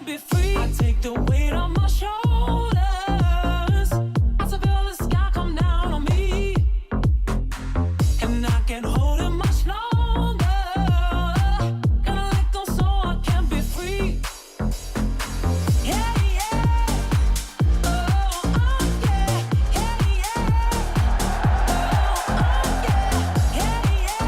be free. I take the weight on my shoulders. I feel the sky come down on me. And I can't hold it much longer. Gotta let go so I can be free. Yeah, yeah. Oh, yeah. Yeah, yeah.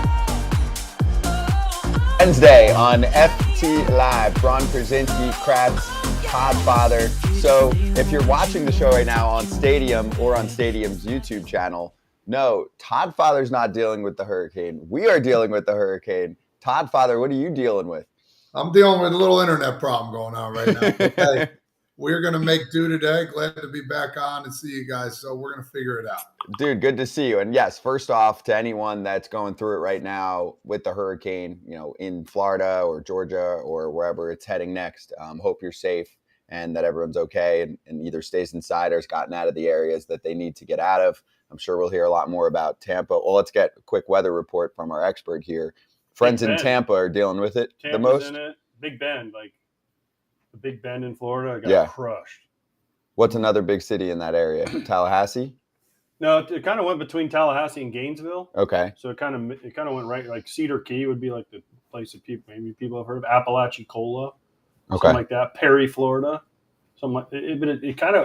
Oh, yeah. Wednesday on FT Live, Braun, Pierzynski, Kratz, Todd Father. So if you're watching the show right now on Stadium or on Stadium's YouTube channel, no, Todd Father's not dealing with the hurricane. We are dealing with the hurricane. Todd Father, what are you dealing with? I'm dealing with a little internet problem going on right now. Okay. We're going to make do today. Glad to be back on and see you guys. So we're going to figure it out. Dude, good to see you. And yes, first off, to anyone that's going through it right now with the hurricane, in Florida or Georgia or wherever it's heading next, hope you're safe and that everyone's okay and either stays inside or has gotten out of the areas that they need to get out of. I'm sure we'll hear a lot more about Tampa. Well, let's get a quick weather report from our expert here. Friends in Tampa are dealing with it Tampa's the most. In it. Big Bend, like the Big Bend in Florida, got crushed. What's another big city in that area? Tallahassee? No, it kind of went between Tallahassee and Gainesville. Okay. So it kind of went right, like Cedar Key would be like the place that people have heard of. Apalachicola, something like that. Perry, Florida, something like it. But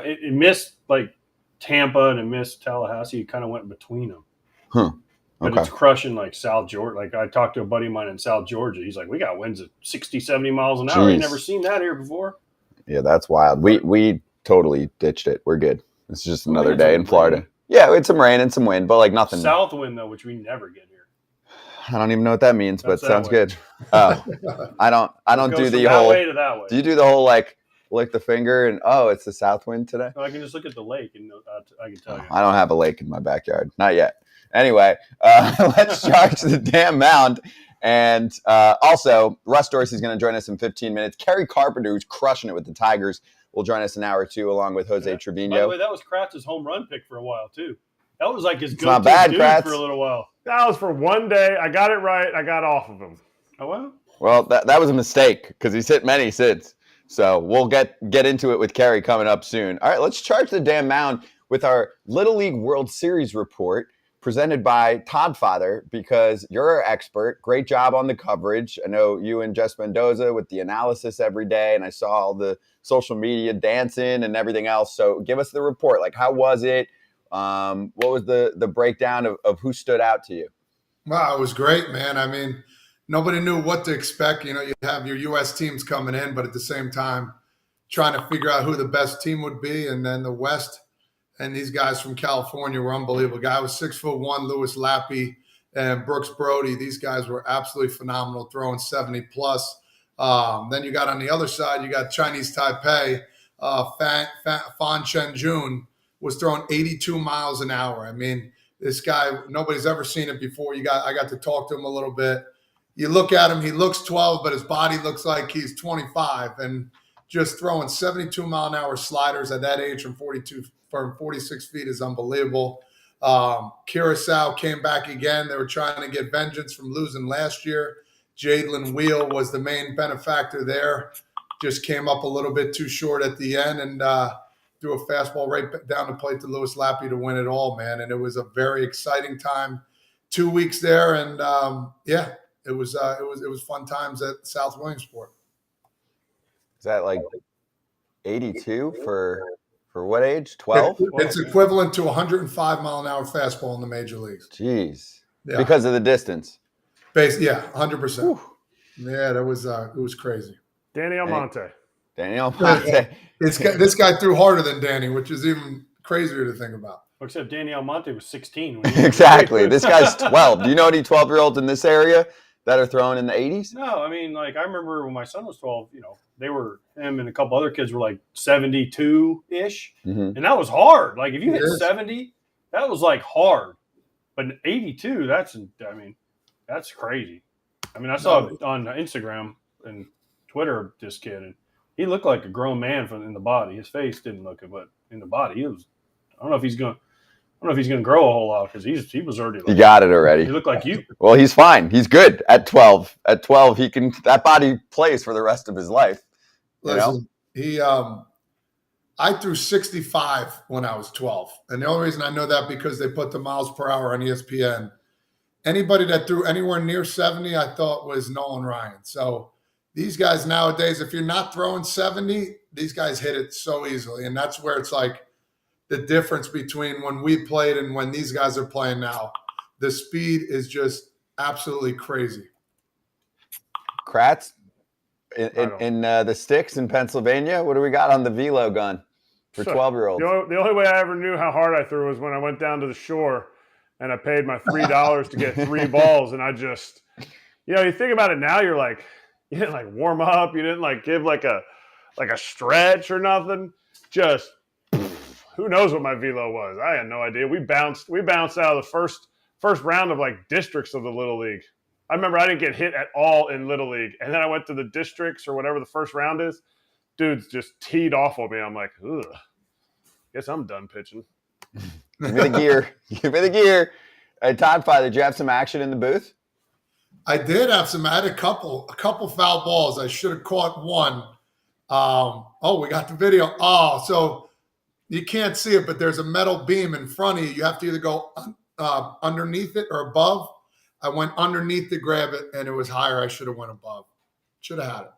it missed like Tampa and it missed Tallahassee. It kind of went between them. Huh. But it's crushing like South Georgia. Like I talked to a buddy of mine in South Georgia. He's like, we got winds at 60, 70 miles an hour. I've never seen that here before. Yeah, that's wild. We totally ditched it. We're good. It's just another day in Florida. Rain. Yeah, we had some rain and some wind, but like nothing. South wind though, which we never get here. I don't even know what that means, but sounds good. I don't do the whole way to that way. Do you do the whole like lick the finger and it's the south wind today? No, I can just look at the lake and I can tell you. I don't have a lake in my backyard. Not yet. Anyway, let's charge the damn mound. And also, Russ Dorsey is going to join us in 15 minutes. Kerry Carpenter, who's crushing it with the Tigers, will join us an hour or two, along with Jose Trevino. By the way, that was Kratz's home run pick for a while, too. That was like his go-to not bad, dude Kratz. For a little while. That was for one day. I got it right. I got off of him. Oh, well? Well, that was a mistake because he's hit many since. So we'll get into it with Kerry coming up soon. All right, let's charge the damn mound with our Little League World Series report, presented by Todd Father, because you're our expert. Great job on the coverage. I know you and Jess Mendoza with the analysis every day, and I saw all the social media dancing and everything else. So give us the report. Like, how was it? What was the breakdown of who stood out to you? Wow, it was great, man. I mean, nobody knew what to expect. You have your U.S. teams coming in, but at the same time, trying to figure out who the best team would be. And then the West, and these guys from California were unbelievable. Guy was 6'1", Louis Lappy and Brooks Brody. These guys were absolutely phenomenal, throwing 70+. Then you got on the other side, you got Chinese Taipei. Fan Chen-jun was throwing 82 miles an hour. I mean, this guy, nobody's ever seen it before. I got to talk to him a little bit. You look at him, he looks 12, but his body looks like he's 25. And just throwing 72-mile-an-hour sliders at that age from 46 feet is unbelievable. Curacao came back again. They were trying to get vengeance from losing last year. Jadlin Wheel was the main benefactor there. Just came up a little bit too short at the end and threw a fastball right down the plate to Louis Lappy to win it all, man. And it was a very exciting time. 2 weeks there, and it was fun times at South Williamsport. Is that like 82 for what age? 12? It's equivalent to 105-mile-an-hour fastball in the major leagues. Jeez. Yeah. Because of the distance. 100%. Whew. Yeah, it was crazy. Danny Almonte. This guy threw harder than Danny, which is even crazier to think about. Except Danny Almonte was 16. Exactly. This guy's 12. Do you know any 12-year-olds in this area that are throwing in the 80s? No, I mean, like I remember when my son was 12, him and a couple other kids were like 72-ish. Mm-hmm. And that was hard. Like if you hit 70, that was like hard. But 82, that's crazy. I mean, I saw it on Instagram and Twitter, this kid, and he looked like a grown man in the body. His face didn't look it, but in the body, I don't know if he's going to grow a whole lot because he was already. He got it already. He looked like you. Well, he's fine. He's good at 12. At 12, that body plays for the rest of his life. Listen, I threw 65 when I was 12. And the only reason I know that because they put the miles per hour on ESPN. Anybody that threw anywhere near 70, I thought was Nolan Ryan. So these guys nowadays, if you're not throwing 70, these guys hit it so easily. And that's where it's like the difference between when we played and when these guys are playing now. The speed is just absolutely crazy. Kratz, in the sticks in Pennsylvania, what do we got on the velo gun for 12-year-olds? The only way I ever knew how hard I threw was when I went down to the shore and I paid my $3 to get 3 balls. And I just, you think about it now, you're like, you didn't like warm up. You didn't like give like a stretch or nothing. Just who knows what my velo was? I had no idea. We bounced out of the first round of like districts of the Little League. I remember I didn't get hit at all in Little League. And then I went to the districts or whatever the first round is. Dudes just teed off on me. I'm like, ugh, guess I'm done pitching. Give me the gear. Give me the gear. Hey, Todd Frazier, did you have some action in the booth? I did have some. I had a couple foul balls. I should have caught one. We got the video. So you can't see it, but there's a metal beam in front of you. You have to either go underneath it or above. I went underneath to grab it, and it was higher. I should have went above. Should have had it.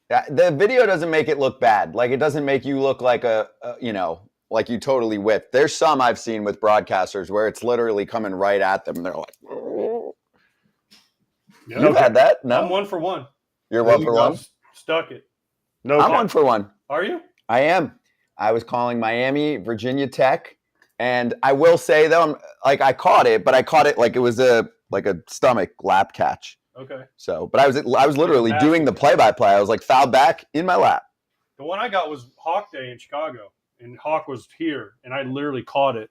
Yeah, the video doesn't make it look bad. Like, it doesn't make you look like like you totally whipped. There's some I've seen with broadcasters where it's literally coming right at them. And they're like, oh. Yeah, You've had that? No? I'm 1 for 1. You're 1 for 1? Stuck it. No, I'm 1 for 1. Are you? I am. I was calling Miami, Virginia Tech. And I will say, though, I caught it, but I caught it like it was a stomach lap catch. Okay. So, but I was literally doing the play-by-play. I was like fouled back in my lap. The one I got was Hawk Day in Chicago. And Hawk was here, and I literally caught it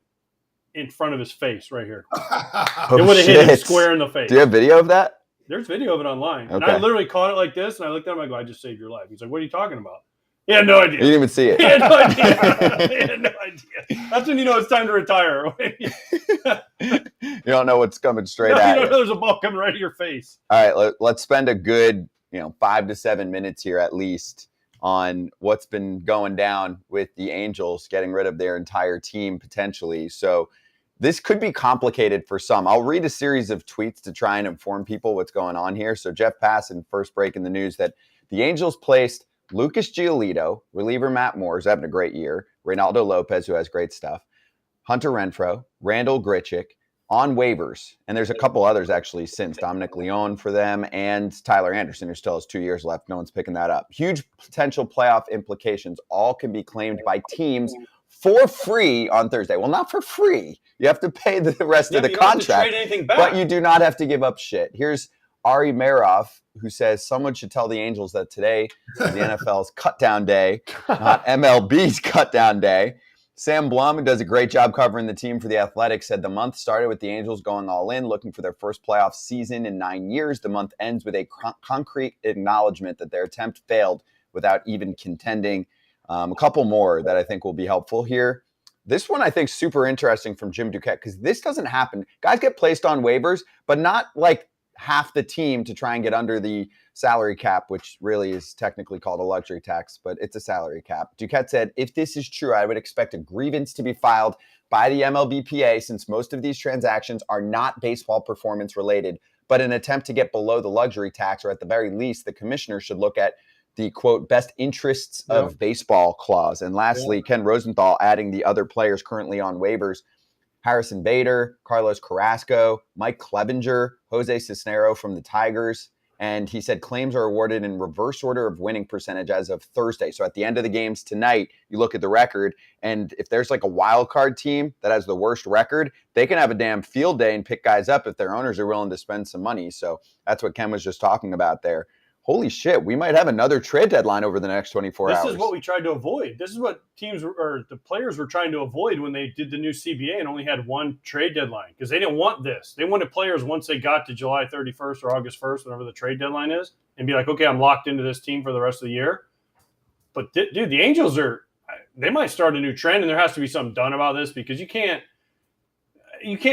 in front of his face right here. It would have hit him square in the face. Do you have video of that? There's video of it online. Okay. And I literally caught it like this, and I looked at him, I go, I just saved your life. He's like, what are you talking about? He had no idea. You didn't even see it. He had no idea. He had no idea. That's when you know it's time to retire. You don't know what's coming straight at you. You don't know there's a ball coming right at your face. All right, let's spend a good 5 to 7 minutes here at least on what's been going down with the Angels getting rid of their entire team potentially. So this could be complicated for some. I'll read a series of tweets to try and inform people what's going on here. So Jeff Passan first breaking the news that the Angels placed Lucas Giolito, reliever Matt Moore, who's having a great year, Reynaldo Lopez, who has great stuff, Hunter Renfroe, Randall Grichuk, on waivers. And there's a couple others actually since, Dominic Leone for them and Tyler Anderson, who still has 2 years left. No one's picking that up. Huge potential playoff implications. All can be claimed by teams for free on Thursday. Well, not for free. You have to pay the rest of the contract, but you do not have to give up shit. Here's Ari Meroff, who says someone should tell the Angels that today is the NFL's cut-down day, not MLB's cut-down day. Sam Blum, who does a great job covering the team for The Athletic, said the month started with the Angels going all in, looking for their first playoff season in 9 years. The month ends with a concrete acknowledgement that their attempt failed without even contending. A couple more that I think will be helpful here. This one I think super interesting from Jim Duquette, because this doesn't happen. Guys get placed on waivers, but not like half the team to try and get under the salary cap, which really is technically called a luxury tax, but it's a salary cap. Duquette said, if this is true, I would expect a grievance to be filed by the MLBPA since most of these transactions are not baseball performance related, but an attempt to get below the luxury tax, or at the very least, the commissioner should look at the, quote, best interests of baseball clause. And lastly, Ken Rosenthal adding the other players currently on waivers: Harrison Bader, Carlos Carrasco, Mike Clevenger, Jose Cisnero from the Tigers. And he said claims are awarded in reverse order of winning percentage as of Thursday. So at the end of the games tonight, you look at the record, and if there's like a wild card team that has the worst record, they can have a damn field day and pick guys up if their owners are willing to spend some money. So that's what Ken was just talking about there. Holy shit, we might have another trade deadline over the next 24 hours. This is what we tried to avoid. This is what teams or the players were trying to avoid when they did the new CBA and only had one trade deadline, because they didn't want this. They wanted players, once they got to July 31st or August 1st, whatever the trade deadline is, and be like, okay, I'm locked into this team for the rest of the year. But, dude, the Angels they might start a new trend, and there has to be something done about this, because you can't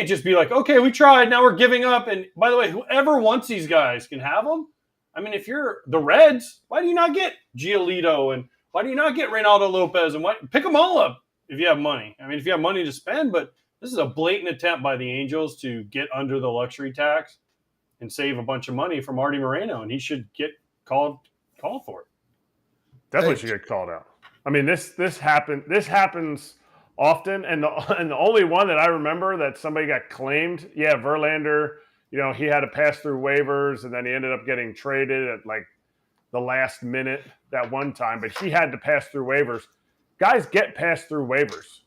just be like, okay, we tried, now we're giving up. And by the way, whoever wants these guys can have them. I mean, if you're the Reds, why do you not get Giolito and Why do you not get Reynaldo Lopez and pick them all up if you have money? I mean, if you have money to spend, but this is a blatant attempt by the Angels to get under the luxury tax and save a bunch of money from Artie Moreno, and he should get called for it. Definitely should get called out. I mean, this happens often, and the only one that I remember that somebody got claimed, Verlander. He had to pass through waivers, and then he ended up getting traded at like the last minute that one time. But he had to pass through waivers. Guys get passed through waivers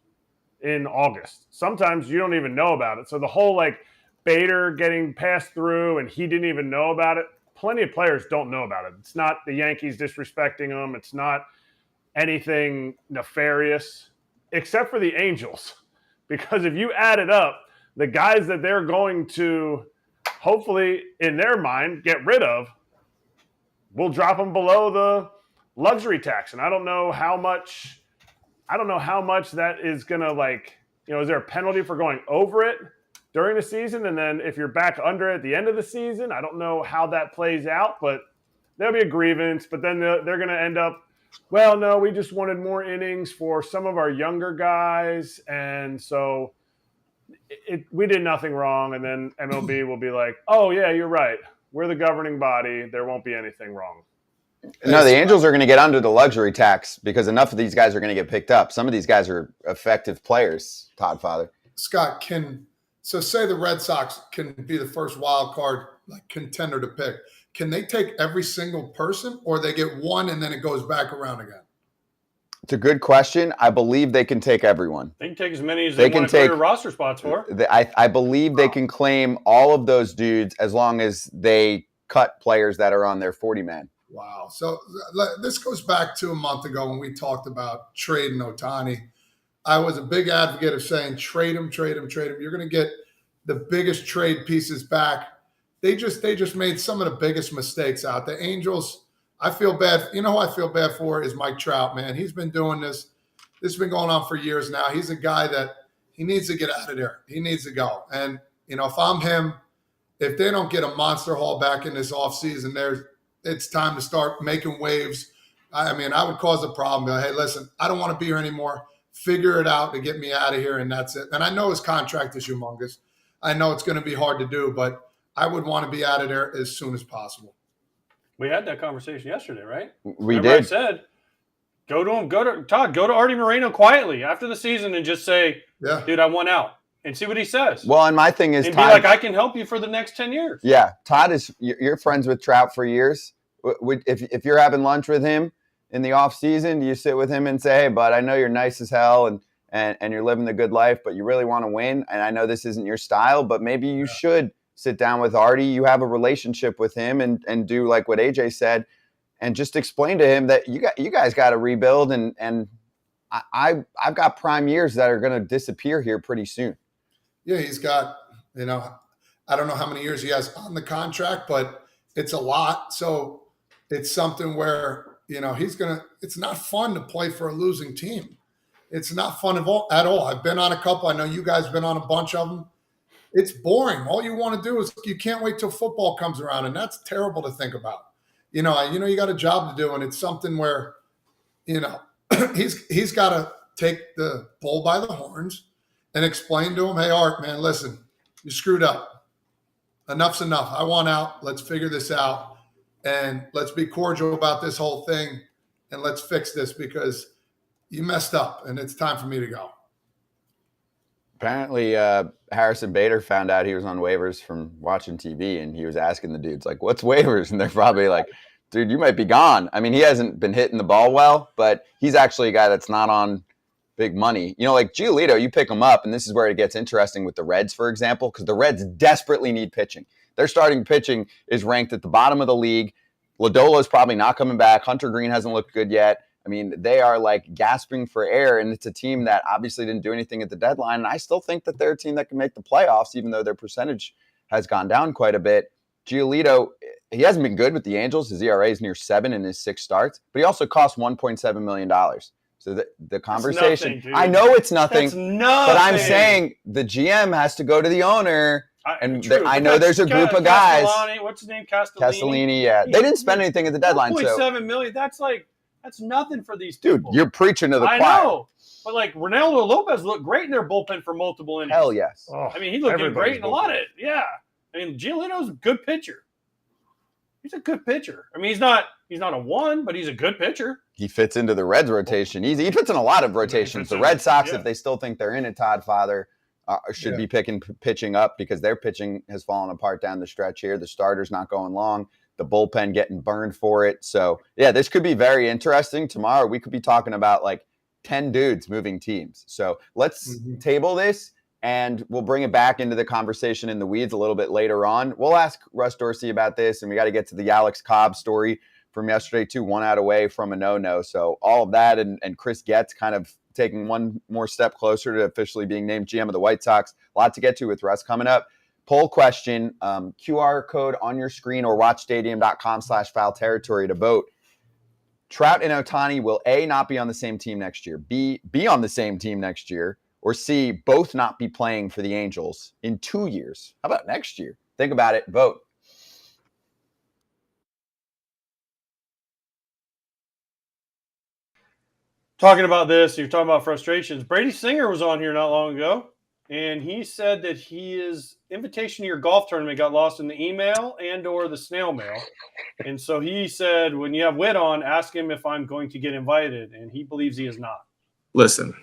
in August. Sometimes you don't even know about it. So the whole like Bader getting passed through and he didn't even know about it. Plenty of players don't know about it. It's not the Yankees disrespecting them. It's not anything nefarious, except for the Angels. Because if you add it up, the guys that they're going to hopefully, in their mind, get rid of, will drop them below the luxury tax. And I don't know how much that is going to is there a penalty for going over it during the season? And then if you're back under it at the end of the season, I don't know how that plays out, but there'll be a grievance. But then they're going to end up, well, no, we just wanted more innings for some of our younger guys. And so we did nothing wrong. And then MLB will be like, oh, yeah, you're right. We're the governing body. There won't be anything wrong. No, the Angels are going to get under the luxury tax because enough of these guys are going to get picked up. Some of these guys are effective players, Todd Father. Scott, say the Red Sox can be the first wild card contender to pick. Can they take every single person, or they get one and then it goes back around again? It's a good question. I believe they can take everyone. They can take as many as they want to clear roster spots for. I believe they can claim all of those dudes as long as they cut players that are on their 40-man. Wow. So this goes back to a month ago when we talked about trading Ohtani. I was a big advocate of saying trade him. You're going to get the biggest trade pieces back. They just made some of the biggest mistakes out. The Angels, I feel bad. You know who I feel bad for is Mike Trout, man. He's been doing this. This has been going on for years now. He's a guy that he needs to get out of there. He needs to go. And, if I'm him, if they don't get a monster haul back in this offseason, it's time to start making waves. I mean, I would cause a problem. Be like, hey, listen, I don't want to be here anymore. Figure it out to get me out of here, and that's it. And I know his contract is humongous. I know it's going to be hard to do, but I would want to be out of there as soon as possible. We had that conversation yesterday, right? We Remember did. I said, go to Artie Moreno quietly after the season and just say, dude, I want out. And see what he says. Well, and my thing is, and Todd, be like, I can help you for the next 10 years. Yeah, Todd you're friends with Trout for years. If you're having lunch with him in the off season, do you sit with him and say, hey, bud, I know you're nice as hell and you're living the good life, but you really want to win. And I know this isn't your style, but maybe you should sit down with Artie. You have a relationship with him and do like what AJ said and just explain to him that you guys got to rebuild. And I've got prime years that are going to disappear here pretty soon. Yeah, he's got, I don't know how many years he has on the contract, but it's a lot. So it's something where, it's not fun to play for a losing team. It's not fun at all. I've been on a couple. I know you guys have been on a bunch of them. It's boring. All you want to do is you can't wait till football comes around, and that's terrible to think about. You got a job to do, and it's something where, he's got to take the bull by the horns and explain to him, hey, Art, man, listen, you screwed up. Enough's enough. I want out. Let's figure this out, and let's be cordial about this whole thing, and let's fix this because you messed up, and it's time for me to go. Apparently, Harrison Bader found out he was on waivers from watching TV, and he was asking the dudes, like, what's waivers? And they're probably like, dude, you might be gone. I mean, he hasn't been hitting the ball well, but he's actually a guy that's not on big money. Like Giolito, you pick him up, and this is where it gets interesting with the Reds, for example, because the Reds desperately need pitching. Their starting pitching is ranked at the bottom of the league. Lodolo's probably not coming back. Hunter Green hasn't looked good yet. I mean, they are like gasping for air, and it's a team that obviously didn't do anything at the deadline. And I still think that they're a team that can make the playoffs, even though their percentage has gone down quite a bit. Giolito, he hasn't been good with the Angels. His ERA is near 7 in his 6 starts, but he also cost $1.7 million. So the conversation, nothing, I know it's nothing, That's nothing. but I'm saying the GM has to go to the owner. And True, I know there's a group of guys. What's his name? Castellini. Yeah. They didn't spend anything at the deadline. $1.7 million. That's like That's nothing for these Dude, people. you're preaching to the choir. I know. But, like, Ronaldo Lopez looked great in their bullpen for multiple innings. Hell yes. Oh, I mean, he looked great in a lot of bullpen. it. Yeah. I mean, Giolito's a good pitcher. He's a good pitcher. I mean, he's not a 1, but he's a good pitcher. He fits into the Reds rotation easy. He fits in a lot of rotations. The Red Sox, if they still think they're in it, Todd Father should be pitching up because their pitching has fallen apart down the stretch here. The starter's not going long. The bullpen getting burned for it. So, yeah, this could be very interesting. Tomorrow we could be talking about like 10 dudes moving teams. So let's table this, and we'll bring it back into the conversation in the weeds a little bit later on. We'll ask Russ Dorsey about this, and we got to get to the Alex Cobb story from yesterday, too, 1 out away from a no-no. So all of that and Chris Getz kind of taking one more step closer to officially being named GM of the White Sox. A lot to get to with Russ coming up. Poll question, QR code on your screen or watchstadium.com/foul territory to vote. Trout and Ohtani will A, not be on the same team next year, B, be on the same team next year, or C, both not be playing for the Angels in 2 years. How about next year? Think about it. Vote. Talking about this, you're talking about frustrations. Brady Singer was on here not long ago, and he said that his invitation to your golf tournament got lost in the email and or the snail mail. And so he said, when you have Witt on, ask him if I'm going to get invited, and he believes he is not. Listen,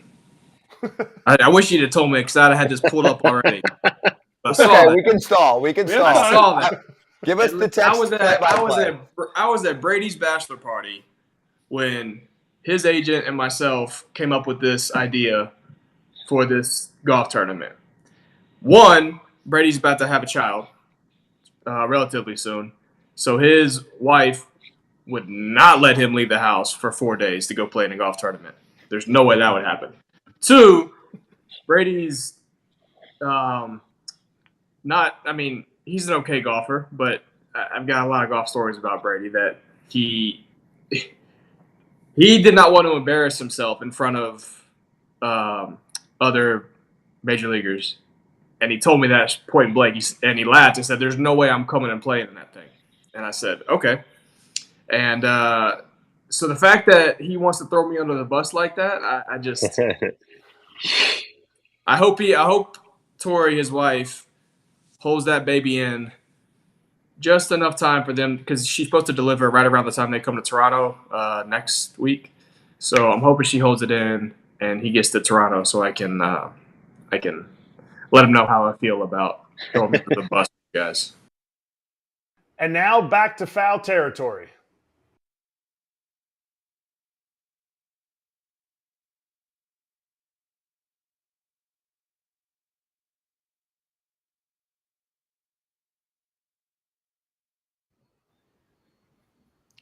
I wish you'd have told me because I'd have had this pulled up already. Okay, we can stall. We can stall. I saw that. Give us the text. I was at Brady's bachelor party when his agent and myself came up with this idea for this golf tournament. One, Brady's about to have a child relatively soon. So his wife would not let him leave the house for 4 days to go play in a golf tournament. There's no way that would happen. Two, Brady's he's an okay golfer, but I've got a lot of golf stories about Brady that he did not want to embarrass himself in front of other major leaguers. And he told me that point blank. He laughed and said, "There's no way I'm coming and playing in that thing." And I said, "Okay." And so the fact that he wants to throw me under the bus like that, I just I hope Tori, his wife, holds that baby in just enough time for them, because she's supposed to deliver right around the time they come to Toronto next week. So I'm hoping she holds it in and he gets to Toronto so I can let him know how I feel about throwing me under the bus, guys. And now back to foul territory.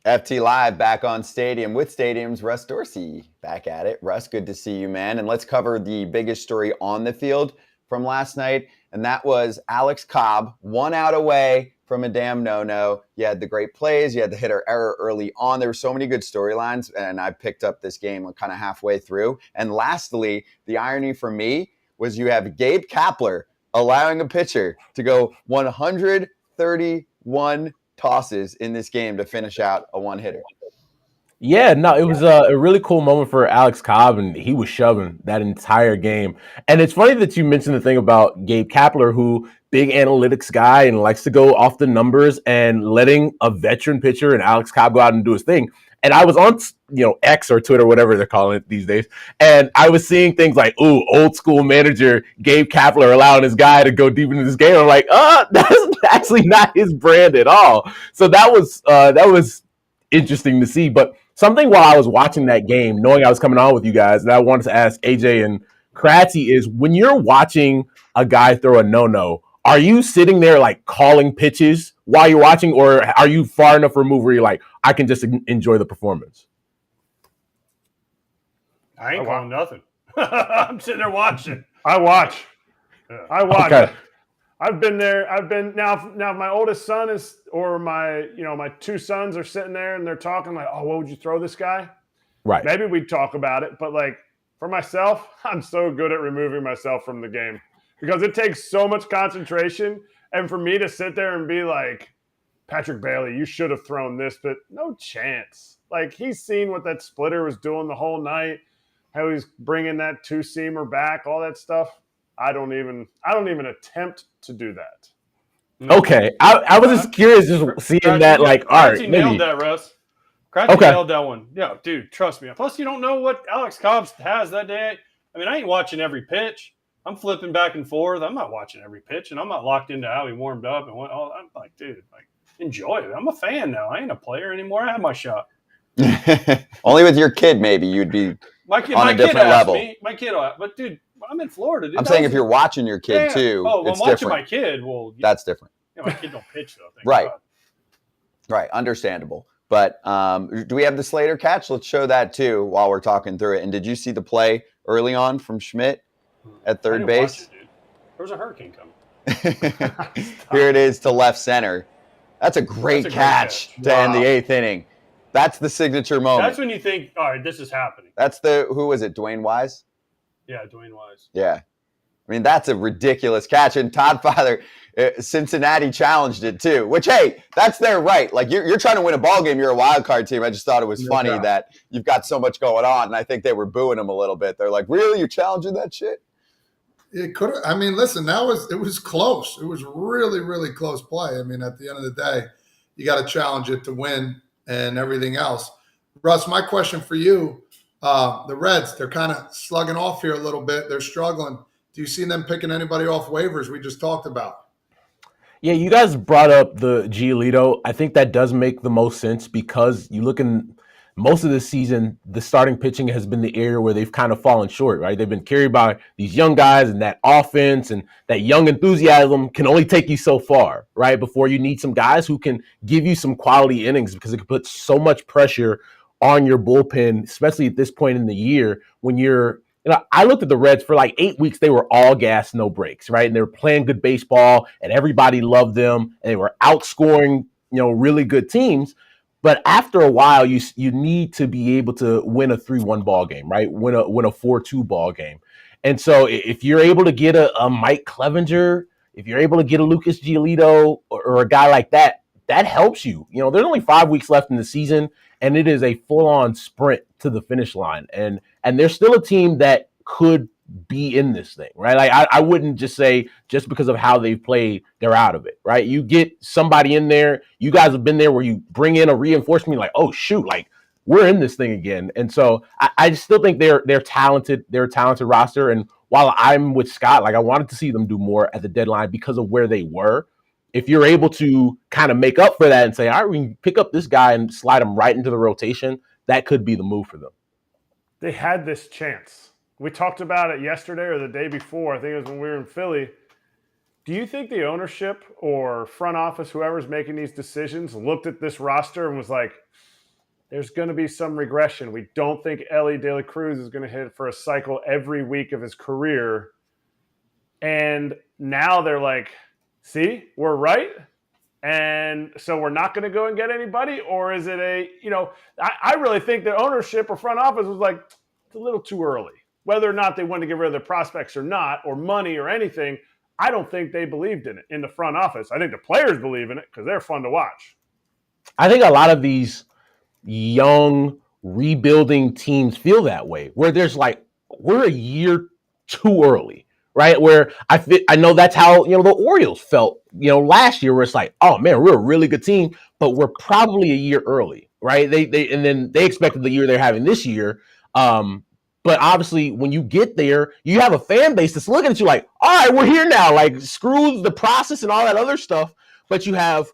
FT Live back on Stadium with Stadium's Russ Dorsey back at it. Russ, good to see you, man. And let's cover the biggest story on the field from last night, and that was Alex Cobb, 1 out away from a damn no-no. You had the great plays. You had the hitter error early on. There were so many good storylines, and I picked up this game kind of halfway through. And lastly, the irony for me was you have Gabe Kapler allowing a pitcher to go 131 tosses in this game to finish out a one-hitter. Yeah, no, it was a really cool moment for Alex Cobb, and he was shoving that entire game. And it's funny that you mentioned the thing about Gabe Kapler, who big analytics guy and likes to go off the numbers, and letting a veteran pitcher and Alex Cobb go out and do his thing. And I was on, X or Twitter, whatever they're calling it these days, and I was seeing things like, "Ooh, old school manager Gabe Kapler allowing his guy to go deep into this game." I'm like, that's actually not his brand at all. So that was interesting to see. But something while I was watching that game, knowing I was coming on with you guys, that I wanted to ask AJ and Kratzy is, when you're watching a guy throw a no-no, are you sitting there like calling pitches while you're watching, or are you far enough removed where you're like, I can just enjoy the performance? I ain't calling nothing. I'm sitting there watching. I watch. Okay. I've been there. Now my oldest son is, or my two sons are sitting there and they're talking like, "Oh, what would you throw this guy?" Right. Maybe we'd talk about it, but like for myself, I'm so good at removing myself from the game because it takes so much concentration. And for me to sit there and be like, Patrick Bailey, you should have thrown this, but no chance. Like, he's seen what that splitter was doing the whole night, how he's bringing that two-seamer back, all that stuff. I don't even attempt to do that. No. Okay, I was just curious, just seeing that. Like, all right, nailed that, Russ. Kratz nailed that one. Yeah, dude, trust me. Plus, you don't know what Alex Cobb has that day. I mean, I ain't watching every pitch. I'm flipping back and forth. I'm not watching every pitch, and I'm not locked into how he warmed up and what. Oh, I'm like, dude, like, enjoy it. I'm a fan now. I ain't a player anymore. I have my shot. Only with your kid, maybe you'd be on a different level. My kid, but dude, I'm in Florida. Dude. I'm saying if you're watching your kid too, it's I'm watching different. my kid. Well, that's different. Yeah, my kid don't pitch though. Right. Right. Understandable. But do we have the Slater catch? Let's show that too while we're talking through it. And did you see the play early on from Schmidt at third base? Watch it, dude. There was a hurricane coming. Here it is to left center. That's a great catch to end the 8th inning. That's the signature moment. That's when you think, all right, this is happening. That's who was it? Dwayne Wise? Yeah, Dwayne Wise. Yeah. I mean, that's a ridiculous catch. And Todd Father, Cincinnati challenged it too, which, hey, that's their right. Like, you're trying to win a ball game. You're a wild card team. I just thought it was funny that you've got so much going on. And I think they were booing him a little bit. They're like, really? You're challenging that shit? It could. I mean, listen, it was close. It was really, really close play. I mean, at the end of the day, you got to challenge it to win and everything else. Russ, my question for you, the Reds, they're kind of slugging off here a little bit. They're struggling. Do you see them picking anybody off waivers we just talked about? Yeah, you guys brought up the Giolito. I think that does make the most sense because you look in most of the season, the starting pitching has been the area where they've kind of fallen short, right? They've been carried by these young guys, and that offense and that young enthusiasm can only take you so far, right? Before you need some guys who can give you some quality innings, because it can put so much pressure on your bullpen, especially at this point in the year when you're, I looked at the Reds for like 8 weeks. They were all gas, no breaks, right? And they were playing good baseball, and everybody loved them, and they were outscoring, really good teams. But after a while, you need to be able to win a 3-1 ball game, right? Win a 4-2 ball game. And so if you're able to get a Mike Clevenger, if you're able to get a Lucas Giolito or a guy like that, that helps you. There's only 5 weeks left in the season, and it is a full-on sprint to the finish line. And there's still a team that could be in this thing, right? Like I wouldn't just say just because of how they've played, they're out of it, right? You get somebody in there. You guys have been there where you bring in a reinforcement, like, oh shoot, like we're in this thing again. And so I still think they're talented. They're a talented roster. And while I'm with Scott, like I wanted to see them do more at the deadline because of where they were. If you're able to kind of make up for that and say, all right, we can pick up this guy and slide him right into the rotation, that could be the move for them. They had this chance. We talked about it yesterday or the day before. I think it was when we were in Philly. Do you think the ownership or front office, whoever's making these decisions, looked at this roster and was like, there's going to be some regression. We don't think Ellie De La Cruz is going to hit for a cycle every week of his career. And now they're like, see, we're right. And so we're not going to go and get anybody? Or is it I really think the ownership or front office was like, it's a little too early. Whether or not they wanted to get rid of their prospects or not, or money or anything, I don't think they believed in it in the front office. I think the players believe in it because they're fun to watch. I think a lot of these young rebuilding teams feel that way, where there's like, we're a year too early, right? Where I know that's how, the Orioles felt, last year, where it's like, oh man, we're a really good team, but we're probably a year early, right? And then they expected the year they're having this year. But obviously, when you get there, you have a fan base that's looking at you like, all right, we're here now. Like, screw the process and all that other stuff. But you have,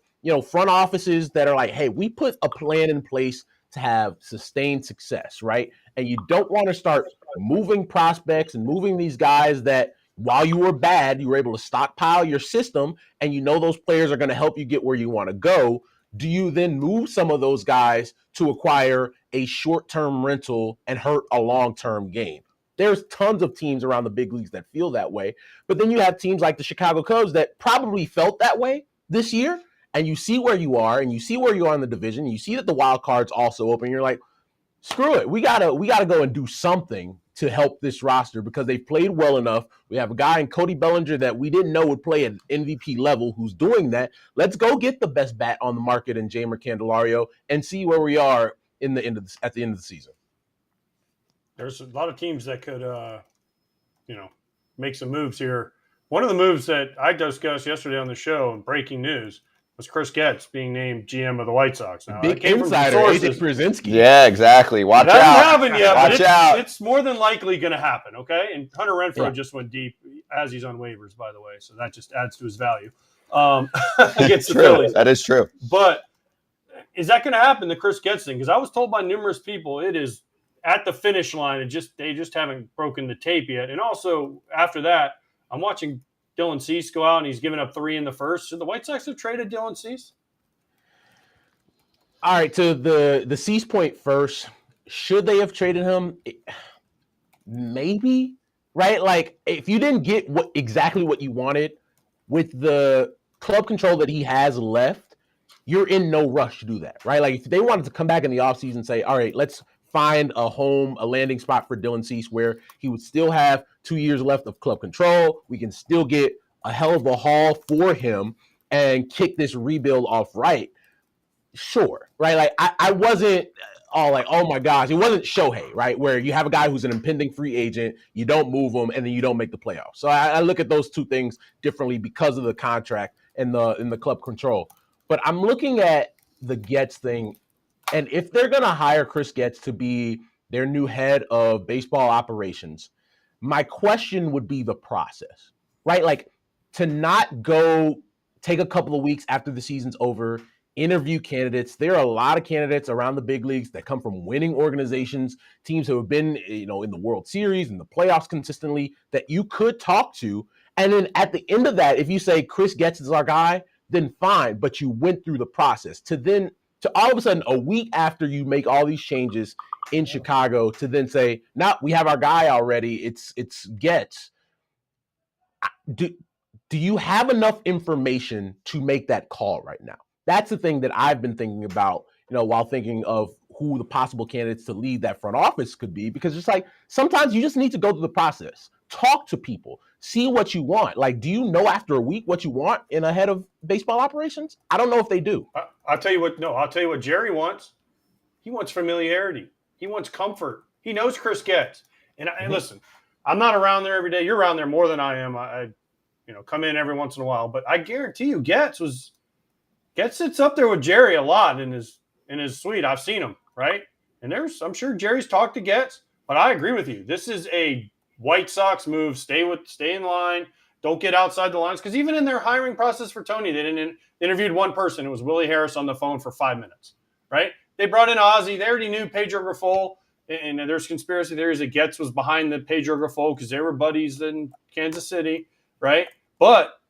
front offices that are like, hey, we put a plan in place to have sustained success, right? And you don't want to start moving prospects and moving these guys that while you were bad, you were able to stockpile your system and those players are going to help you get where you want to go. Do you then move some of those guys to acquire a short-term rental and hurt a long-term gain? There's tons of teams around the big leagues that feel that way. But then you have teams like the Chicago Cubs that probably felt that way this year. And you see where you are, and you see where you are in the division. You see that the wild card's also open. You're like, screw it. We gotta go and do something to help this roster because they've played well enough. We have a guy in Cody Bellinger that we didn't know would play at MVP level who's doing that. Let's go get the best bat on the market in Jeimer Candelario and see where we are at the end of the season. There's a lot of teams that could, make some moves here. One of the moves that I discussed yesterday on the show, breaking news, was Chris Getz being named GM of the White Sox. Now, big insider, Pierzynski. Yeah, exactly. Watch out. It hasn't happened yet, Watch but out. it's more than likely going to happen, okay? And Hunter Renfroe just went deep as he's on waivers, by the way, so that just adds to his value against the Phillies. That is true. But is that going to happen, the Chris Getz thing? Because I was told by numerous people it is at the finish line, and they just haven't broken the tape yet. And also, after that, I'm watching Dylan Cease go out, and he's given up 3 in the first. Should the White Sox have traded Dylan Cease? All right, to the Cease point first. Should they have traded him? Maybe, right? Like, if you didn't get exactly what you wanted with the club control that he has left, you're in no rush to do that, right? Like, if they wanted to come back in the offseason and say, all right, let's find a landing spot for Dylan Cease where he would still have 2 years left of club control. We can still get a hell of a haul for him and kick this rebuild off right. Sure, right? Like I wasn't all like, oh my gosh, it wasn't Shohei, right? Where you have a guy who's an impending free agent, you don't move him, and then you don't make the playoffs. So I look at those two things differently because of the contract and the club control. But I'm looking at the Getz thing. And if they're going to hire Chris Getz to be their new head of baseball operations, my question would be the process, right? Like to not go take a couple of weeks after the season's over, interview candidates. There are a lot of candidates around the big leagues that come from winning organizations, teams who have been, in the World Series and the playoffs consistently that you could talk to. And then at the end of that, if you say Chris Getz is our guy, then fine, but you went through the process to all of a sudden, a week after you make all these changes in Chicago, to then say, "No, we have our guy already. It's Getz." Do you have enough information to make that call right now? That's the thing that I've been thinking about, while thinking of who the possible candidates to lead that front office could be, because it's like sometimes you just need to go through the process, talk to people, see what you want. Like, do you know after a week what you want in a head of baseball operations? I don't know if they do. I'll tell you what Jerry wants. He wants familiarity. He wants comfort. He knows Chris Getz. And listen, I'm not around there every day. You're around there more than I am. I come in every once in a while, but I guarantee you Getz sits up there with Jerry a lot in his suite. I've seen him, right? And I'm sure Jerry's talked to Getz, but I agree with you. This is a White Sox move. Stay in line. Don't get outside the lines. Because even in their hiring process for Tony, they interviewed one person. It was Willie Harris on the phone for 5 minutes, right? They brought in Ozzie. They already knew Pedro Grifol. And there's conspiracy theories that Getz was behind the Pedro Grifol because they were buddies in Kansas City, right? But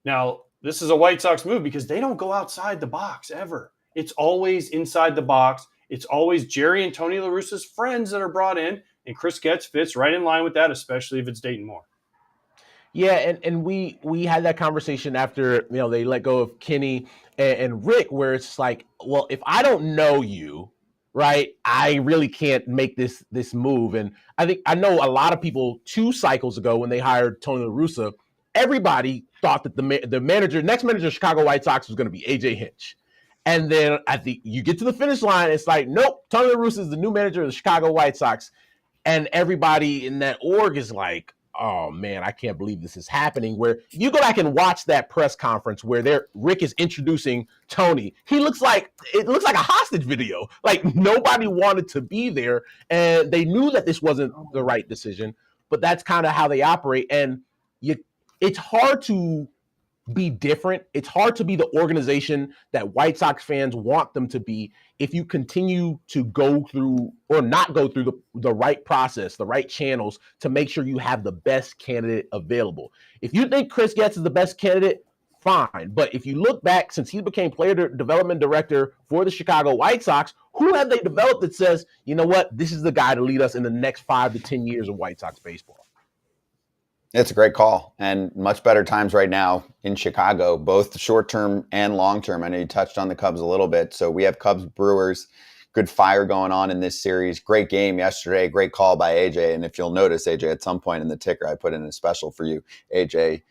now this is a White Sox move because they don't go outside the box ever. It's always inside the box. It's always Jerry and Tony La Russa's friends that are brought in, and Chris Getz fits right in line with that, especially if it's Dayton Moore. Yeah, and we had that conversation after they let go of Kenny and Rick, where it's like, well, if I don't know you, right, I really can't make this move. And I know a lot of people 2 cycles ago when they hired Tony La Russa, everybody thought that the next manager of Chicago White Sox was going to be AJ Hinch. And then you get to the finish line, it's like, nope, Tony La Russa is the new manager of the Chicago White Sox. And everybody in that org is like, oh man, I can't believe this is happening. Where you go back and watch that press conference where Rick is introducing Tony. It looks like a hostage video. Like nobody wanted to be there, and they knew that this wasn't the right decision. But that's kind of how they operate, and it's hard to be different. It's hard to be the organization that White Sox fans want them to be if you continue to go through or not go through the right process, the right channels to make sure you have the best candidate available. If you think Chris Getz is the best candidate, fine. But if you look back since he became player development director for the Chicago White Sox, who have they developed that says, you know what, this is the guy to lead us in the next 5 to 10 years of White Sox baseball? It's a great call, and much better times right now in Chicago, both short-term and long-term. I know you touched on the Cubs a little bit. So we have Cubs Brewers good fire going on in this series. Great game yesterday. Great call by AJ. And if you'll notice, AJ, at some point in the ticker, I put in a special for you. AJ,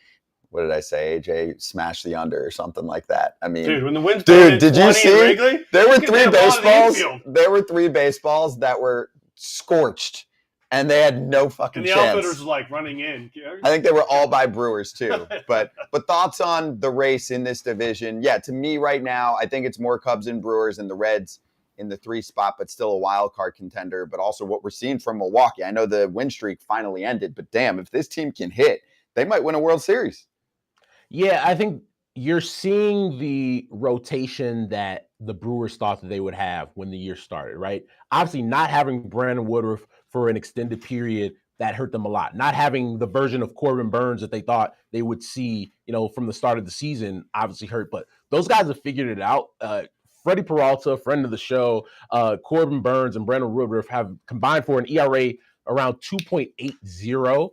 what did I say? AJ smash the under or something like that. I mean, dude, when the wind's did you see? Wrigley, There were 3 baseballs. There were 3 baseballs that were scorched, and they had no fucking chance. And the outfielders like running in. I think they were all by Brewers too. But thoughts on the race in this division? Yeah, to me right now, I think it's more Cubs and Brewers and the Reds in the 3 spot, but still a wild card contender. But also what we're seeing from Milwaukee. I know the win streak finally ended, but damn, if this team can hit, they might win a World Series. Yeah, I think you're seeing the rotation that the Brewers thought that they would have when the year started, right? Obviously, not having Brandon Woodruff for an extended period, that hurt them a lot. Not having the version of Corbin Burns that they thought they would see, from the start of the season, obviously hurt. But those guys have figured it out. Freddie Peralta, friend of the show, Corbin Burns, and Brandon Woodruff have combined for an ERA around 2.80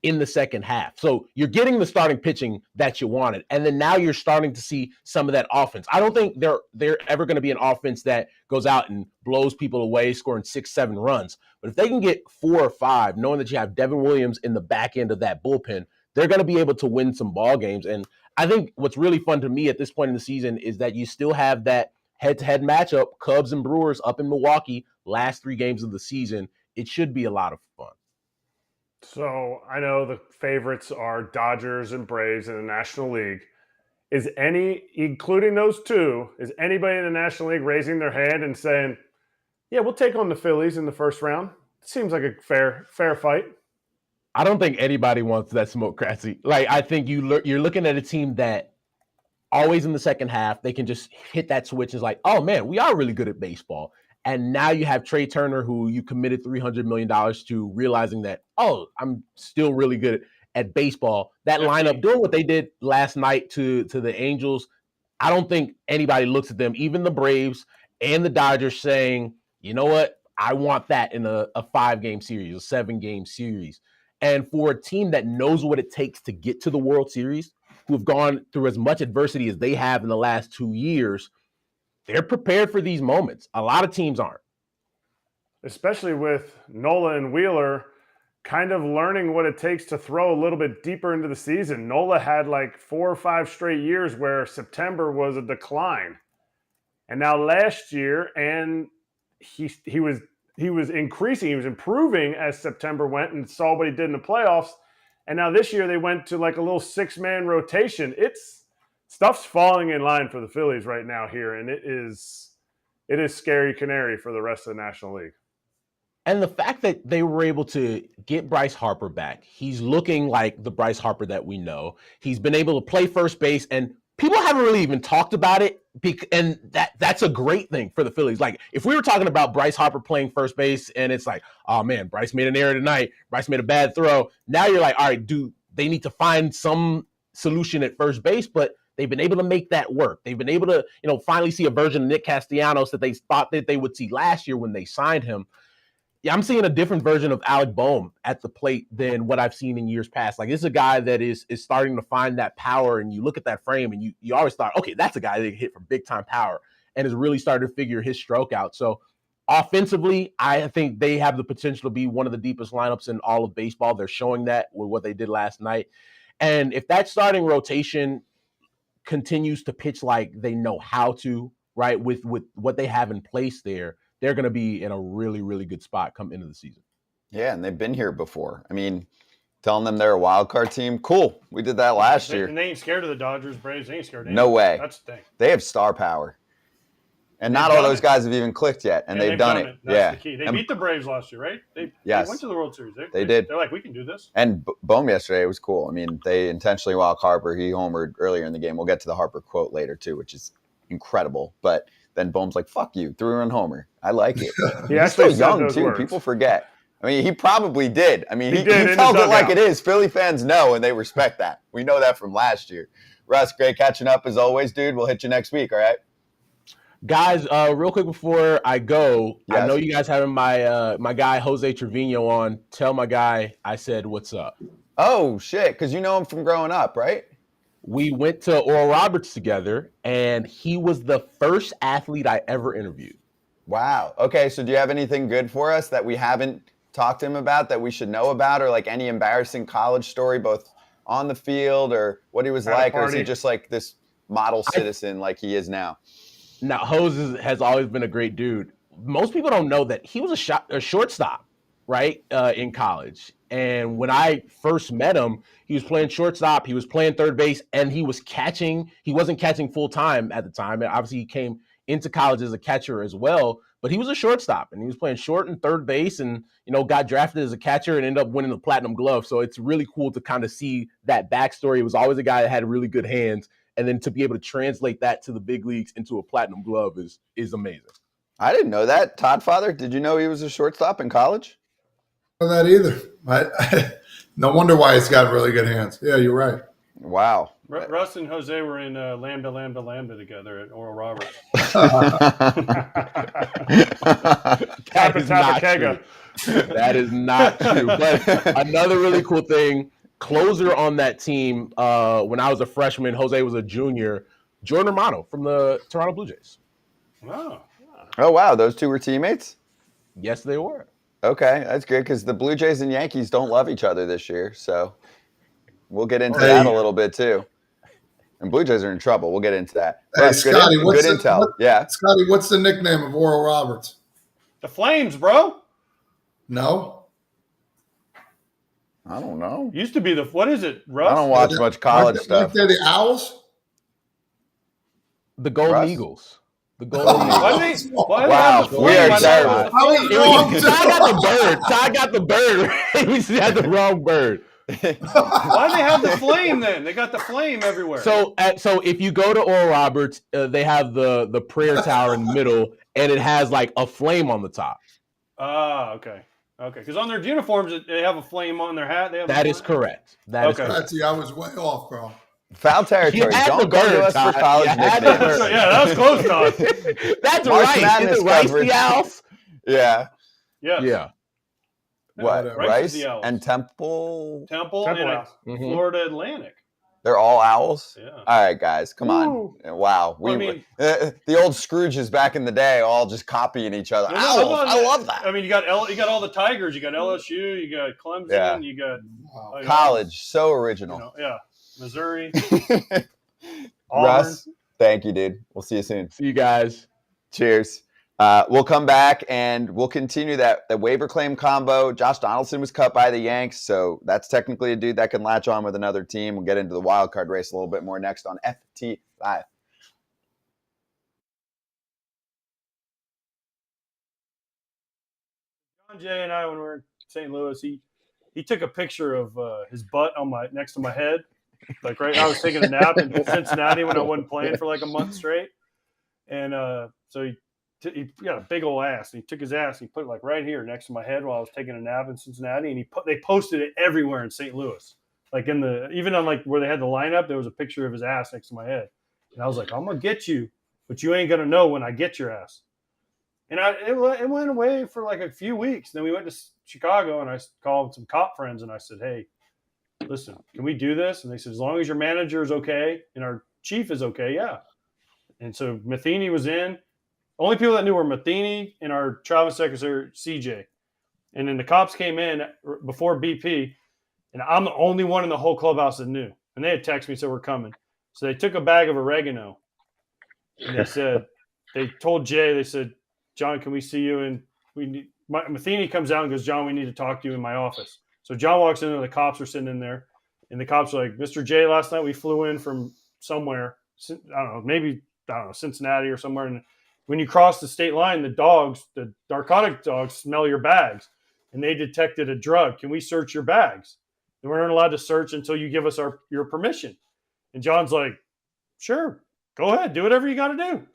in the second half. So you're getting the starting pitching that you wanted. And then now you're starting to see some of that offense. I don't think they're ever going to be an offense that goes out and blows people away, scoring 6-7 runs. But if they can get 4 or 5, knowing that you have Devin Williams in the back end of that bullpen, they're going to be able to win some ball games. And I think what's really fun to me at this point in the season is that you still have that head-to-head matchup, Cubs and Brewers up in Milwaukee, last 3 games of the season. It should be a lot of fun. So I know the favorites are Dodgers and Braves in the National League. Is including those 2, is anybody in the National League raising their hand and saying, yeah, we'll take on the Phillies in the first round? Seems like a fair fight. I don't think anybody wants that smoke, Kratzy. Like, I think you're looking at a team that always in the second half, they can just hit that switch. It's like, oh man, we are really good at baseball. And now you have Trey Turner, who you committed $300 million to, realizing that, oh, I'm still really good at baseball. That lineup doing what they did last night to the Angels, I don't think anybody looks at them, even the Braves and the Dodgers, saying, you know what, I want that in a 5-game series, a 7-game series. And for a team that knows what it takes to get to the World Series, who have gone through as much adversity as they have in the last 2 years, they're prepared for these moments. A lot of teams aren't. Especially with Nola and Wheeler kind of learning what it takes to throw a little bit deeper into the season. Nola had like 4 or 5 straight years where September was a decline. And now last year, and he was increasing, he was improving as September went, and saw what he did in the playoffs. And now this year they went to like a little 6-man rotation. Stuff's falling in line for the Phillies right now here, and it is scary canary for the rest of the National League. And the fact that they were able to get Bryce Harper back, he's looking like the Bryce Harper that we know. He's been able to play first base, and people haven't really even talked about it, and that's a great thing for the Phillies. Like, if we were talking about Bryce Harper playing first base, and it's like, oh man, Bryce made an error tonight, Bryce made a bad throw. Now you're like, all right, they need to find some solution at first base, but they've been able to make that work. They've been able to, finally see a version of Nick Castellanos that they thought that they would see last year when they signed him. Yeah, I'm seeing a different version of Alec Boehm at the plate than what I've seen in years past. Like, this is a guy that is starting to find that power, and you look at that frame and you always thought, okay, that's a guy that can hit for big time power, and has really started to figure his stroke out. So offensively, I think they have the potential to be one of the deepest lineups in all of baseball. They're showing that with what they did last night. And if that starting rotation continues to pitch like they know how to, right, with what they have in place there, they're going to be in a really, really good spot come into the season. Yeah, and they've been here before. I mean, telling them they're a wild card team, cool. We did that last year. And they ain't scared of the Dodgers, Braves. They ain't scared of No way. That's the thing. They have star power. And not all those guys have even clicked yet, and they've done it. That's the key. They beat the Braves last year, right? They went to the World Series. They did. They're like, we can do this. And Boehm yesterday was cool. I mean, they intentionally walked Harper. He homered earlier in the game. We'll get to the Harper quote later, too, which is incredible. But then Boehm's like, fuck you, threw her in homer. I like it. He's still young, too. Words. People forget. I mean, he probably did. I mean, he tells it like it is. Philly fans know, and they respect that. We know that from last year. Russ, great catching up as always, dude. We'll hit you next week, all right? Guys, real quick before I go, yes. I know you guys having my guy Jose Trevino on. Tell my guy I said what's up. Oh, shit, because you know him from growing up, right? We went to Oral Roberts together, and he was the first athlete I ever interviewed. Wow. Okay, so do you have anything good for us that we haven't talked to him about that we should know about, or like any embarrassing college story, both on the field or what he was At a like, or is he party. just like this model citizen like he is now? Now, has always been a great dude. Most people don't know that he was a shortstop, right, in college. And when I first met him, he was playing shortstop, he was playing third base, and he was catching. He wasn't catching full time at the time. And obviously, he came into college as a catcher as well, but he was a shortstop, and he was playing short and third base, and got drafted as a catcher and ended up winning the Platinum Glove. So it's really cool to kind of see that backstory. He was always a guy that had really good hands. And then to be able to translate that to the big leagues into a Platinum Glove is amazing. I didn't know that. Todd Father, did you know he was a shortstop in college? I don't know that either. No wonder why he's got really good hands. Yeah, you're right. Wow. Russ and Jose were in Lambda Lambda Lambda together at Oral Roberts. That is not true. That is not true. But another really cool thing, closer on that team, when I was a freshman, Jose was a junior, Jordan Romano from the Toronto Blue Jays. Wow. Oh, wow. Those two were teammates? Yes, they were. Okay, that's good because the Blue Jays and Yankees don't love each other this year. So we'll get into that a little bit too. And Blue Jays are in trouble. We'll get into that. Hey, Russ, Scotty, good intel. Yeah. Scotty, what's the nickname of Oral Roberts? The Flames, bro. No? I don't know. Used to be what is it, Russ? I don't watch much college stuff. Aren't they the Owls? The Golden Russ? Eagles. The Golden Eagles. Why do they Wow, have the we flame? are terrible. Todd got the bird. We just had the wrong bird. Why do they have the flame then? They got the flame everywhere. So if you go to Oral Roberts, they have the prayer tower in the middle, and it has like a flame on the top. Ah, okay. Okay, because on their uniforms, they have a flame on their hat. They have That is correct. That is correct. I was way off, bro. Foul territory. Don't go to us for Todd. college nicknames. Yeah, that was close, Todd. That's March right. Madness Is it Rice coverage. the Owls? Yeah. Yes. Yeah. What? Rice Rice is the Owls. and Temple? Temple and Owls. Florida Atlantic. They're all Owls? Yeah. All right, guys. Come on. Wow. Well, I mean- The old Scrooges back in the day all just copying each other. Owls. I love that. I mean, you got all the Tigers. You got LSU. You got Clemson. Yeah. You got College. So original. Missouri. Russ, thank you, dude. We'll see you soon. See you guys. Cheers. We'll come back and we'll continue the waiver claim combo. Josh Donaldson was cut by the Yanks, so that's technically a dude that can latch on with another team. We'll get into the wild card race a little bit more next on FT Live. John Jay and I, when we were in St. Louis, he took a picture of his butt next to my head. Like I was taking a nap in Cincinnati when I wasn't playing for like a month straight, and so he got a big old ass. And he took his ass and he put it like right here next to my head while I was taking a nap in Cincinnati, and they posted it everywhere in St. Louis, like even on like where they had the lineup, there was a picture of his ass next to my head, and I was like, I'm gonna get you, but you ain't gonna know when I get your ass. And it went away for like a few weeks. Then we went to Chicago, and I called some cop friends, and I said, hey, listen, can we do this? And they said, as long as your manager is okay and our chief is okay, yeah. And so Matheny was in. Only people that knew were Matheny and our traveling secretary, CJ. And then the cops came in before BP, and I'm the only one in the whole clubhouse that knew. And they had texted me, said, we're coming. So they took a bag of oregano, and they told Jay, they said, John, can we see you? And Matheny comes out and goes, John, we need to talk to you in my office. So John walks in there, the cops are sitting in there, and the cops are like, Mr. J, last night we flew in from somewhere, I don't know, Cincinnati or somewhere. And when you cross the state line, the narcotic dogs smell your bags, and they detected a drug. Can we search your bags? And we're not allowed to search until you give us your permission. And John's like, sure, go ahead, do whatever you got to do.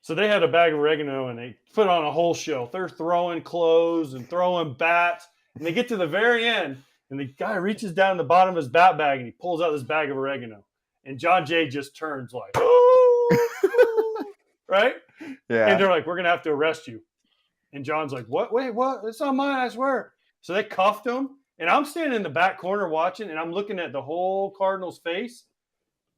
So they had a bag of oregano, and they put on a whole show. They're throwing clothes and throwing bats. And they get to the very end, and the guy reaches down the bottom of his bat bag, and he pulls out this bag of oregano. And John Jay just turns like, oh, right? Yeah. And they're like, we're going to have to arrest you. And John's like, what? Wait, what? It's not mine, I swear. So they cuffed him. And I'm standing in the back corner watching, and I'm looking at the whole Cardinals face.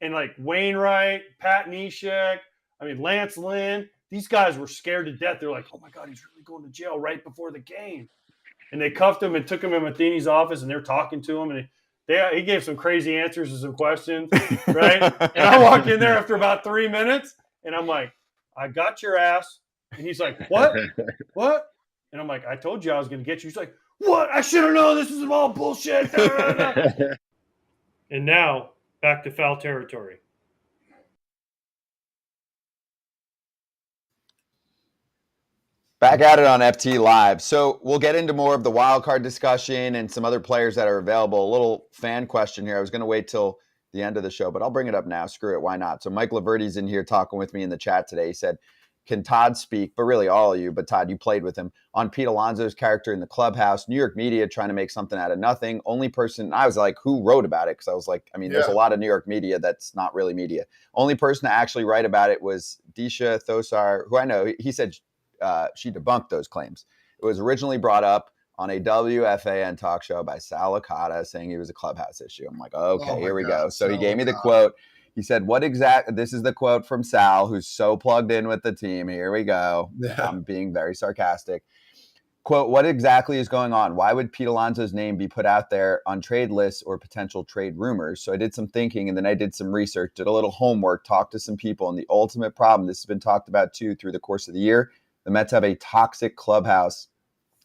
And like Wainwright, Pat Neshek, I mean, Lance Lynn, these guys were scared to death. They're like, oh, my God, he's really going to jail right before the game. And they cuffed him and took him in Matheny's office, and they're talking to him. And he gave some crazy answers to some questions, right? And I walked in there after about 3 minutes, and I'm like, I got your ass. And he's like, what? What? And I'm like, I told you I was going to get you. He's like, what? I should have known this is all bullshit. And now, back to foul territory. Back at it on FT Live. So we'll get into more of the wild card discussion and some other players that are available. A little fan question here. I was going to wait till the end of the show, but I'll bring it up now. Screw it. Why not? So Mike Laverty's in here talking with me in the chat today. He said, can Todd speak, but really all of you, but Todd, you played with him, on Pete Alonso's character in the clubhouse, New York media trying to make something out of nothing. Only person, I was like, who wrote about it? Because I was like, I mean, there's a lot of New York media that's not really media. Only person to actually write about it was Disha Thosar, who I know. He said she debunked those claims. It was originally brought up on a WFAN talk show by Sal Licata saying he was a clubhouse issue. I'm like, okay, here we go. So he gave me the quote. He said, this is the quote from Sal, who's so plugged in with the team. Here we go. Yeah. I'm being very sarcastic. Quote, what exactly is going on? Why would Pete Alonso's name be put out there on trade lists or potential trade rumors? So I did some thinking, and then I did some research, did a little homework, talked to some people. And the ultimate problem, this has been talked about too through the course of the year, the Mets have a toxic clubhouse,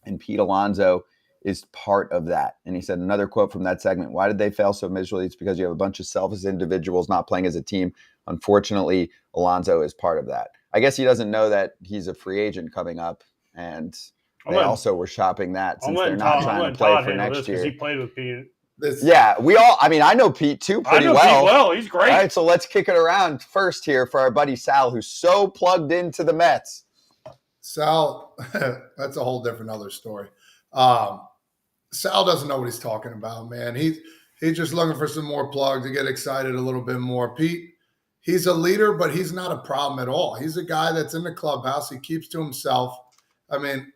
and Pete Alonso is part of that. And he said, another quote from that segment, why did they fail so miserably? It's because you have a bunch of selfish individuals not playing as a team. Unfortunately, Alonso is part of that. I guess he doesn't know that he's a free agent coming up, and they also were shopping that since they're not trying to play for next year. He played with Pete. I know Pete too pretty well. Pete well. He's great. All right, so let's kick it around first here for our buddy Sal, who's so plugged into the Mets. Sal, that's a whole different other story. Sal doesn't know what he's talking about, man. He's just looking for some more plug to get excited a little bit more. Pete, he's a leader, but he's not a problem at all. He's a guy that's in the clubhouse. He keeps to himself. I mean,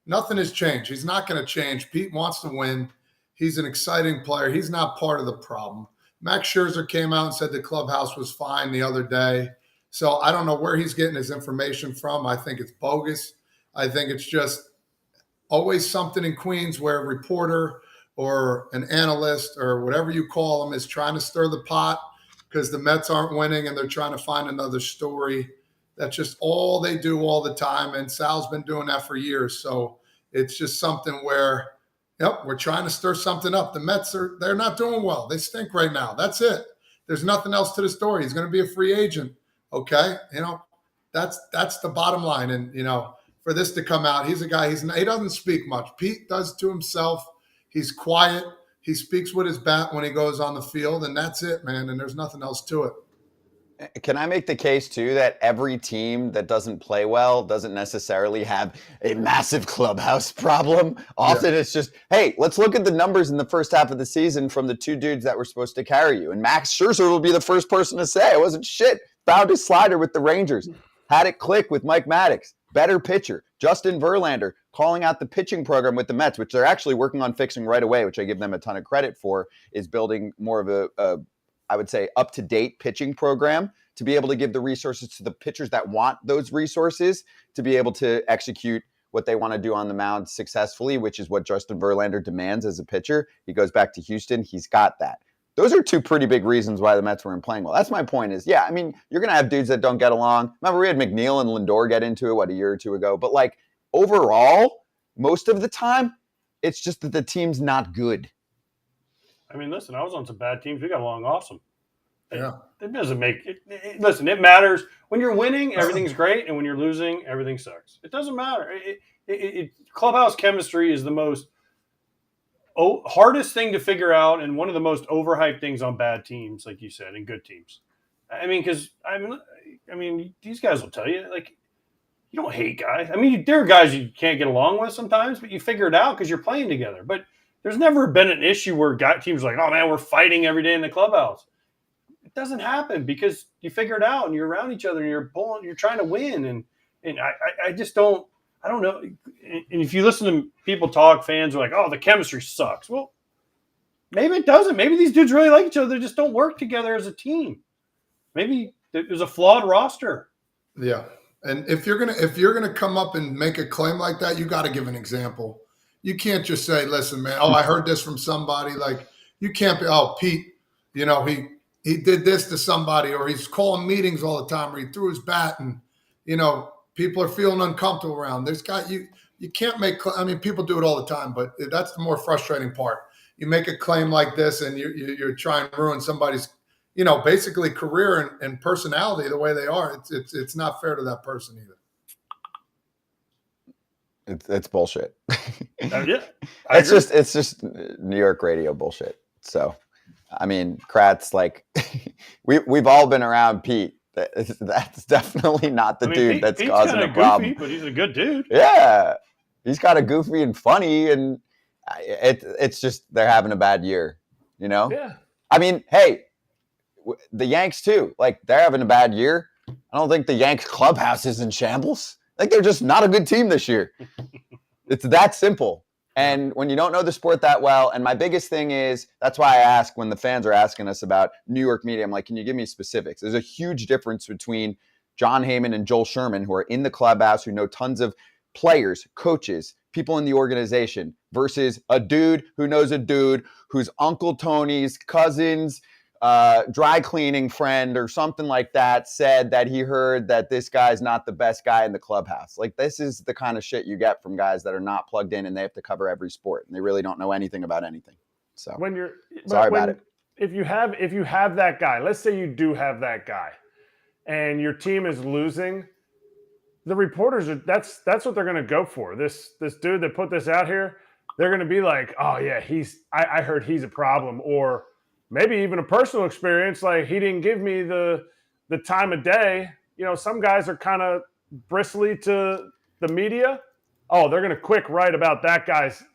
nothing has changed. He's not going to change. Pete wants to win. He's an exciting player. He's not part of the problem. Max Scherzer came out and said the clubhouse was fine the other day. So I don't know where he's getting his information from. I think it's bogus. I think it's just always something in Queens where a reporter or an analyst or whatever you call them is trying to stir the pot because the Mets aren't winning and they're trying to find another story. That's just all they do all the time. And Sal's been doing that for years. So it's just something where, we're trying to stir something up. The Mets they're not doing well. They stink right now. That's it. There's nothing else to the story. He's going to be a free agent. Okay. That's the bottom line. And, for this to come out, he's a guy, he doesn't speak much. Pete does to himself. He's quiet. He speaks with his bat when he goes on the field, and that's it, man. And there's nothing else to it. Can I make the case, too, that every team that doesn't play well doesn't necessarily have a massive clubhouse problem? Often it's just, hey, let's look at the numbers in the first half of the season from the two dudes that were supposed to carry you. And Max Scherzer will be the first person to say, I wasn't shit. Found his slider with the Rangers. Had it click with Mike Maddox. Better pitcher. Justin Verlander calling out the pitching program with the Mets, which they're actually working on fixing right away, which I give them a ton of credit for, is building more of a I would say, up-to-date pitching program to be able to give the resources to the pitchers that want those resources to be able to execute what they want to do on the mound successfully, which is what Justin Verlander demands as a pitcher. He goes back to Houston. He's got that. Those are two pretty big reasons why the Mets weren't playing well. That's my point is, you're going to have dudes that don't get along. Remember, we had McNeil and Lindor get into it, a year or two ago. But, overall, most of the time, it's just that the team's not good. I mean, listen, I was on some bad teams. We got along awesome. Yeah. It doesn't make it. Listen, it matters. When you're winning, everything's great. And when you're losing, everything sucks. It doesn't matter. Clubhouse chemistry is the most hardest thing to figure out and one of the most overhyped things on bad teams, like you said, and good teams. Because these guys will tell you, you don't hate guys. There are guys you can't get along with sometimes, but you figure it out because you're playing together. But there's never been an issue where teams are like, oh, man, we're fighting every day in the clubhouse. It doesn't happen because you figure it out and you're around each other and you're trying to win. And I just don't – I don't know. And if you listen to people talk, fans are like, oh, the chemistry sucks. Well, maybe it doesn't. Maybe these dudes really like each other. They just don't work together as a team. Maybe there's a flawed roster. Yeah. And if you're gonna come up and make a claim like that, you got to give an example. You can't just say, "Listen, man, I heard this from somebody." Like you can't be, "Oh, Pete, he did this to somebody, or he's calling meetings all the time, or he threw his bat, and people are feeling uncomfortable around this guy." You can't make. I mean, people do it all the time, but that's the more frustrating part. You make a claim like this, and you're trying to ruin somebody's basically career and personality the way they are. It's not fair to that person either. It's bullshit. Yeah, it's just New York radio bullshit. So, I mean, Kratz, like we've all been around Pete. That's definitely not the dude that's Pete's causing a problem. Goofy, but he's a good dude. Yeah, he's kind of goofy and funny, and it's just they're having a bad year. Yeah. I mean, hey. The Yanks too, like they're having a bad year. I don't think the Yanks clubhouse is in shambles. Like they're just not a good team this year. It's that simple. And when you don't know the sport that well, and my biggest thing is, that's why I ask when the fans are asking us about New York media, I'm like, can you give me specifics? There's a huge difference between John Heyman and Joel Sherman, who are in the clubhouse, who know tons of players, coaches, people in the organization, versus a dude who knows a dude whose Uncle Tony's cousins, dry cleaning friend or something like that said that he heard that this guy's not the best guy in the clubhouse. Like this is the kind of shit you get from guys that are not plugged in and they have to cover every sport and they really don't know anything about anything. So sorry about it. If you have that guy, let's say you do have that guy and your team is losing, the reporters that's what they're going to go for. This dude that put this out here, they're going to be like, oh yeah, I heard he's a problem, or maybe even a personal experience, like he didn't give me the time of day. Some guys are kind of bristly to the media. Oh, they're going to quick write about that guy's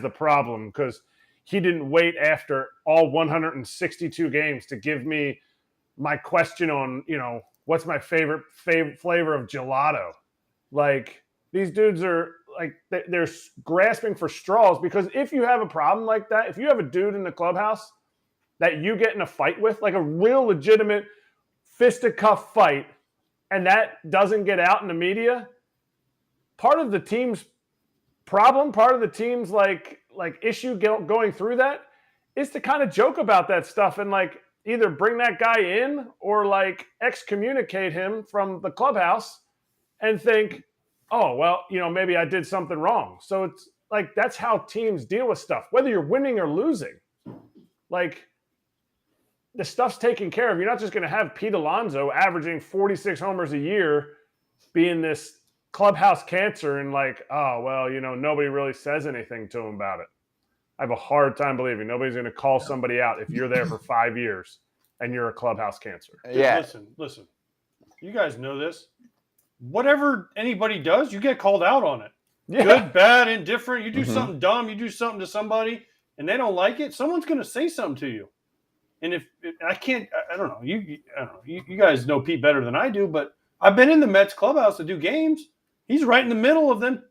the problem because he didn't wait after all 162 games to give me my question on, what's my favorite flavor of gelato. Like these dudes are like, they're grasping for straws, because if you have a problem like that, if you have a dude in the clubhouse that you get in a fight with, like a real legitimate fisticuff fight, and that doesn't get out in the media, part of the team's problem, part of the team's like issue going through that is to kind of joke about that stuff and like either bring that guy in or like excommunicate him from the clubhouse and think, oh, well, maybe I did something wrong. So it's like, that's how teams deal with stuff, whether you're winning or losing. Like, the stuff's taken care of. You're not just going to have Pete Alonso averaging 46 homers a year being this clubhouse cancer and like, oh, well, nobody really says anything to him about it. I have a hard time believing nobody's going to call somebody out if you're there for 5 years and you're a clubhouse cancer. Yeah. Listen. You guys know this. Whatever anybody does, you get called out on it. Yeah. Good, bad, indifferent. You do something dumb, you do something to somebody, and they don't like it, someone's going to say something to you. And if I don't know. You guys know Pete better than I do, but I've been in the Mets clubhouse to do games. He's right in the middle of them,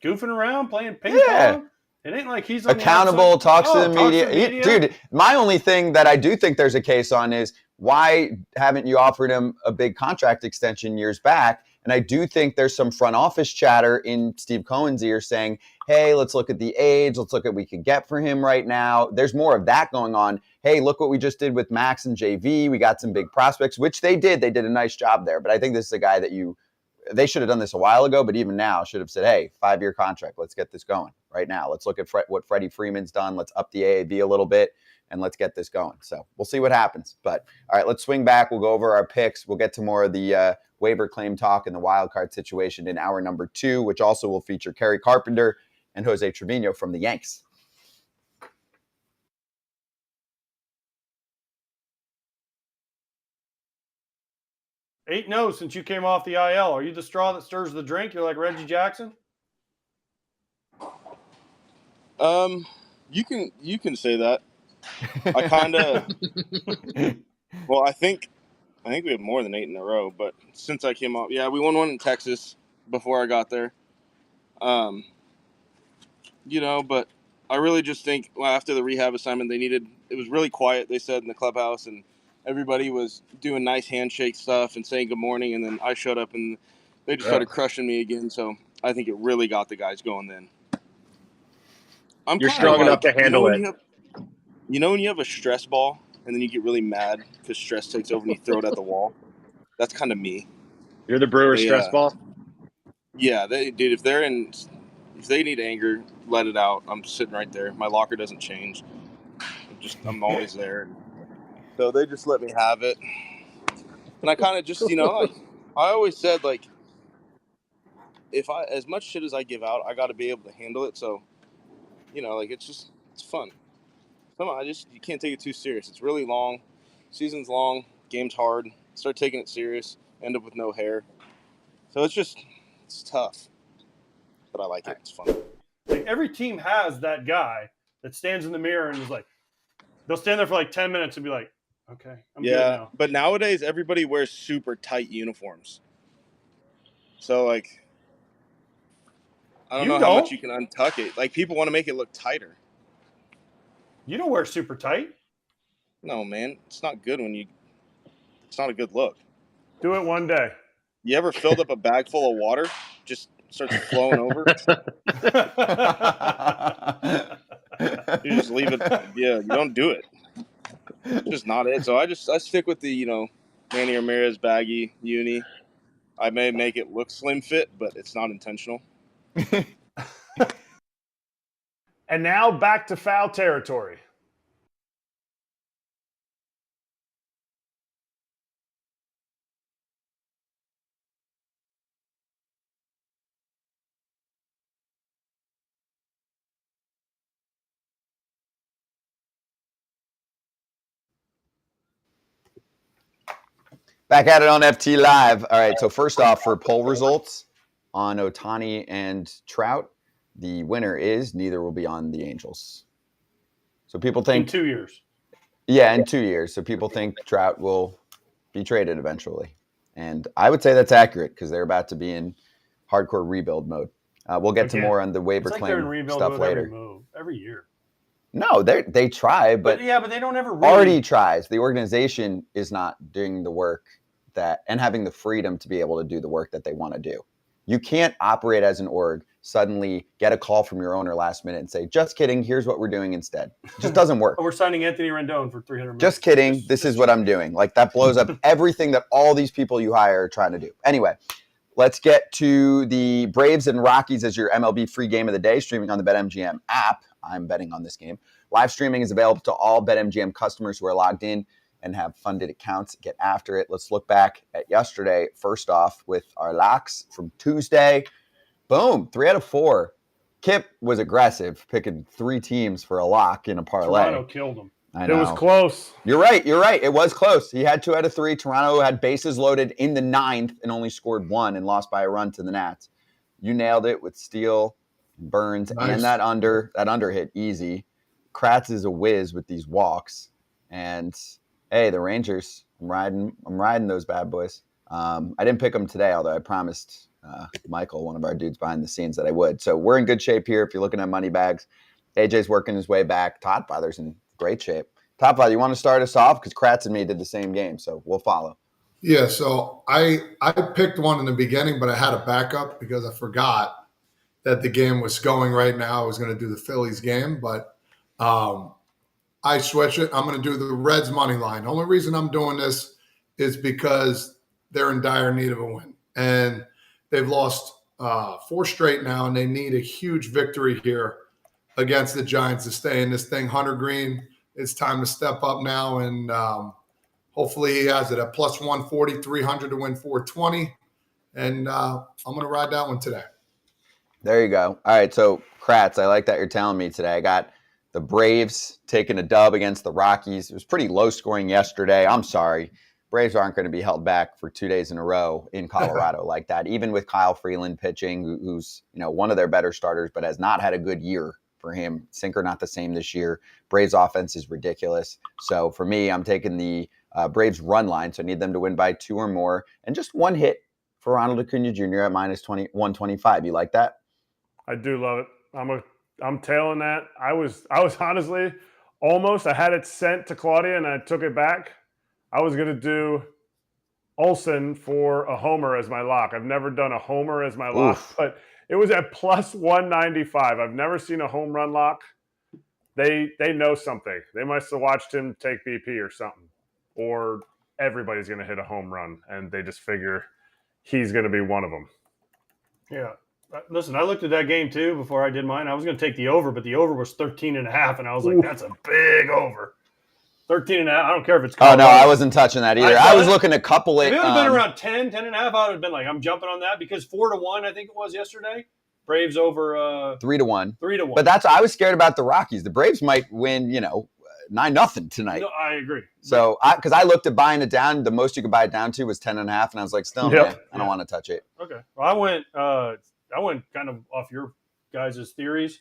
goofing around, playing ping pong. It ain't like he's accountable, talks to the media. Dude, my only thing that I do think there's a case on is why haven't you offered him a big contract extension years back? And I do think there's some front office chatter in Steve Cohen's ear saying, hey, let's look at the age. Let's look at what we could get for him right now. There's more of that going on. Hey, look what we just did with Max and JV. We got some big prospects, which they did. They did a nice job there. But I think this is a guy that they should have done this a while ago, but even now should have said, hey, 5-year contract. Let's get this going right now. Let's look at what Freddie Freeman's done. Let's up the AAV a little bit, and let's get this going. So we'll see what happens. But all right, let's swing back. We'll go over our picks. We'll get to more of the waiver claim talk and the wild card situation in hour number 2, which also will feature Kerry Carpenter and Jose Trevino from the Yanks. 8-0 since you came off the IL. Are you the straw that stirs the drink? You're like Reggie Jackson? You can say that. I kind of well, I think we had more than 8 in a row, but since I came off, yeah, we won one in Texas before I got there. But I really just think after the rehab assignment it was really quiet, they said, in the clubhouse, and everybody was doing nice handshake stuff and saying good morning, and then I showed up and they just started crushing me again. So I think it really got the guys going then. You're strong enough to handle it. When you have a stress ball and then you get really mad because stress takes over and you throw it at the wall? That's kind of me. You're the Brewers stress ball? Yeah, dude, if they need anger, let it out. I'm sitting right there. My locker doesn't change. I'm always there. So they just let me have it. And I kind of just, I always said, like, as much shit as I give out, I got to be able to handle it. So, it's fun. You can't take it too serious. It's really long. Season's long. Game's hard. Start taking it serious. End up with no hair. So it's tough. But I like it. It's fun. Like every team has that guy that stands in the mirror and is like, they'll stand there for like 10 minutes and be like, okay, I'm good now. But nowadays everybody wears super tight uniforms. So like, I don't know how much you can untuck it. Like people want to make it look tighter. You don't wear super tight. No, man. It's not good it's not a good look. Do it one day. You ever filled up a bag full of water? Just starts flowing over. You just leave it. Yeah, you don't do it. It's just not it. So I stick with the, Manny Ramirez baggy uni. I may make it look slim fit, but it's not intentional. And now back to foul territory. Back at it on FT Live. All right, so first off, for poll results on Ohtani and Trout, the winner is neither will be on the Angels. So people think in 2 years. Yeah, in 2 years. So people think Trout will be traded eventually. And I would say that's accurate because they're about to be in hardcore rebuild mode. We'll get to more on the waiver claim stuff later. Every year. No, they try, but but they don't ever already tries. The organization is not doing the work and having the freedom to be able to do the work that they want to do. You can't operate as an org, suddenly get a call from your owner last minute and say, just kidding, here's what we're doing instead. It just doesn't work. We're signing Anthony Rendon for $300 million. Just kidding. This is what I'm doing. Like that blows up everything that all these people you hire are trying to do. Anyway, let's get to the Braves and Rockies as your MLB free game of the day, streaming on the BetMGM app. I'm betting on this game. Live streaming is available to all BetMGM customers who are logged in and have funded accounts. Get after it. Let's look back at yesterday. First off, with our locks from Tuesday. Boom, 3 out of 4. Kip was aggressive, picking 3 teams for a lock in a parlay. Toronto killed him. I know. It was close. You're right. It was close. He had 2 out of 3. Toronto had bases loaded in the 9th and only scored 1 and lost by a run to the Nats. You nailed it with Steele, Burns, and that under hit easy. Kratz is a whiz with these walks. And hey, the Rangers, I'm riding those bad boys. I didn't pick them today, although I promised Michael, one of our dudes behind the scenes, that I would. So we're in good shape here if you're looking at money bags. AJ's working his way back. Todd Father's in great shape. Todd Father, you want to start us off? Because Kratz and me did the same game, so we'll follow. Yeah, so I picked one in the beginning, but I had a backup because I forgot that the game was going right now. I was going to do the Phillies game, but I switch it. I'm going to do the Reds money line. The only reason I'm doing this is because they're in dire need of a win. And they've lost 4 straight now, and they need a huge victory here against the Giants to stay in this thing. Hunter Green, it's time to step up now, and hopefully he has it at plus 140, 300 to win 420. And I'm going to ride that one today. There you go. All right, so Kratz, I like that you're telling me today. I got the Braves taking a dub against the Rockies. It was pretty low scoring yesterday. I'm sorry. Braves aren't going to be held back for 2 days in a row in Colorado like that, even with Kyle Freeland pitching, who's one of their better starters, but has not had a good year for him. Sinker not the same this year. Braves offense is ridiculous. So for me, I'm taking the Braves run line, so I need them to win by 2 or more, and just 1 hit for Ronald Acuna Jr. at minus 125. You like that? I do love it. I'm tailing that. I was honestly almost. I had it sent to Claudia and I took it back. I was going to do Olsen for a homer as my lock. I've never done a homer as my lock, but it was at plus 195. I've never seen a home run lock. They know something. They must have watched him take BP or something. Or everybody's going to hit a home run, and they just figure he's going to be one of them. Yeah. Listen, I looked at that game too before I did mine. I was going to take the over, but the over was 13.5, and I was like, that's a big over. 13.5. I don't care if it's Colorado. Oh, no, I wasn't touching that either. I was looking to couple it. If it would have been around 10.5, I would have been like, I'm jumping on that because 4-1, I think it was yesterday. Braves over 3-1. 3-1. But I was scared about the Rockies. The Braves might win, 9-0 tonight. No, I agree. So, because I looked at buying it down, the most you could buy it down to was 10.5, and I was like, still, I don't want to touch it. Okay. Well, I went kind of off your guys' theories.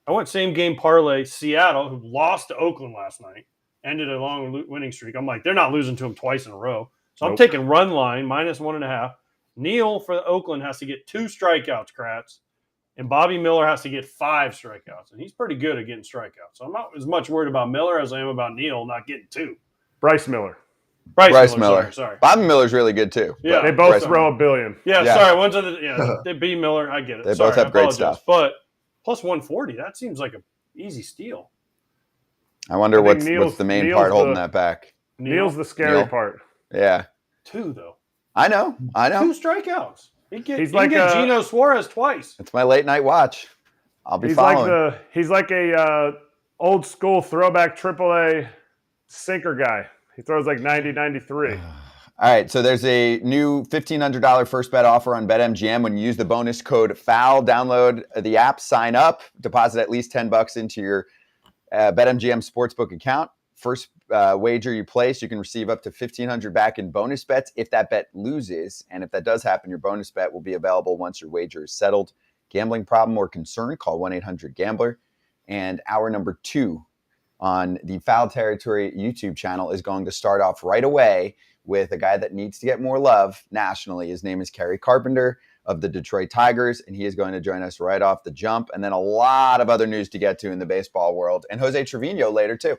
I went same game parlay Seattle, who lost to Oakland last night, ended a long winning streak. I'm like, they're not losing to them twice in a row. So I'm taking run line minus 1.5. Neal for Oakland has to get 2 strikeouts, Kratz, and Bobby Miller has to get 5 strikeouts, and he's pretty good at getting strikeouts. So I'm not as much worried about Miller as I am about Neal not getting 2. Bryce Miller. Bryce Miller. Sorry. Bobby Miller's really good too. Yeah, they both throw $1 billion. Yeah, sorry. One's they B Miller. I get it. They both have great stuff. But plus 140, that seems like an easy steal. I wonder what's the main part holding that back. Neal's the scary part. Yeah. 2 though. I know. 2 strikeouts. He can like get Geno Suarez twice. It's my late night watch. I'll be following. He's like a old school throwback AAA sinker guy. He throws like 90, 93. All right, so there's a new $1,500 first bet offer on BetMGM when you use the bonus code FOUL. Download the app, sign up, deposit at least $10 into your BetMGM Sportsbook account. First wager you place, you can receive up to $1,500 back in bonus bets if that bet loses. And if that does happen, your bonus bet will be available once your wager is settled. Gambling problem or concern, call 1-800-GAMBLER. And hour number 2 on the Foul Territory YouTube channel is going to start off right away with a guy that needs to get more love nationally. His name is Kerry Carpenter of the Detroit Tigers, and he is going to join us right off the jump. And then a lot of other news to get to in the baseball world. And Jose Trevino later, too.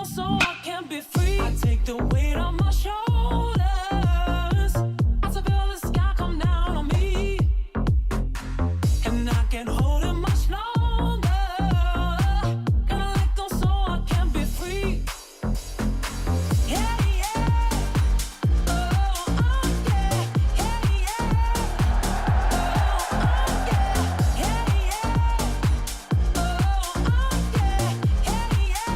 So I can be free. I take the weight on my shoulders. I feel the sky come down on me, and I can't hold it much longer. Gonna let go so I can be free. Yeah, yeah. Oh, yeah. Yeah, yeah. Oh, yeah. Yeah, yeah. Oh, yeah.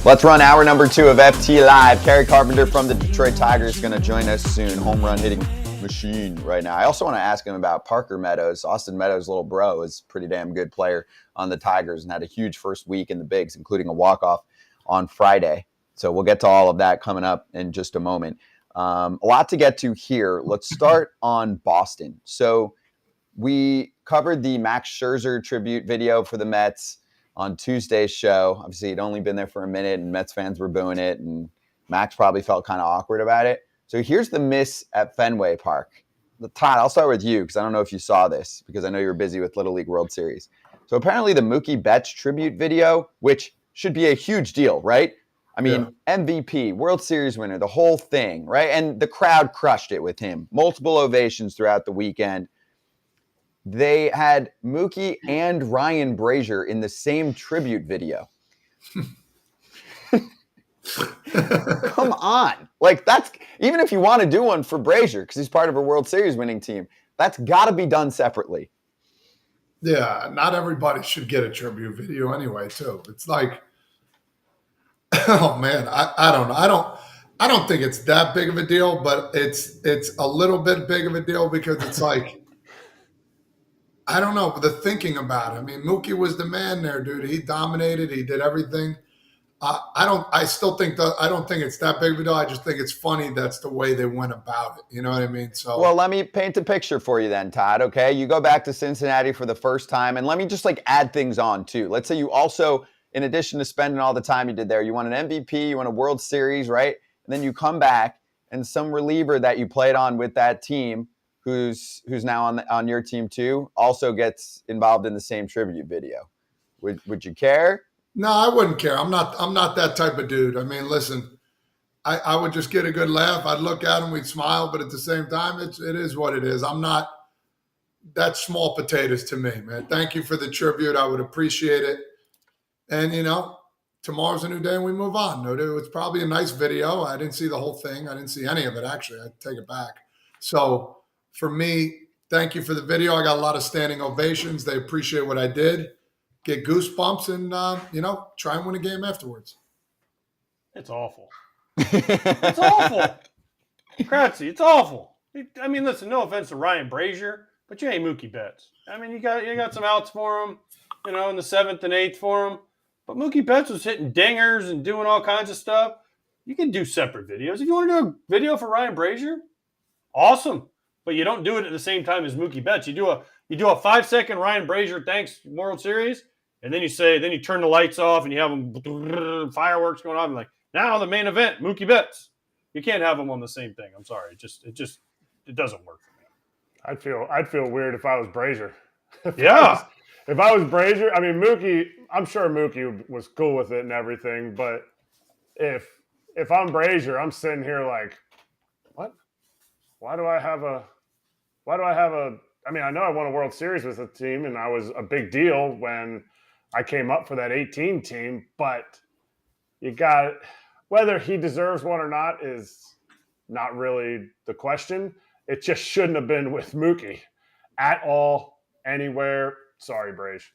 Let's run hour number 2 of FT Live. Kerry Carpenter from the Detroit Tigers is going to join us soon. Home run hitting machine right now. I also want to ask him about Parker Meadows. Austin Meadows' little bro is a pretty damn good player on the Tigers and had a huge first week in the bigs, including a walk-off on Friday. So we'll get to all of that coming up in just a moment. A lot to get to here. Let's start on Boston. So we covered the Max Scherzer tribute video for the Mets on Tuesday's show. Obviously, he'd only been there for a minute, and Mets fans were booing it, and Max probably felt kind of awkward about it. So here's the miss at Fenway Park. Todd, I'll start with you because I don't know if you saw this because I know you're busy with Little League World Series. So apparently the Mookie Betts tribute video, which should be a huge deal, right? I mean, MVP, World Series winner, the whole thing, right? And the crowd crushed it with him. Multiple ovations throughout the weekend. they had Mookie and Ryan Brazier in the same tribute video. Come on. Like, that's, even if you want to do one for Brazier, because he's part of a World Series winning team, that's got to be done separately. Yeah, not everybody should get a tribute video anyway, too. It's like, oh man, I don't know. I don't think it's that big of a deal, but it's a little bit big of a deal because it's like, I don't know, the thinking about it. I mean, Mookie was the man there, dude. He dominated. He did everything. I don't think it's that big of a deal. I just think it's funny that's the way they went about it. You know what I mean? So, well, let me paint a picture for you then, Todd. Okay, you go back to Cincinnati for the first time, and let me just like add things on too. Let's say you also, in addition to spending all the time you did there, you won an MVP, you won a World Series, right? And then you come back, and some reliever that you played on with that team, who's now on your team too, also gets involved in the same tribute video. Would you care? No, I wouldn't care. I'm not that type of dude. I mean, listen, I would just get a good laugh. I'd look at him, we'd smile, but at the same time, it is what it is. I'm not, that's small potatoes to me, man. Thank you for the tribute. I would appreciate it. And, you know, tomorrow's a new day and we move on. No, it's probably a nice video. I didn't see the whole thing. I didn't see any of it, actually. I take it back. So for me, thank you for the video. I got a lot of standing ovations. They appreciate what I did. Get goosebumps and, try and win a game afterwards. It's awful. It's awful. Kratzy, it's awful. I mean, listen, no offense to Ryan Brazier, but you ain't Mookie Betts. I mean, you got some outs for him, in the 7th and 8th for him. But Mookie Betts was hitting dingers and doing all kinds of stuff. You can do separate videos. If you want to do a video for Ryan Brazier, awesome. But you don't do it at the same time as Mookie Betts. You do a 5-second Ryan Brazier thanks World Series, and then you turn the lights off and you have them fireworks going on. And like, now the main event, Mookie Betts. You can't have them on the same thing. I'm sorry. It doesn't work for me. I'd feel weird if I was Brazier. If I was Brazier, I mean, Mookie, I'm sure Mookie was cool with it and everything, but if I'm Brazier, I'm sitting here like, what? Why do I have a I mean, I know I won a World Series with the team and I was a big deal when I came up for that 18 team, but whether he deserves one or not is not really the question. It just shouldn't have been with Mookie at all, anywhere. Sorry, Brazier.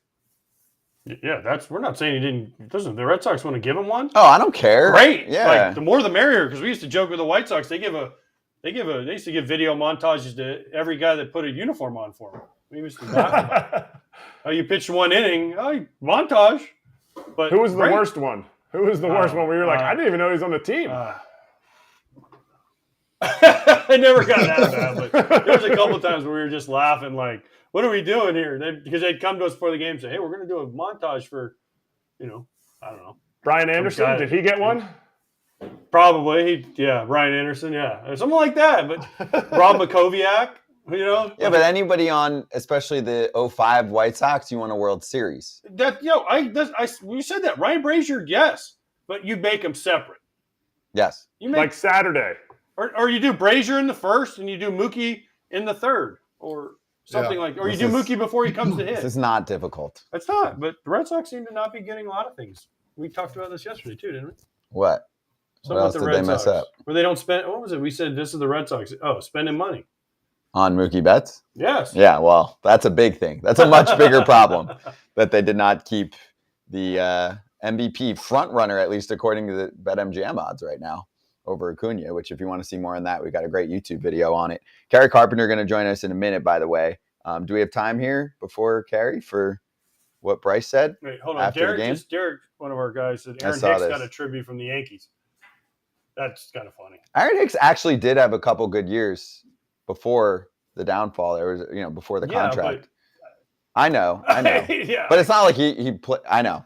Yeah, we're not saying he didn't. Doesn't the Red Sox want to give him one? Oh, I don't care. Great. Yeah. Like, the more the merrier, because we used to joke with the White Sox. They used to give video montages to every guy that put a uniform on for them. We used to laugh. Oh, you pitched one inning. Oh, montage. But who was the worst one? Who was the worst one where you're like, I didn't even know he was on the team? I never got that bad, but there was a couple of times where we were just laughing like, what are we doing here? Because they'd come to us before the game and say, hey, we're going to do a montage for, I don't know. Brian Anderson, did he get one? Probably. Brian Anderson, yeah. Something like that. But Rob Makoviak, Yeah, but anybody on, especially the 05 White Sox, you won a World Series. We said that. Ryan Brazier, yes. But you make them separate. Yes. Like Saturday. Or you do Brazier in the first and you do Mookie in the third. Or something like, or you do Mookie before he comes to hit. This is not difficult. It's not, but the Red Sox seem to not be getting a lot of things. We talked about this yesterday too, didn't we? What? What else did they mess up? Where they don't spend, what was it? We said this is the Red Sox. Oh, spending money. On Mookie Betts? Yes. Yeah, well, that's a big thing. That's a much bigger problem that they did not keep the MVP front runner, at least according to the BetMGM odds right now, over Acuna, which if you want to see more on that, we've got a great YouTube video on it. Kerry Carpenter going to join us in a minute, by the way. Do we have time here before Kerry for what Bryce said? Wait, hold on. After the game? Derek, one of our guys, said Aaron Hicks got a tribute from the Yankees. That's kind of funny. Aaron Hicks actually did have a couple good years before the downfall. There was, before the contract. I know. Yeah. But it's not like he played. I know.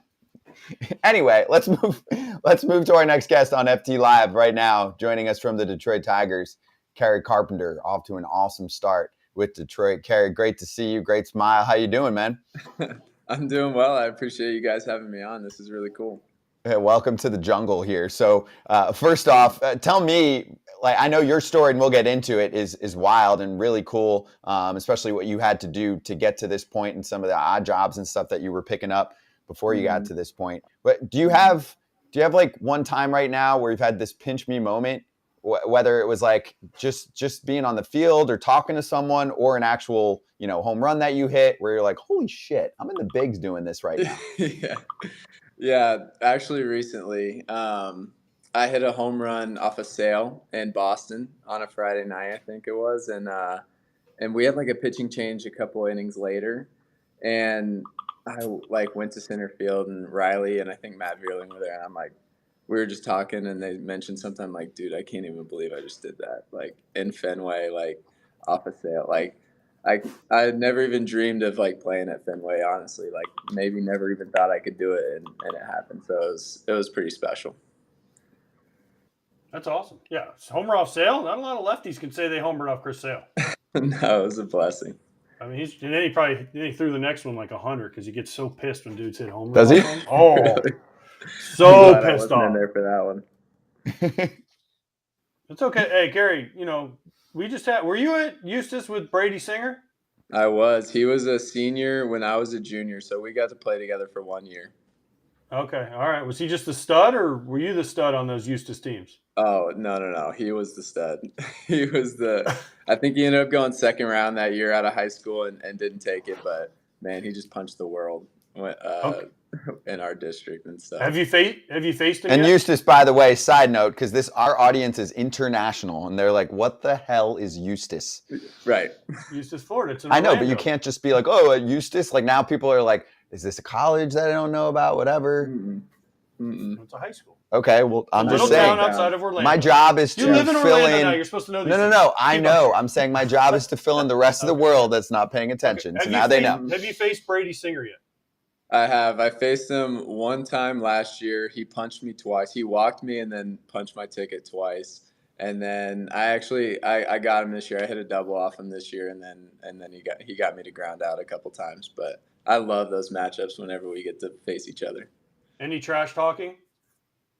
Anyway, let's move to our next guest on FT Live right now. Joining us from the Detroit Tigers, Kerry Carpenter, off to an awesome start with Detroit. Kerry, great to see you. Great smile. How you doing, man? I'm doing well. I appreciate you guys having me on. This is really cool. Hey, welcome to the jungle here. So first off, tell me, like, I know your story, and we'll get into it, is wild and really cool, especially what you had to do to get to this point and some of the odd jobs and stuff that you were picking up before you got to this point. But do you have like one time right now where you've had this pinch me moment, whether it was like just being on the field or talking to someone, or an actual home run that you hit where you're like, holy shit, I'm in the bigs doing this right now? Yeah, actually recently, I hit a home run off a sale in Boston on a Friday night, I think it was, and we had like a pitching change a couple innings later, and I like went to center field, and Riley and I think Matt Vierling were there, and I'm like, we were just talking, and they mentioned something. I'm like, dude, I can't even believe I just did that, like in Fenway, like off a sale, like. I had never even dreamed of like playing at Fenway, honestly. Like maybe never even thought I could do it, and it happened. So it was pretty special. That's awesome. Yeah, homer off Sale. Not a lot of lefties can say they homered off Chris Sale. No, it was a blessing. I mean, then he threw the next one like 100 because he gets so pissed when dudes hit home Does runs. he? Oh, Really? so I pissed wasn't in off. there for that one. It's okay. Hey, Kerry, were you at Eustis with Brady Singer? I was. He was a senior when I was a junior, so we got to play together for 1 year. Okay, all right. Was he just the stud, or were you the stud on those Eustis teams? Oh, no. He was the stud. He was I think he ended up going second round that year out of high school and didn't take it, but man, he just punched the world in our district and stuff. Have you faced him And yet? Eustis, by the way, side note, because our audience is international, and they're like, "What the hell is Eustis?" Right. Eustis, Florida. It's in I know, but Orlando. you can't just be like, "Oh, at Eustis." Like now, people are like, "Is this a college that I don't know about?" Whatever. Mm-mm. It's a high school. Okay, well, I'm Little just town saying. outside of Orlando. My job is to You live in fill Orlando in. now. You're supposed to know these No. things. I Keep know. up. I'm saying my job is to fill in the rest of the world that's not paying attention. Okay. So now they know. Have you faced Brady Singer yet? I have. I faced him one time last year. He punched me twice. He walked me and then punched my ticket twice. And then I got him this year. I hit a double off him this year, and then he got me to ground out a couple times. But I love those matchups whenever we get to face each other. Any trash talking?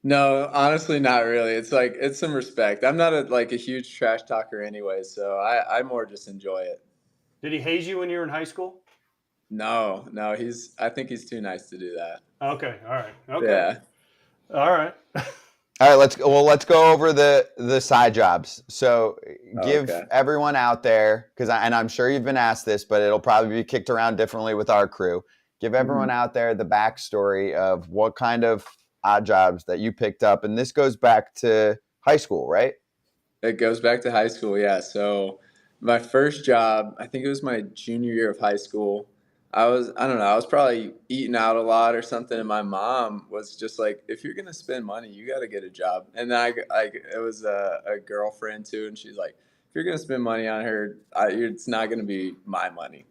No, honestly, not really. It's some respect. I'm not a huge trash talker anyway, so I more just enjoy it. Did he haze you when you were in high school? No, I think he's too nice to do that. Okay, all right. Okay. Yeah. All right. All right, let's go over the side jobs. So give Okay. everyone out there, and I'm sure you've been asked this, but it'll probably be kicked around differently with our crew. Give everyone out there the backstory of what kind of odd jobs that you picked up, and this goes back to high school, right? It goes back to high school, yeah. So my first job, I think it was my junior year of high school. I don't know, I was probably eating out a lot or something, and my mom was just like, if you're gonna spend money, you got to get a job. And then it was a girlfriend too, and she's like, if you're gonna spend money on her, it's not gonna be my money.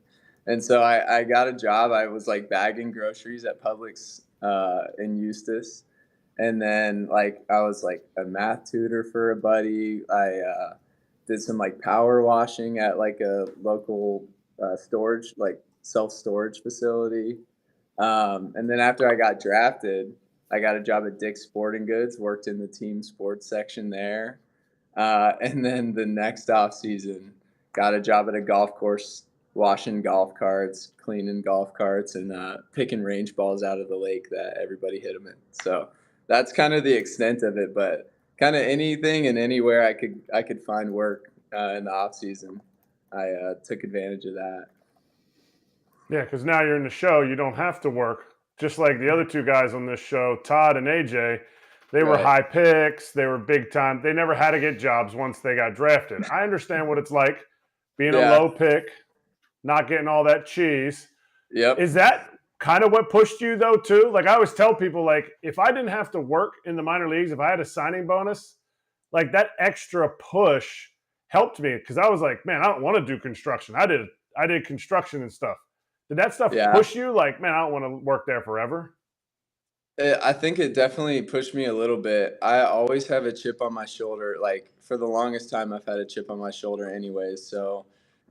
And so I got a job. I was like bagging groceries at Publix in Eustis. And then I was like a math tutor for a buddy. I did some like power washing at like a local storage, like self-storage facility. And then after I got drafted, I got a job at Dick's Sporting Goods, worked in the team sports section there. And then the next off season, got a job at a golf course, washing golf carts, cleaning golf carts, and picking range balls out of the lake that everybody hit them in. So that's kind of the extent of it, but kind of anything and anywhere I could find work in the off season, I took advantage of that. Yeah, because now you're in the show, you don't have to work. Just like the other two guys on this show, Todd and AJ, they were Right. high picks. They were big time. They never had to get jobs once they got drafted. I understand what it's like being Yeah. a low pick, not getting all that cheese. Yep. Is that kind of what pushed you though too? Like I always tell people, like if I didn't have to work in the minor leagues, if I had a signing bonus, like that extra push helped me because I was like, man, I don't want to do construction. I did construction and stuff. Did that stuff Yeah. push you? Like, man, I don't want to work there forever. I think it definitely pushed me a little bit. I always have a chip on my shoulder. Like for the longest time, I've had a chip on my shoulder anyways. So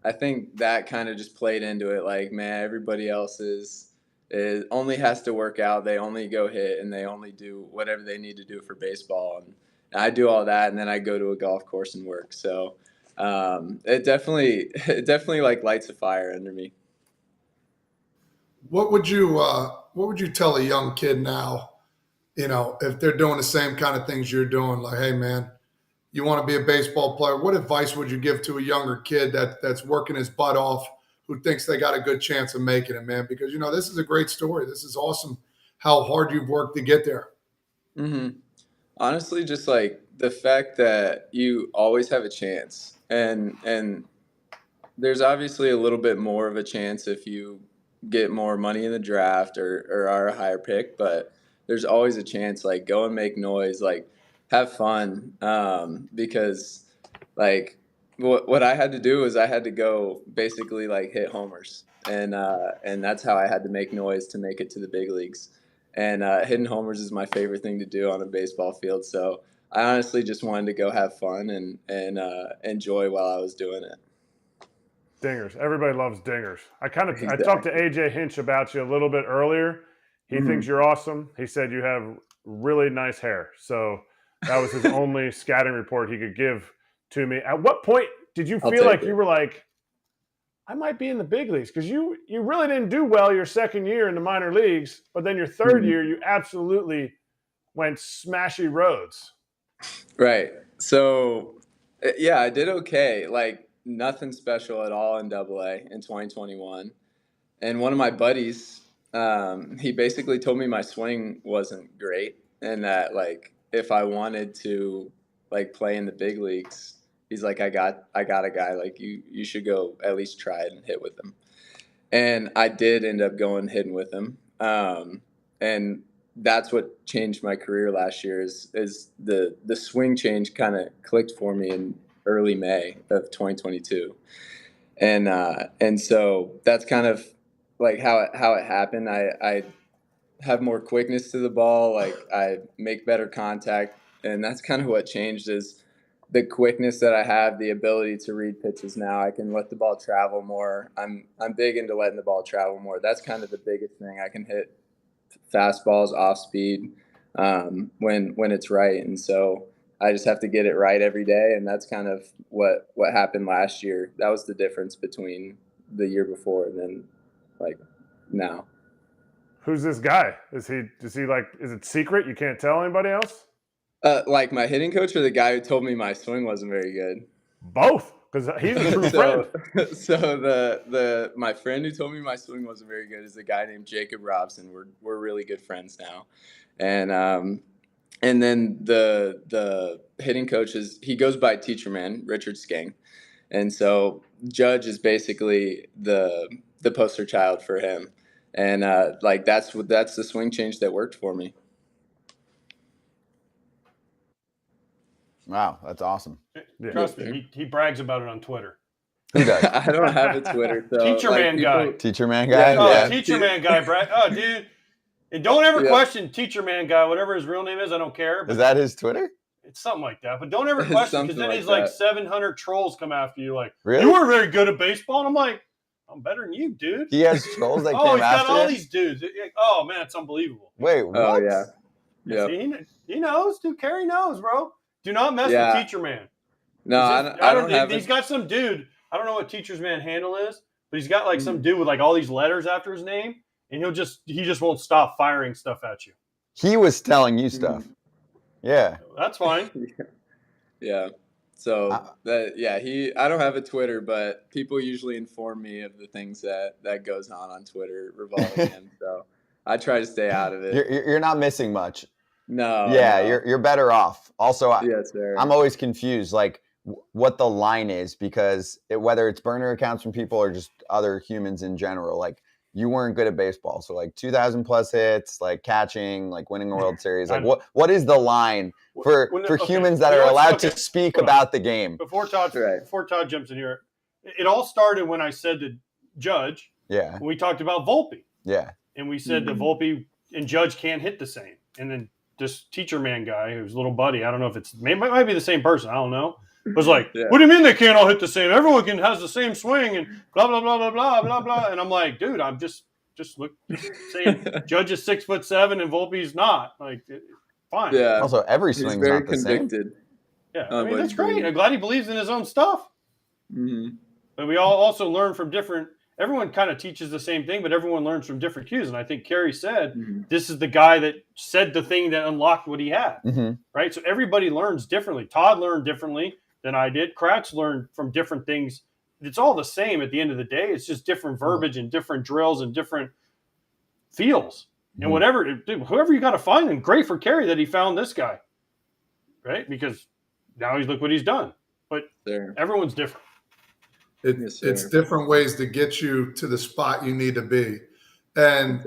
I think that kind of just played into it. Like, man, everybody else is it only has to work out. They only go hit, and they only do whatever they need to do for baseball. And I do all that, and then I go to a golf course and work. So it definitely like lights a fire under me. What would you tell a young kid now, if they're doing the same kind of things you're doing? Like, hey, man, you want to be a baseball player. What advice would you give to a younger kid that's working his butt off, who thinks they got a good chance of making it, man? Because, this is a great story. This is awesome how hard you've worked to get there. Mm-hmm. Honestly, just like the fact that you always have a chance, and there's obviously a little bit more of a chance if you get more money in the draft or are a higher pick, but there's always a chance. Like, go and make noise, like have fun, because like what I had to do is I had to go basically like hit homers, and that's how I had to make noise to make it to the big leagues. And hitting homers is my favorite thing to do on a baseball field. So I honestly just wanted to go have fun and enjoy while I was doing it. Dingers. Everybody loves dingers. Exactly. I talked to AJ Hinch about you a little bit earlier. He thinks you're awesome. He said you have really nice hair. So that was his only scouting report he could give to me. At what point did you feel like you were like, I might be in the big leagues? Because you really didn't do well your second year in the minor leagues, but then your third year, you absolutely went smashy roads. Right. So, yeah, I did okay. Like, nothing special at all in AA in 2021. And one of my buddies, he basically told me my swing wasn't great, and that, like, if I wanted to, like, play in the big leagues, he's like, I got a guy, like, you should go at least try it and hit with him. And I did end up going hitting with him. And that's what changed my career last year is the swing change kind of clicked for me in early May of 2022. And so that's kind of like how it happened. I have more quickness to the ball, like I make better contact, and that's kind of what changed is the quickness that I have, the ability to read pitches now. I can let the ball travel more. I'm big into letting the ball travel more. That's kind of the biggest thing. I can hit fastballs off speed when it's right, and so I just have to get it right every day. And that's kind of what happened last year. That was the difference between the year before and then like now. Who's this guy? Is it secret? You can't tell anybody else? Like my hitting coach or the guy who told me my swing wasn't very good? Both, because he's a true friend. So my friend who told me my swing wasn't very good is a guy named Jacob Robson. We're really good friends now, and then the hitting coach he goes by Teacher Man, Richard Skeng, and so Judge is basically the poster child for him, and like that's the swing change that worked for me. Wow, that's awesome. Trust me, he brags about it on Twitter. Who does? I don't have a Twitter. So, Teacher man guy. Teacher man guy? Yeah. Teacher man guy, Brad. Oh, dude. And don't ever question Teacher man guy, whatever his real name is. I don't care. Is that his Twitter? It's something like that. But don't ever question, because then he's like 700 trolls come after you. Like, really? You weren't very good at baseball. And I'm like, I'm better than you, dude. He has trolls that came after he's got all you? these dudes. Oh, man, it's unbelievable. Wait, what? Oh, yeah. Yeah. He knows, dude. Kerry knows, bro. Do not mess with Teacher Man. No, I don't have He's got some dude. I don't know what Teacher's Man handle is, but he's got like some dude with like all these letters after his name, and he just won't stop firing stuff at you. He was telling you stuff. Yeah. That's fine. Yeah. So I don't have a Twitter, but people usually inform me of the things that goes on Twitter revolving him. So I try to stay out of it. You're not missing much. No. Yeah, no. you're better off. Also, Yes, sir. I'm always confused, like what the line is, because whether it's burner accounts from people or just other humans in general, like you weren't good at baseball, so like 2,000 plus hits, like catching, like winning a World Series, like what is the line for humans that are allowed to speak about the game? Before Todd jumps in here, it all started when I said to Judge, when we talked about Volpe, and we said that Volpe and Judge can't hit the same, and then this Teacher Man guy, who's a little buddy, I don't know if it might be the same person, I don't know, was like, what do you mean they can't all hit the same? Everyone has the same swing and blah, blah, blah, blah, blah, blah, blah. And I'm like, dude, I'm just Just say Judge is 6'7" and Volpe's not. Like, fine. Yeah. Also, every He's swing's very not the same. convicted. Yeah, I mean, that's great. I'm glad he believes in his own stuff. Mm-hmm. But we all also learn from different – everyone kind of teaches the same thing, but everyone learns from different cues. And I think Kerry said this is the guy that said the thing that unlocked what he had, right? So everybody learns differently. Todd learned differently than I did. Kratz learned from different things. It's all the same at the end of the day. It's just different verbiage and different drills and different feels. And whoever you got to find, and great for Kerry that he found this guy, right? Because now look what he's done. But everyone's different. It's different ways to get you to the spot you need to be. And,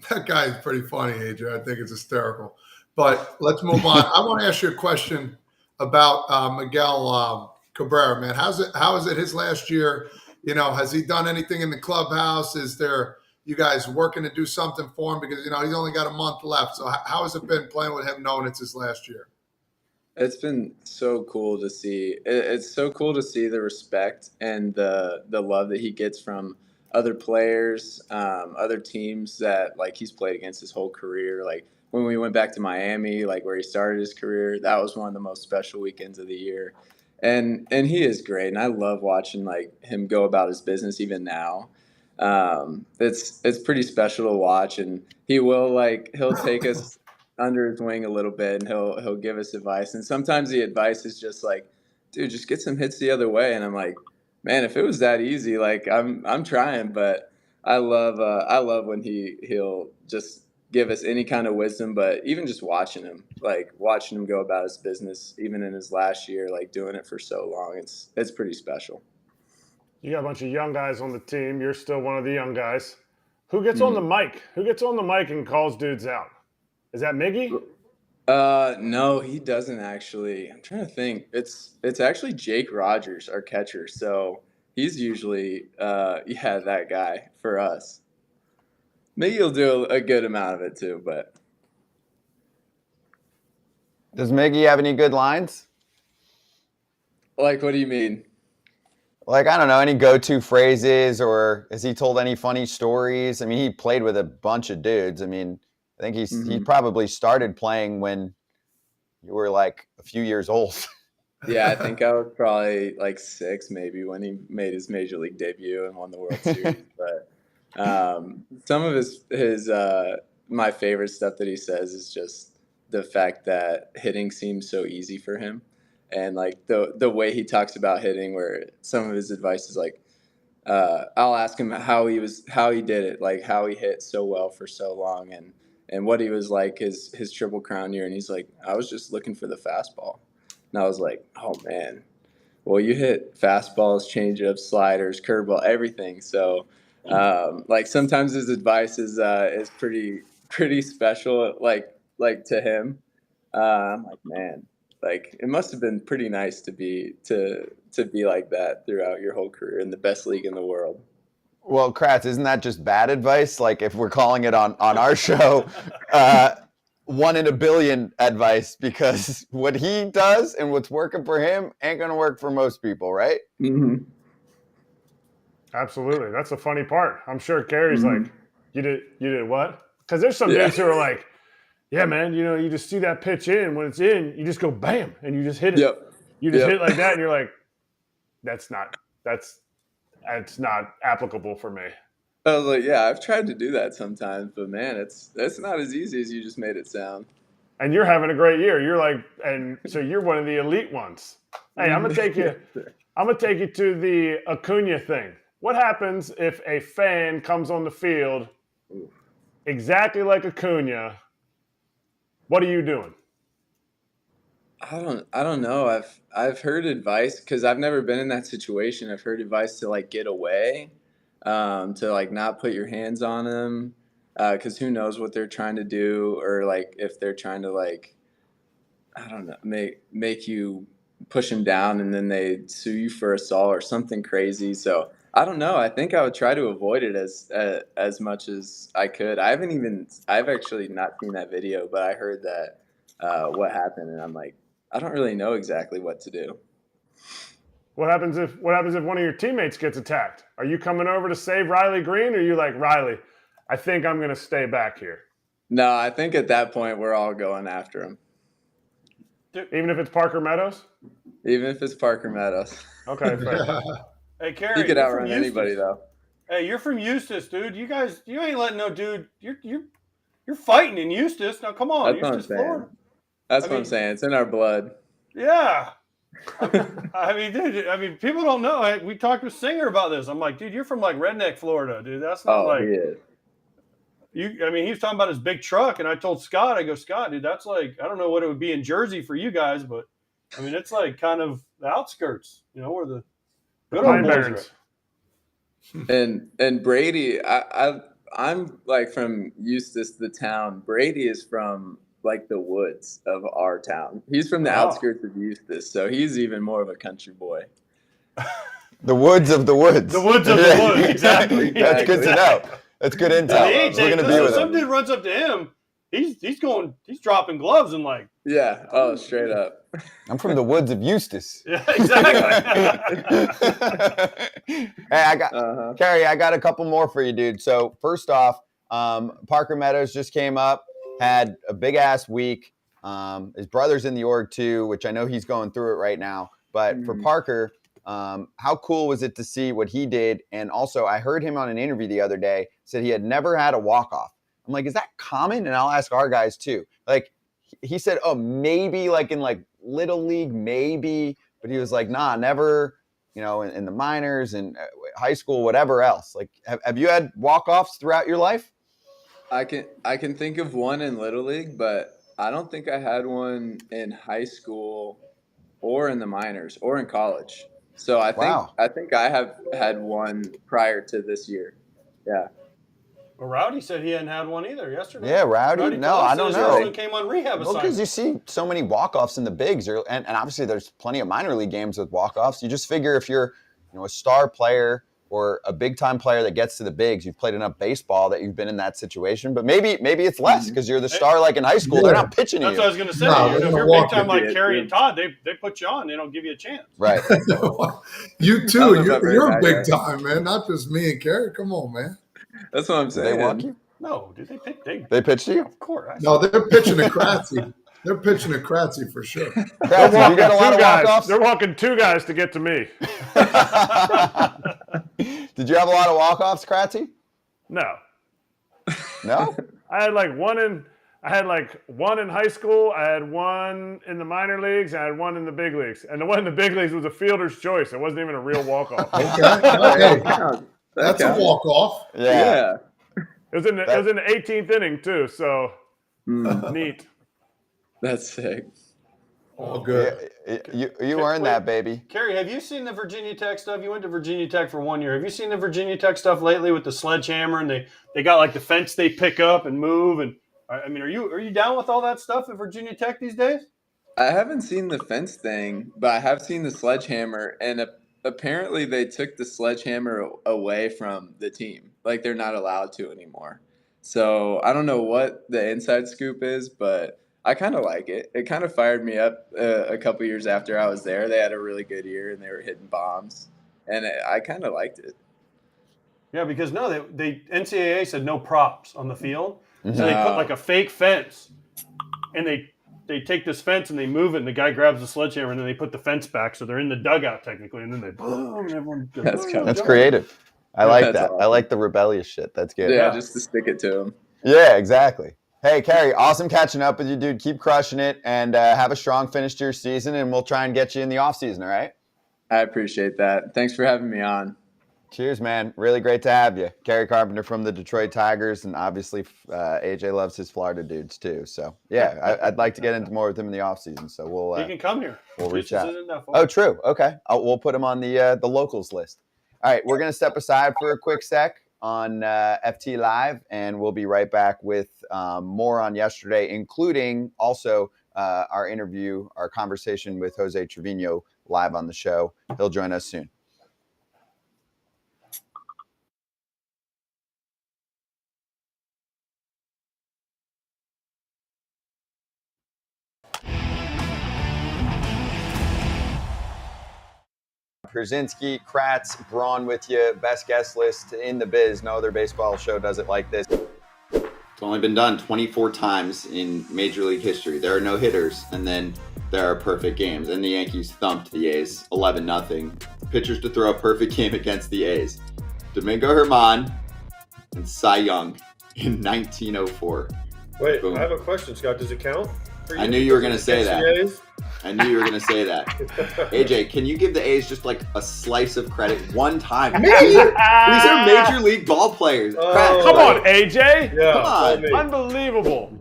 that guy is pretty funny, AJ. I think it's hysterical. But let's move on. I want to ask you a question about Miguel Cabrera, man. How is it his last year? Has he done anything in the clubhouse? Is there you guys working to do something for him? Because, he's only got a month left. So how has it been playing with him knowing it's his last year? It's been so cool to see. It's so cool to see the respect and the love that he gets from other players, other teams that like he's played against his whole career. Like when we went back to Miami, like where he started his career, that was one of the most special weekends of the year. And he is great, and I love watching like him go about his business even now. It's pretty special to watch, and he'll take us under his wing a little bit, and he'll give us advice. And sometimes the advice is just like, dude, just get some hits the other way. And I'm like, man, if it was that easy, like I'm trying. But I love when he'll just give us any kind of wisdom. But even just watching him go about his business, even in his last year, like doing it for so long, it's pretty special. You got a bunch of young guys on the team. You're still one of the young guys. Who gets on the mic? Who gets on the mic and calls dudes out? Is that Miggy? No, he doesn't actually. I'm trying to think. It's actually Jake Rogers, our catcher. So he's usually that guy for us. Miggy will do a good amount of it too, but. Does Miggy have any good lines? Like, what do you mean? Like, I don't know, any go-to phrases, or has he told any funny stories? I mean, he played with a bunch of dudes. I mean, I think he probably started playing when you were like a few years old. Yeah, I think I was probably like 6 maybe when he made his major league debut and won the World Series. But some of his my favorite stuff that he says is just the fact that hitting seems so easy for him. And like the way he talks about hitting, where some of his advice is like, I'll ask him how he did it, like how he hit so well for so long, and what he was like his Triple Crown year. And he's like, I was just looking for the fastball. And I was like, oh man, well, you hit fastballs, changeups, sliders, curveball, everything. So like sometimes his advice is pretty special, like to him. I'm like, man, like it must have been pretty nice to be like that throughout your whole career in the best league in the world. Well, Kratz, isn't that just bad advice? Like if we're calling it on our show, 1 in a billion advice, because what he does and what's working for him ain't going to work for most people, right? Mm-hmm. Absolutely. That's the funny part. I'm sure Kerry's like, you did what? Because there's some dudes who are like, yeah, man, you just see that pitch in. When it's in, you just go bam, and you just hit it. Yep. You just hit it like that, and you're like, that's not applicable for me. I was like, yeah, I've tried to do that sometimes, but man, it's not as easy as you just made it sound. And you're having a great year. You're like, and so you're one of the elite ones. Hey, I'm gonna take you to the Acuna thing. What happens if a fan comes on the field exactly like Acuna? What are you doing? I don't know. I've heard advice, because I've never been in that situation. I've heard advice to like get away, to like not put your hands on them, because who knows what they're trying to do, or like if they're trying to like, I don't know, make you push them down and then they sue you for assault or something crazy. So I don't know. I think I would try to avoid it as much as I could. I've actually not seen that video, but I heard that what happened, and I'm like, I don't really know exactly what to do. What happens if one of your teammates gets attacked? Are you coming over to save Riley Green, or are you like, Riley, I think I'm going to stay back here? No, I think at that point we're all going after him. Even if it's Parker Meadows? Even if it's Parker Meadows. Okay, fair. Hey, Kerry, He could outrun anybody, though. Hey, you're from Eustis, dude. You ain't letting no dude. You're fighting in Eustis. Now, come on, That's what I'm Eustis, saying. Florida. That's what I'm saying. It's in our blood. Yeah. I mean, dude. People don't know. We talked with Singer about this. I'm like, dude, you're from like redneck Florida, dude. That's not like. He is. He was talking about his big truck, and I told Scott, I go, Scott, dude, that's like, I don't know what it would be in Jersey for you guys, but I mean, it's like kind of the outskirts, where the good old boys are. And Brady, I'm like from Eustis, the town. Brady is from like the woods of our town. He's from the outskirts of Eustis, so he's even more of a country boy. The woods of the woods. The woods of the woods, exactly. That's good to know. That's good intel. We're going to be with some him. dude runs up to him. He's dropping gloves and like. Yeah. Oh, straight up. I'm from the woods of Eustis. Yeah, exactly. Hey, Kerry, I got a couple more for you, dude. So first off, Parker Meadows just came up, had a big ass week. His brother's in the org too, which I know he's going through it right now. But for Parker, how cool was it to see what he did? And also, I heard him on an interview the other day, said he had never had a walk-off. I'm like, is that common? And I'll ask our guys too. Like, he said, oh, maybe like in like Little League, maybe. But he was like, nah, never, in the minors and high school, whatever else. Like, have you had walk-offs throughout your life? I can think of one in Little League, but I don't think I had one in high school or in the minors or in college. So I think I have had one prior to this year. Yeah. Well, Rowdy said he hadn't had one either yesterday. Yeah, Rowdy. No, I don't know. He came on rehab well, because you see so many walk-offs in the bigs, and obviously there's plenty of minor league games with walk-offs. You just figure if you're, a star player or a big-time player that gets to the bigs, you've played enough baseball that you've been in that situation. But maybe it's less because you're the star like in high school. They're not pitching you. That's what I was going to say. If you're big-time like Kerry and Todd, they put you on. They don't give you a chance. Right. You too. You're big-time, man. Not just me and Kerry. Come on, man. That's what I'm saying. Did they walk you? No, dude, they pitched to you? Of course. No, they're pitching to Kratzy. They're pitching to Kratzy for sure. Kratzy, you got a lot of walk-offs? They're walking two guys to get to me. Did you have a lot of walk-offs, Kratzy? No. No? I had one in high school. I had one in the minor leagues. I had one in the big leagues. And the one in the big leagues was a fielder's choice. It wasn't even a real walk-off. Okay. That's a walk-off. Yeah. It was in the 18th inning too, so neat. That's sick. Oh, good. You earned that, baby. Kerry, have you seen the Virginia Tech stuff? You went to Virginia Tech for 1 year. Have you seen the Virginia Tech stuff lately with the sledgehammer and they got like the fence they pick up and move? And I mean, are you down with all that stuff at Virginia Tech these days? I haven't seen the fence thing, but I have seen the sledgehammer, and apparently they took the sledgehammer away from the team. Like, they're not allowed to anymore. So I don't know what the inside scoop is, but I kind of like it. It kind of fired me up a couple years after I was there. They had a really good year, and they were hitting bombs, and I kind of liked it. Yeah, because they NCAA said no props on the field. So they put like a fake fence, and they take this fence and they move it, and the guy grabs the sledgehammer, and then they put the fence back, so they're in the dugout technically, and then they boom, and everyone goes, That's creative. I like that. Awesome. I like the rebellious shit. That's good. Yeah, just to stick it to him. Yeah, exactly. Hey, Kerry, awesome catching up with you, dude. Keep crushing it, and have a strong finish to your season, and we'll try and get you in the offseason, all right? I appreciate that. Thanks for having me on. Cheers, man. Really great to have you. Kerry Carpenter from the Detroit Tigers, and obviously AJ loves his Florida dudes too. So, yeah, I'd like to get into more with him in the offseason. So we'll he can come here. We'll reach out. Oh, true. Okay. We'll put him on the locals list. All right, we're going to step aside for a quick sec on FT Live, and we'll be right back with more on yesterday, including also our interview, our conversation with Jose Trevino live on the show. He'll join us soon. Pierzynski, Kratz, Braun with you. Best guest list in the biz. No other baseball show does it like this. It's only been done 24 times in Major League history. There are no hitters, and then there are perfect games. And the Yankees thumped the A's 11-0. Pitchers to throw a perfect game against the A's. Domingo Germán and Cy Young in 1904. Wait, Boom. I have a question, Scott. Does it count? I knew you were going to say that. I knew you were going to say that. AJ, can you give the A's just like a slice of credit one time? Me? These are Major League ball players. Come on, AJ. Yeah, come on. Unbelievable.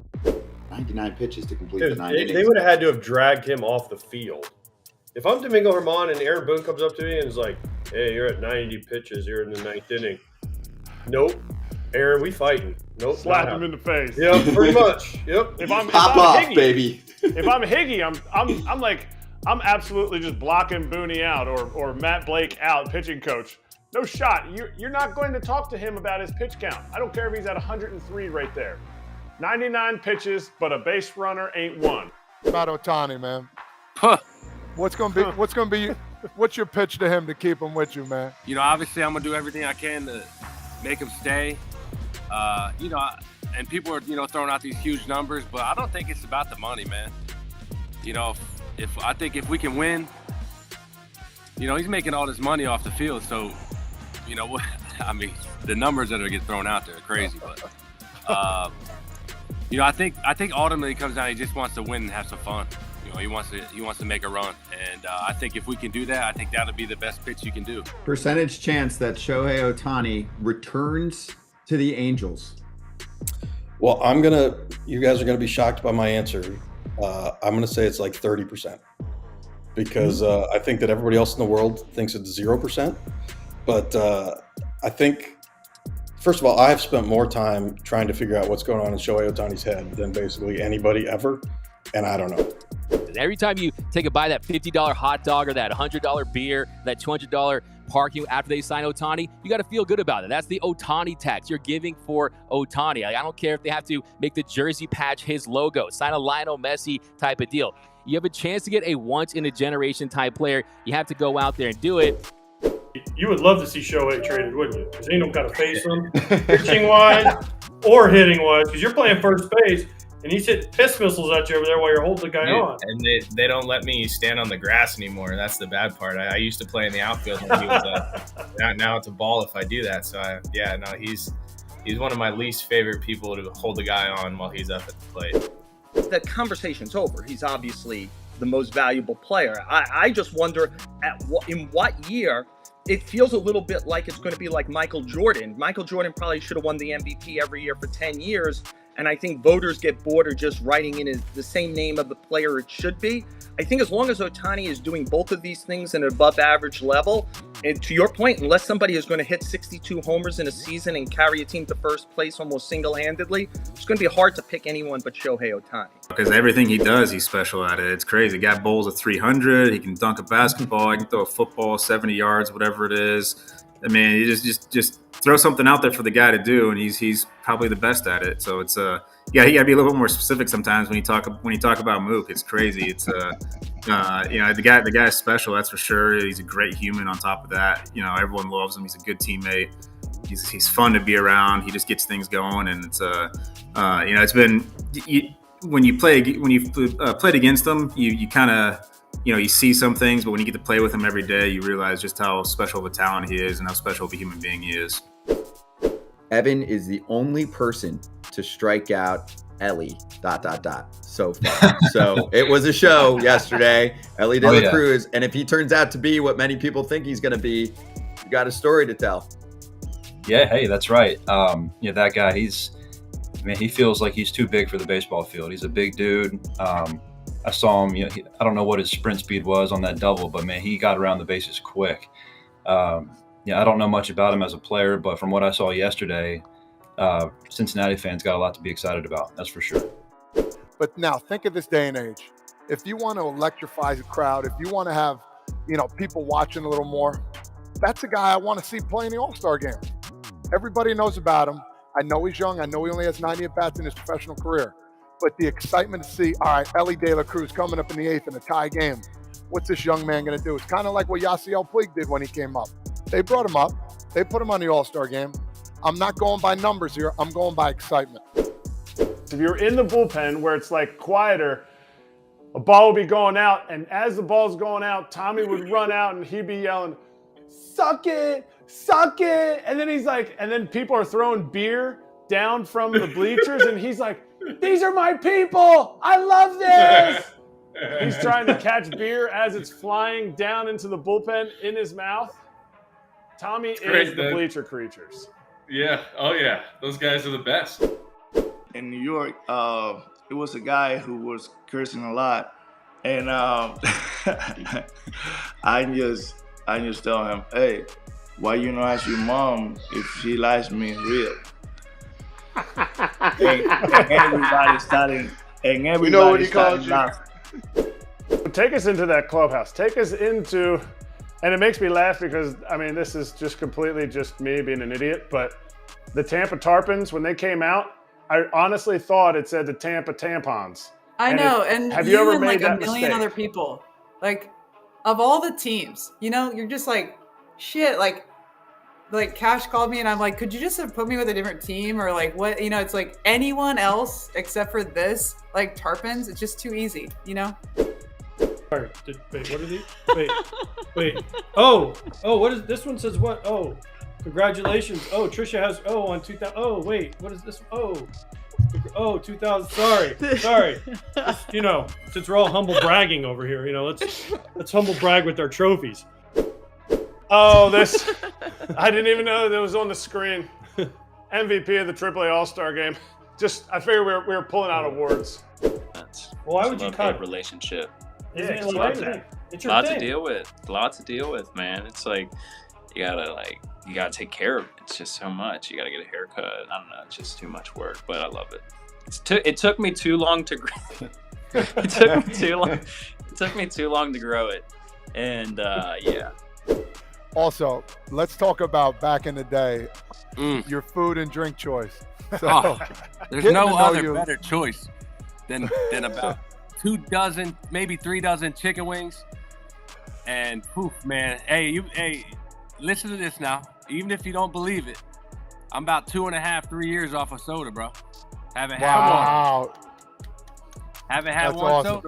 99 pitches to complete the 9 innings. They would have had to have dragged him off the field. If I'm Domingo Germán and Aaron Boone comes up to me and is like, hey, you're at 90 pitches. You're in the 9th inning. Nope. Aaron, we fighting. Nope. Slap him in the face. Yep, pretty much. Yep. If I'm off, Higgy, baby. If I'm Higgy, I'm absolutely just blocking Booney out or Matt Blake out, pitching coach. No shot. You're not going to talk to him about his pitch count. I don't care if he's at 103 right there. 99 pitches, but a base runner ain't one. About Ohtani, man. Huh. What's your pitch to him to keep him with you, man? You know, obviously I'm gonna do everything I can to make him stay. You know, and people are, throwing out these huge numbers, but I don't think it's about the money, man. You know, if we can win, he's making all this money off the field, so I mean, the numbers that are getting thrown out there are crazy, but I think ultimately it comes down, he just wants to win and have some fun. He wants to make a run, and I think if we can do that, I think that'll be the best pitch you can do. Percentage chance that Shohei Ohtani returns to the Angels. Well, you guys are gonna be shocked by my answer. I'm gonna say it's like 30%, because I think that everybody else in the world thinks it's 0%. But I think, first of all, I have spent more time trying to figure out what's going on in Shohei Ohtani's head than basically anybody ever, and I don't know. Every time you take a bite of that $50 hot dog or that $100 beer, that $200 parking after they sign Ohtani, you got to feel good about it. That's the Ohtani tax you're giving for Ohtani. I don't care if they have to make the jersey patch his logo, sign a Lionel Messi type of deal. You have a chance to get a once-in-a-generation type player. You have to go out there and do it. You would love to see Shohei traded, wouldn't you? Because he don't got to face him pitching-wise or hitting-wise, because you're playing first base. And he's hitting piss missiles at you over there while you're holding the guy on. And they don't let me stand on the grass anymore. That's the bad part. I used to play in the outfield when he was now it's a ball if I do that. So he's one of my least favorite people to hold the guy on while he's up at the plate. That conversation's over. He's obviously the most valuable player. I just wonder in what year. It feels a little bit like it's going to be like Michael Jordan. Michael Jordan probably should have won the MVP every year for 10 years. And I think voters get bored of just writing in the same name of the player it should be. I think as long as Ohtani is doing both of these things at an above average level, and to your point, unless somebody is going to hit 62 homers in a season and carry a team to first place almost single-handedly, it's going to be hard to pick anyone but Shohei Ohtani. Because everything he does, he's special at it. It's crazy. Guy bowls a 300. He can dunk a basketball. He can throw a football 70 yards, whatever it is. I mean, you just throw something out there for the guy to do, and he's probably the best at it. So it's he got to be a little bit more specific sometimes when you talk about Mook. It's crazy. It's the guy is special, that's for sure. He's a great human. On top of that, everyone loves him. He's a good teammate. He's fun to be around. He just gets things going, and it's it's been when you played against him, you kind of. You see some things, but when you get to play with him every day, you realize just how special of a talent he is and how special of a human being he is. Evan is the only person to strike out Ellie ... so far. So it was a show yesterday. Ellie De La Cruz. And if he turns out to be what many people think he's going to be, you got a story to tell. Yeah, hey, that's right. That guy, he feels like he's too big for the baseball field. He's a big dude. I saw him, I don't know what his sprint speed was on that double, but man, he got around the bases quick. I don't know much about him as a player, but from what I saw yesterday, Cincinnati fans got a lot to be excited about. That's for sure. But now think of this day and age. If you want to electrify the crowd, if you want to have, people watching a little more, that's a guy I want to see play in the All-Star game. Everybody knows about him. I know he's young. I know he only has 90 at-bats in his professional career. But the excitement to see, all right, Ellie De La Cruz coming up in the 8th in a tie game. what's this young man going to do? It's kind of like what Yasiel Puig did when he came up. They brought him up. They put him on the All-Star game. I'm not going by numbers here. I'm going by excitement. If you're in the bullpen where it's like quieter, a ball would be going out, and as the ball's going out, Tommy would run out and he'd be yelling, "Suck it, suck it!" And then he's like, and then people are throwing beer down from the bleachers, and he's like, "These are my people! I love this!" He's trying to catch beer as it's flying down into the bullpen in his mouth. Tommy is the bleacher creatures. Yeah. Oh, yeah. Those guys are the best. In New York, it was a guy who was cursing a lot, and I just tell him, "Hey, why you not ask your mom if she likes me real?" and everybody started, and everybody You know what he started called laughing. Take us into that clubhouse. Take us into, and it makes me laugh because, I mean, this is just completely just me being an idiot, but the Tampa Tarpons, when they came out, I honestly thought it said the Tampa Tampons. I know, and have you ever and made like that a million mistake? other people, like of all the teams, you know, you're just like, shit, like Cash called me and I'm like, could you just have put me with a different team or like what, you know, it's like anyone else except for this, like Tarpons, it's just too easy, you know? Sorry, wait, what are these? Wait. Oh, what is this one says what? Oh, congratulations. Oh, Trisha has, on 2000. Oh, wait, what is this? Oh, 2000. Sorry. Just, you know, since we're all humble bragging over here, you know, let's humble brag with our trophies. Oh, this, I didn't even know that was on the screen. MVP of the AAA All-Star game. Just, I figured we were pulling out awards. Why would you cut it? Relationship? Yeah, explain that. It's your Lots thing. to deal with, man. It's like you gotta take care of it. It's just so much. You gotta get a haircut. I don't know. It's just too much work, but I love it. It took me too long to grow. It took me too long to grow it, and yeah. Also, let's talk about back in the day, your food and drink choice. So, there's getting no to know other you- better choice than about 2 dozen, maybe 3 dozen chicken wings. And poof, man. Hey, listen to this now. Even if you don't believe it, I'm about 2.5, 3 years off of soda, bro. Haven't had one. Haven't had That's one awesome.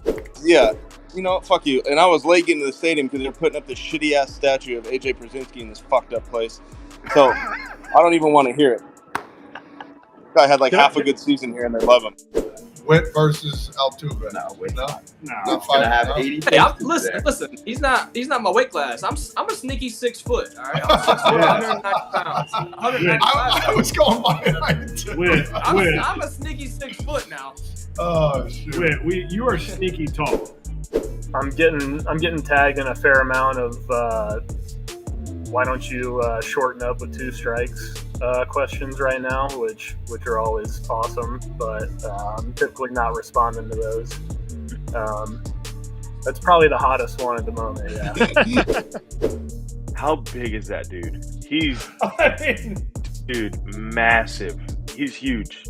soda. Yeah, you know, fuck you. And I was late getting to the stadium because they're putting up this shitty ass statue of AJ Pierzynski in this fucked up place. So I don't even want to hear it. Guy had like half a good season here, and they love him. Witt versus Altuve. No, Witt. No. Not fighting, have no? 80 Hey, listen. He's not my weight class. I'm a sneaky 6 foot. All right, I'm 6 foot, 190 pounds. 195. I was going by height. I'm a sneaky 6 foot now. Oh shit. You are sneaky tall. I'm getting tagged in a fair amount of why don't you shorten up with 2 strikes questions right now, which are always awesome, but I'm typically not responding to those. That's probably the hottest one at the moment. Yeah. How big is that dude? Dude, massive. He's huge.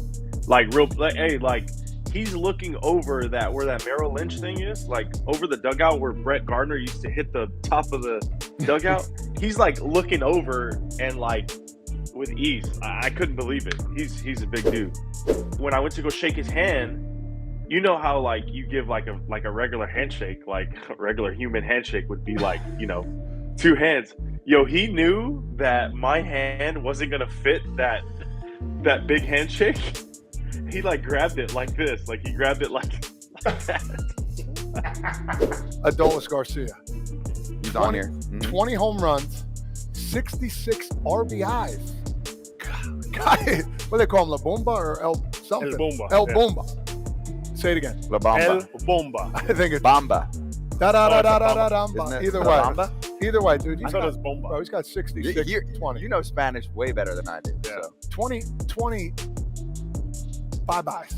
He's looking over where that Merrill Lynch thing is, like over the dugout where Brett Gardner used to hit the top of the dugout. He's like looking over and like with ease. I couldn't believe it. He's a big dude. When I went to go shake his hand, you know how like you give like a regular handshake, like a regular human handshake would be like, you know, 2 hands. Yo, he knew that my hand wasn't gonna fit that big handshake. He like grabbed it like this, like he grabbed it like that. Adolis Garcia. He's on here. 20 home runs, 66 RBIs. Guy, what do they call him, La Bomba or El something? El Bomba. El Yeah. Bomba. Say it again. La Bamba. El Bomba. I think it's Bamba. Da-da-da-da-da-da-da. Isn't it Either way. Bamba? Either way, dude. I thought it was Bomba. Bro, he's got 66, 20. You know Spanish way better than I do. Yeah. So. 20 bye-byes.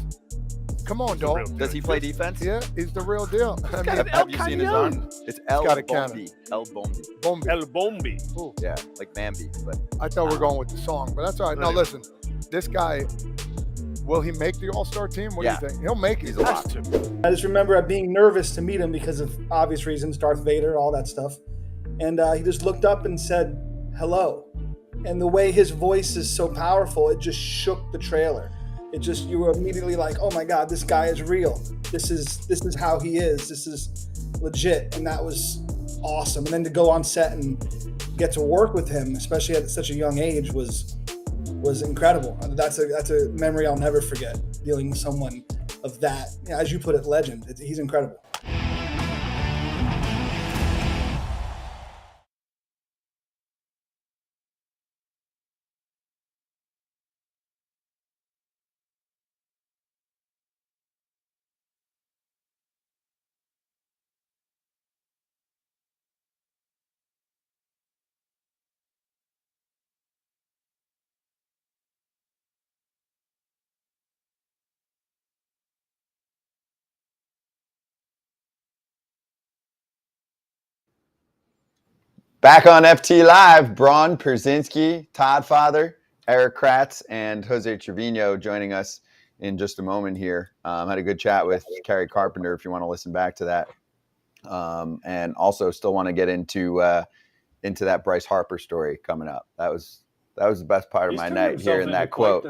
Come on, dog. Does he play defense? Yeah, he's the real deal. I mean, Have you seen his arm? It's El got a Bombi. cannon. El Bombi. Bombi. El Bombi. Yeah, like Bambi. But I thought we were going with the song, but that's all right. No, listen, this guy, Will he make the All-Star team? What do you think? He'll make it. He's a lot. I just remember being nervous to meet him because of obvious reasons, Darth Vader, all that stuff. And he just looked up and said, hello. And the way his voice is so powerful, it just shook the trailer. You were immediately like, oh my God, this guy is real. This is how he is. This is legit. And that was awesome. And then to go on set and get to work with him, especially at such a young age, was incredible. That's a memory I'll never forget, dealing with someone of that, as you put it, legend. He's incredible. Back on FT Live, Braun, Pierzynski, Todd Erik Kratz, and Jose Trevino joining us in just a moment here. Had a good chat with Kerry Carpenter if you want to listen back to that. And also still want to get into that Bryce Harper story coming up. That was the best part of my night, hearing that quote.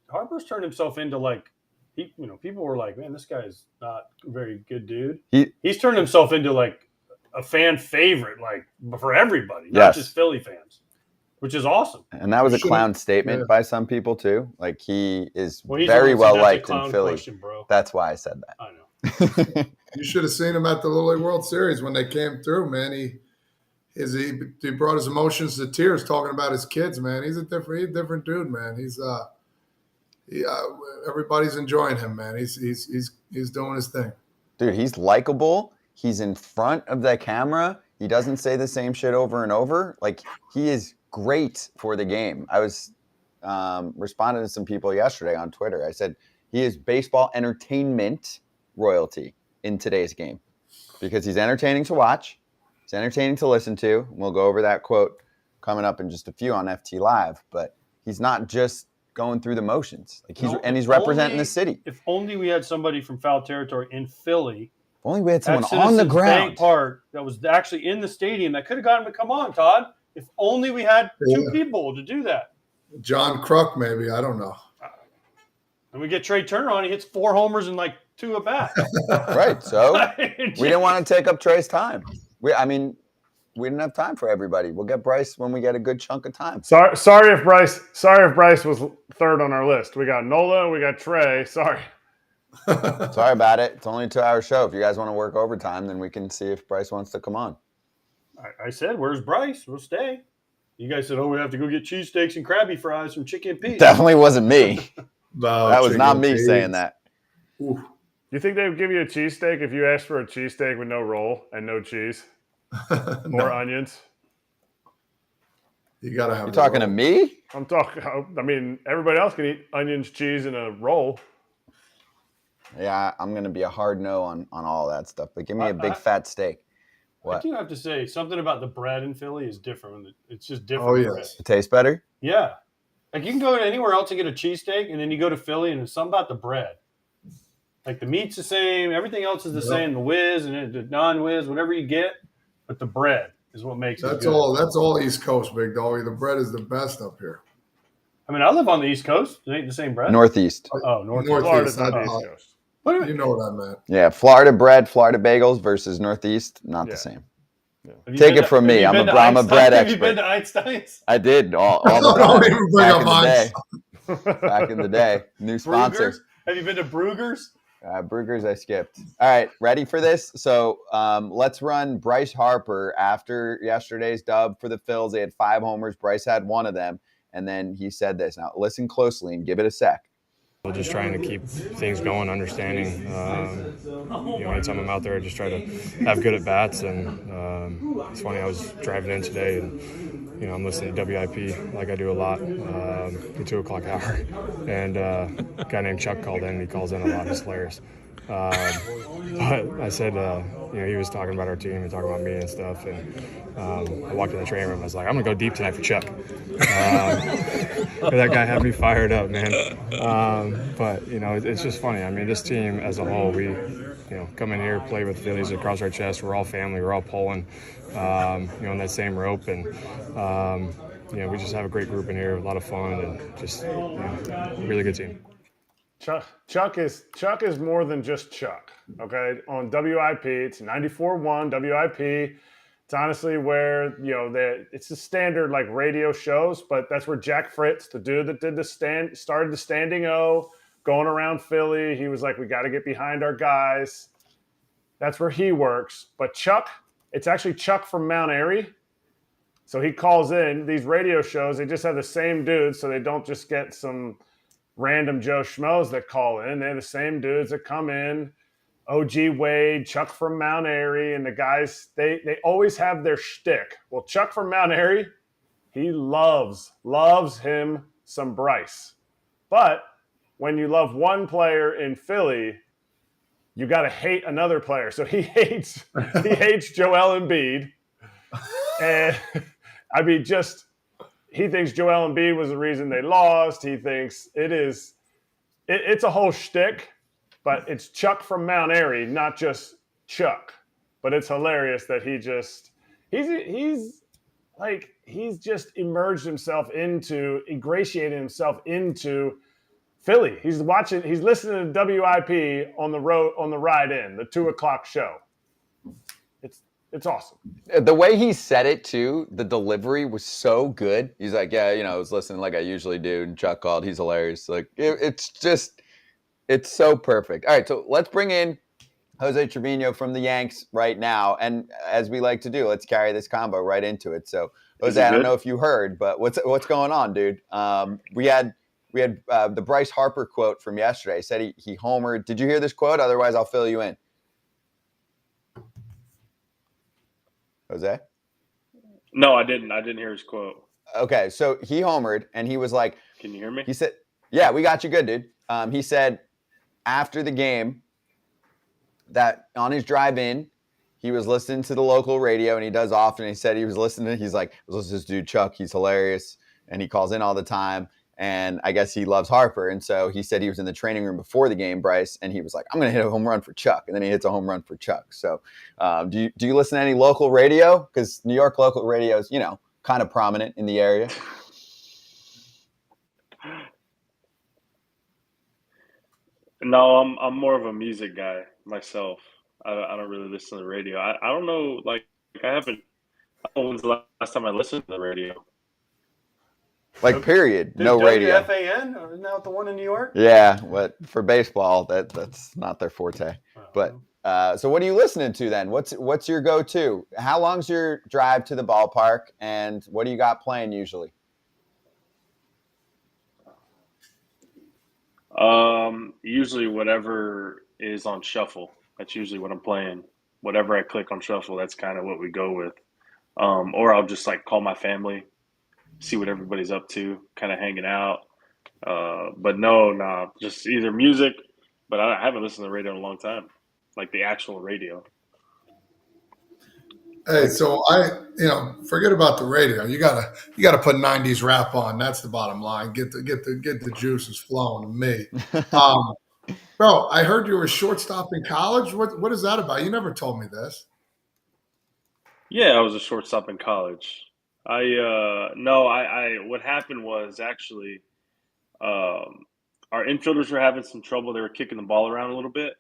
Harper's turned himself into people were like, man, this guy's not a very good dude. He's turned himself into like a fan favorite, like for everybody, not just Philly fans, which is awesome. And that was a clown statement by some people too. Like he is very well liked in Philly. That's why I said that. I know. You should have seen him at the Little League World Series when they came through, man. He brought his emotions to tears talking about his kids, man. He's a different dude, man. Everybody's enjoying him, man. He's doing his thing. Dude, he's likable. He's in front of the camera. He doesn't say the same shit over and over. Like, he is great for the game. I was responding to some people yesterday on Twitter. I said, he is baseball entertainment royalty in today's game because he's entertaining to watch. He's entertaining to listen to. We'll go over that quote coming up in just a few on FT Live, but he's not just going through the motions. Like he's representing the city. If only we had somebody from foul territory in Philly. If only we had someone on the ground. Bank Park that was actually in the stadium that could have gotten him to come on, Todd. If only we had two people to do that. John Kruk, maybe. I don't know. And we get Trey Turner on. He hits 4 homers and like 2 at bat. Right. So we didn't want to take up Trey's time. We didn't have time for everybody. We'll get Bryce when we get a good chunk of time. Sorry if Bryce was third on our list. We got Nola, we got Trey. Sorry. Sorry about it. It's only a 2-hour show. If you guys want to work overtime, then we can see if Bryce wants to come on. I said, where's Bryce? We'll stay. You guys said, we have to go get cheesesteaks and Krabby Fries from Chicken Pete. Definitely wasn't me. That was not me saying that. Do you think they would give you a cheesesteak if you asked for a cheesesteak with no roll and no cheese? Or onions? You got to have. You talking to me? I'm talking. I mean, everybody else can eat onions, cheese, and a roll. Yeah, I'm going to be a hard no on all that stuff. But give me a big fat steak. What? I do have to say, something about the bread in Philly is different. It's just different. Oh, yes. It tastes better? Yeah. Like you can go to anywhere else and get a cheesesteak, and then you go to Philly, and it's something about the bread. Like the meat's the same. Everything else is the same. The whiz and the non-whiz, whatever you get. But the bread is what makes it good. That's all East Coast, big dog. The bread is the best up here. I mean, I live on the East Coast. It ain't the same bread. Northeast. Oh, Northeast. Northeast, not East Coast. You know what I meant. Yeah, Florida bread, Florida bagels versus Northeast, not the same. Yeah. Take it from me. I'm a bread expert. Have you been to Einstein's? I did all the time. Back in the day. New sponsor. Brugger's? Have you been to Brugger's? Brugger's I skipped. All right, ready for this? So let's run Bryce Harper after yesterday's dub for the Phils. They had 5 homers. Bryce had 1 of them. And then he said this. Now, listen closely and give it a sec. We're just trying to keep things going, understanding. Anytime I'm out there, I just try to have good at-bats. And it's funny, I was driving in today and, I'm listening to WIP like I do a lot, the 2 o'clock hour. And a guy named Chuck called in. He calls in a lot. It's hilarious. But I said, he was talking about our team and talking about me and stuff. And I walked in the training room. I was like, I'm going to go deep tonight for Chuck. That guy had me fired up, man. But, it's just funny. I mean, this team as a whole, we, come in here, play with Phillies across our chest. We're all family. We're all pulling, in that same rope. And, we just have a great group in here, a lot of fun, and just a really good team. Chuck is more than just Chuck. Okay, on WIP, it's 94.1 WIP. It's honestly where it's the standard like radio shows, but that's where Jack Fritz, the dude that started the Standing O, going around Philly. He was like, we got to get behind our guys. That's where he works. But Chuck, it's actually Chuck from Mount Airy. So he calls in these radio shows. They just have the same dudes, so they don't just get some random Joe Schmoes that call in. They're the same dudes that come in. OG Wade, Chuck from Mount Airy, and the guys, they always have their shtick. Well, Chuck from Mount Airy, he loves him some Bryce. But when you love one player in Philly, you got to hate another player. So he hates Joel Embiid. And I mean, he thinks Joel Embiid was the reason they lost. He thinks it's a whole shtick, but it's Chuck from Mount Airy, not just Chuck. But it's hilarious that he's just ingratiated himself into Philly. He's listening to WIP on the ride in, the 2:00 show. It's awesome. The way he said it too, the delivery was so good. He's like, yeah, I was listening like I usually do, and Chuck called. He's hilarious. Like it's so perfect. All right, so let's bring in Jose Trevino from the Yanks right now, and as we like to do, let's carry this combo right into it. So, Jose, I don't know if you heard, but what's going on, dude? We had the Bryce Harper quote from yesterday. He said he homered. Did you hear this quote? Otherwise, I'll fill you in. Jose? No, I didn't. I didn't hear his quote. Okay, so he homered, and he was like... Can you hear me? He said, yeah, we got you good, dude. He said after the game that on his drive in, he was listening to the local radio, and he does often. He said he's like, I was listening to this dude, Chuck. He's hilarious, and he calls in all the time. And I guess he loves Harper. And so he said he was in the training room before the game, Bryce, and he was like, I'm going to hit a home run for Chuck. And then he hits a home run for Chuck. So do you listen to any local radio? Because New York local radio is, kind of prominent in the area. No, I'm more of a music guy myself. I don't really listen to the radio. I don't know, I don't know when's the last time I listened to the radio. Period. No radio. WFAN? Isn't that the one in New York? Yeah, but for baseball, that's not their forte. But so what are you listening to then? What's your go-to? How long's your drive to the ballpark, and what do you got playing usually? Usually whatever is on shuffle. That's usually what I'm playing. Whatever I click on shuffle, that's kind of what we go with. Or I'll just call my family, see what everybody's up to, kind of hanging out. But no, just either music, but I haven't listened to the radio in a long time, like the actual radio. Hey, so forget about the radio. You gotta put 90s rap on. That's the bottom line. Get the juices flowing to me. Bro, I heard you were a shortstop in college. What is that about? You never told me this. Yeah, I was a shortstop in college. What happened was actually, our infielders were having some trouble. They were kicking the ball around a little bit,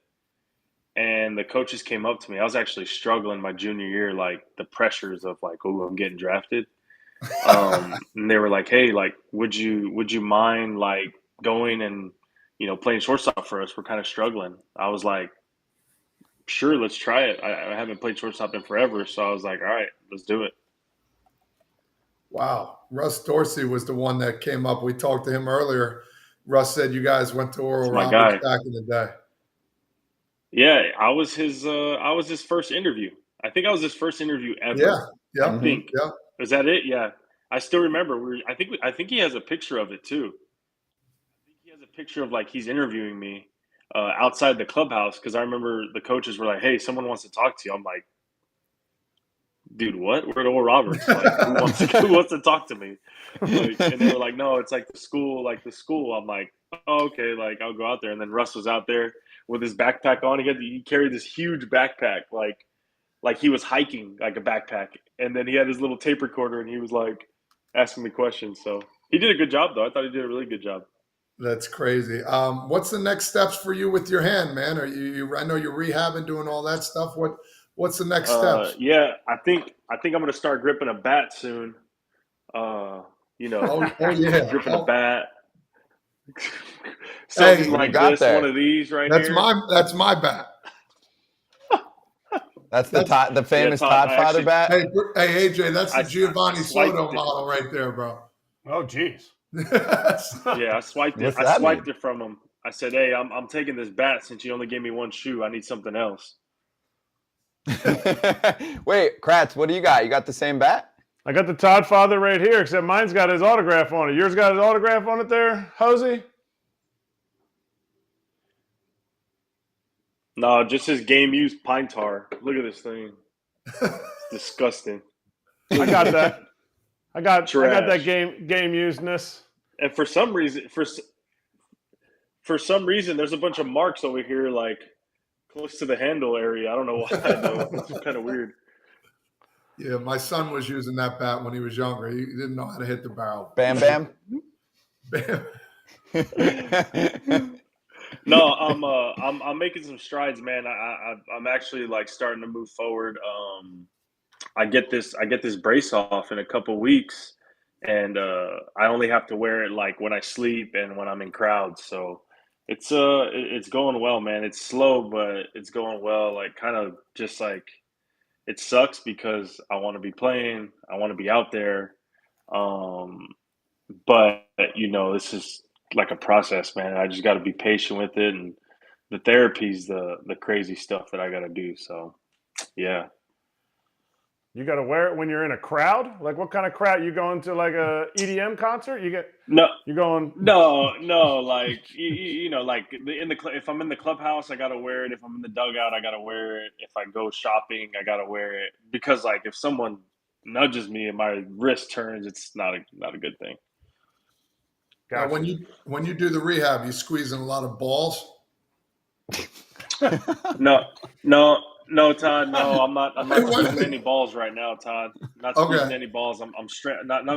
and the coaches came up to me. I was actually struggling my junior year, the pressures of I'm getting drafted. And they were like, "Hey, would you mind going and playing shortstop for us? We're kind of struggling." I was like, "Sure, let's try it." I haven't played shortstop in forever, so I was like, "All right, let's do it." Wow. Russ Dorsey was the one that came up. We talked to him earlier. Russ said you guys went to Oral Roberts back in the day. Yeah, I was his first interview. I think I was his first interview ever. Yeah. I think. Yeah. Was that it? Yeah. I still remember. I think he has a picture of it too. I think he has a picture of he's interviewing me. outside the clubhouse because I remember the coaches were like, "Hey, someone wants to talk to you." I'm like, "Dude, what? We're at Oral Roberts. Like, who wants to talk to me?" Like, and they were like, "No, it's like the school, I'm like, "Oh, okay, like I'll go out there." And then Russ was out there with his backpack on. He carried this huge backpack, like he was hiking, like a backpack. And then he had his little tape recorder, and he was like asking me questions. So he did a good job, though. I thought he did a really good job. That's crazy. What's the next steps for you with your hand, man? Are you? I know you're rehabbing, doing all that stuff. What's the next steps? Yeah, I think I'm gonna start gripping a bat soon. You know, oh yeah, gripping a bat. Something like this, there? one of these right That's here. That's my bat. That's the famous Todd, Todd Father bat. Hey, AJ, that's the Giovanni Soto model right there, bro. Oh, geez. Yeah, I swiped it. I swiped it from him. I said, "Hey, I'm taking this bat since you only gave me one shoe. I need something else." Wait, Kratz, what do you got? You got the same bat? I got the Todd Father right here, except mine's got his autograph on it. Yours got his autograph on it there, Jose? No, just his game used pine tar. Look at this thing. It's disgusting. I got that. I got Trash. that game usedness. And for some reason, there's a bunch of marks over here, like close to the handle area. I don't know why. Though. It's kind of weird. Yeah, my son was using that bat when he was younger. He didn't know how to hit the barrel. Bam, bam. Bam. No, I'm making some strides, man. I'm actually like starting to move forward. I get this brace off in a couple weeks, and I only have to wear it like when I sleep and when I'm in crowds. So it's going well, man. It's slow, but it's going well. Like kind of just like it sucks because I want to be playing, I want to be out there, but you know this is like a process, man. I just got to be patient with it, and the therapy's the crazy stuff that I got to do. So yeah. You got to wear it when you're in a crowd? Like what kind of crowd? You going to like a EDM concert? You going? No, like you know, like if I'm in the clubhouse, I got to wear it. If I'm in the dugout, I got to wear it. If I go shopping, I got to wear it because like if someone nudges me and my wrist turns, it's not a good thing. Now, when you do the rehab, you squeezing a lot of balls? No, Todd. No, I'm not squeezing any balls right now, Todd. Not squeezing any balls. I'm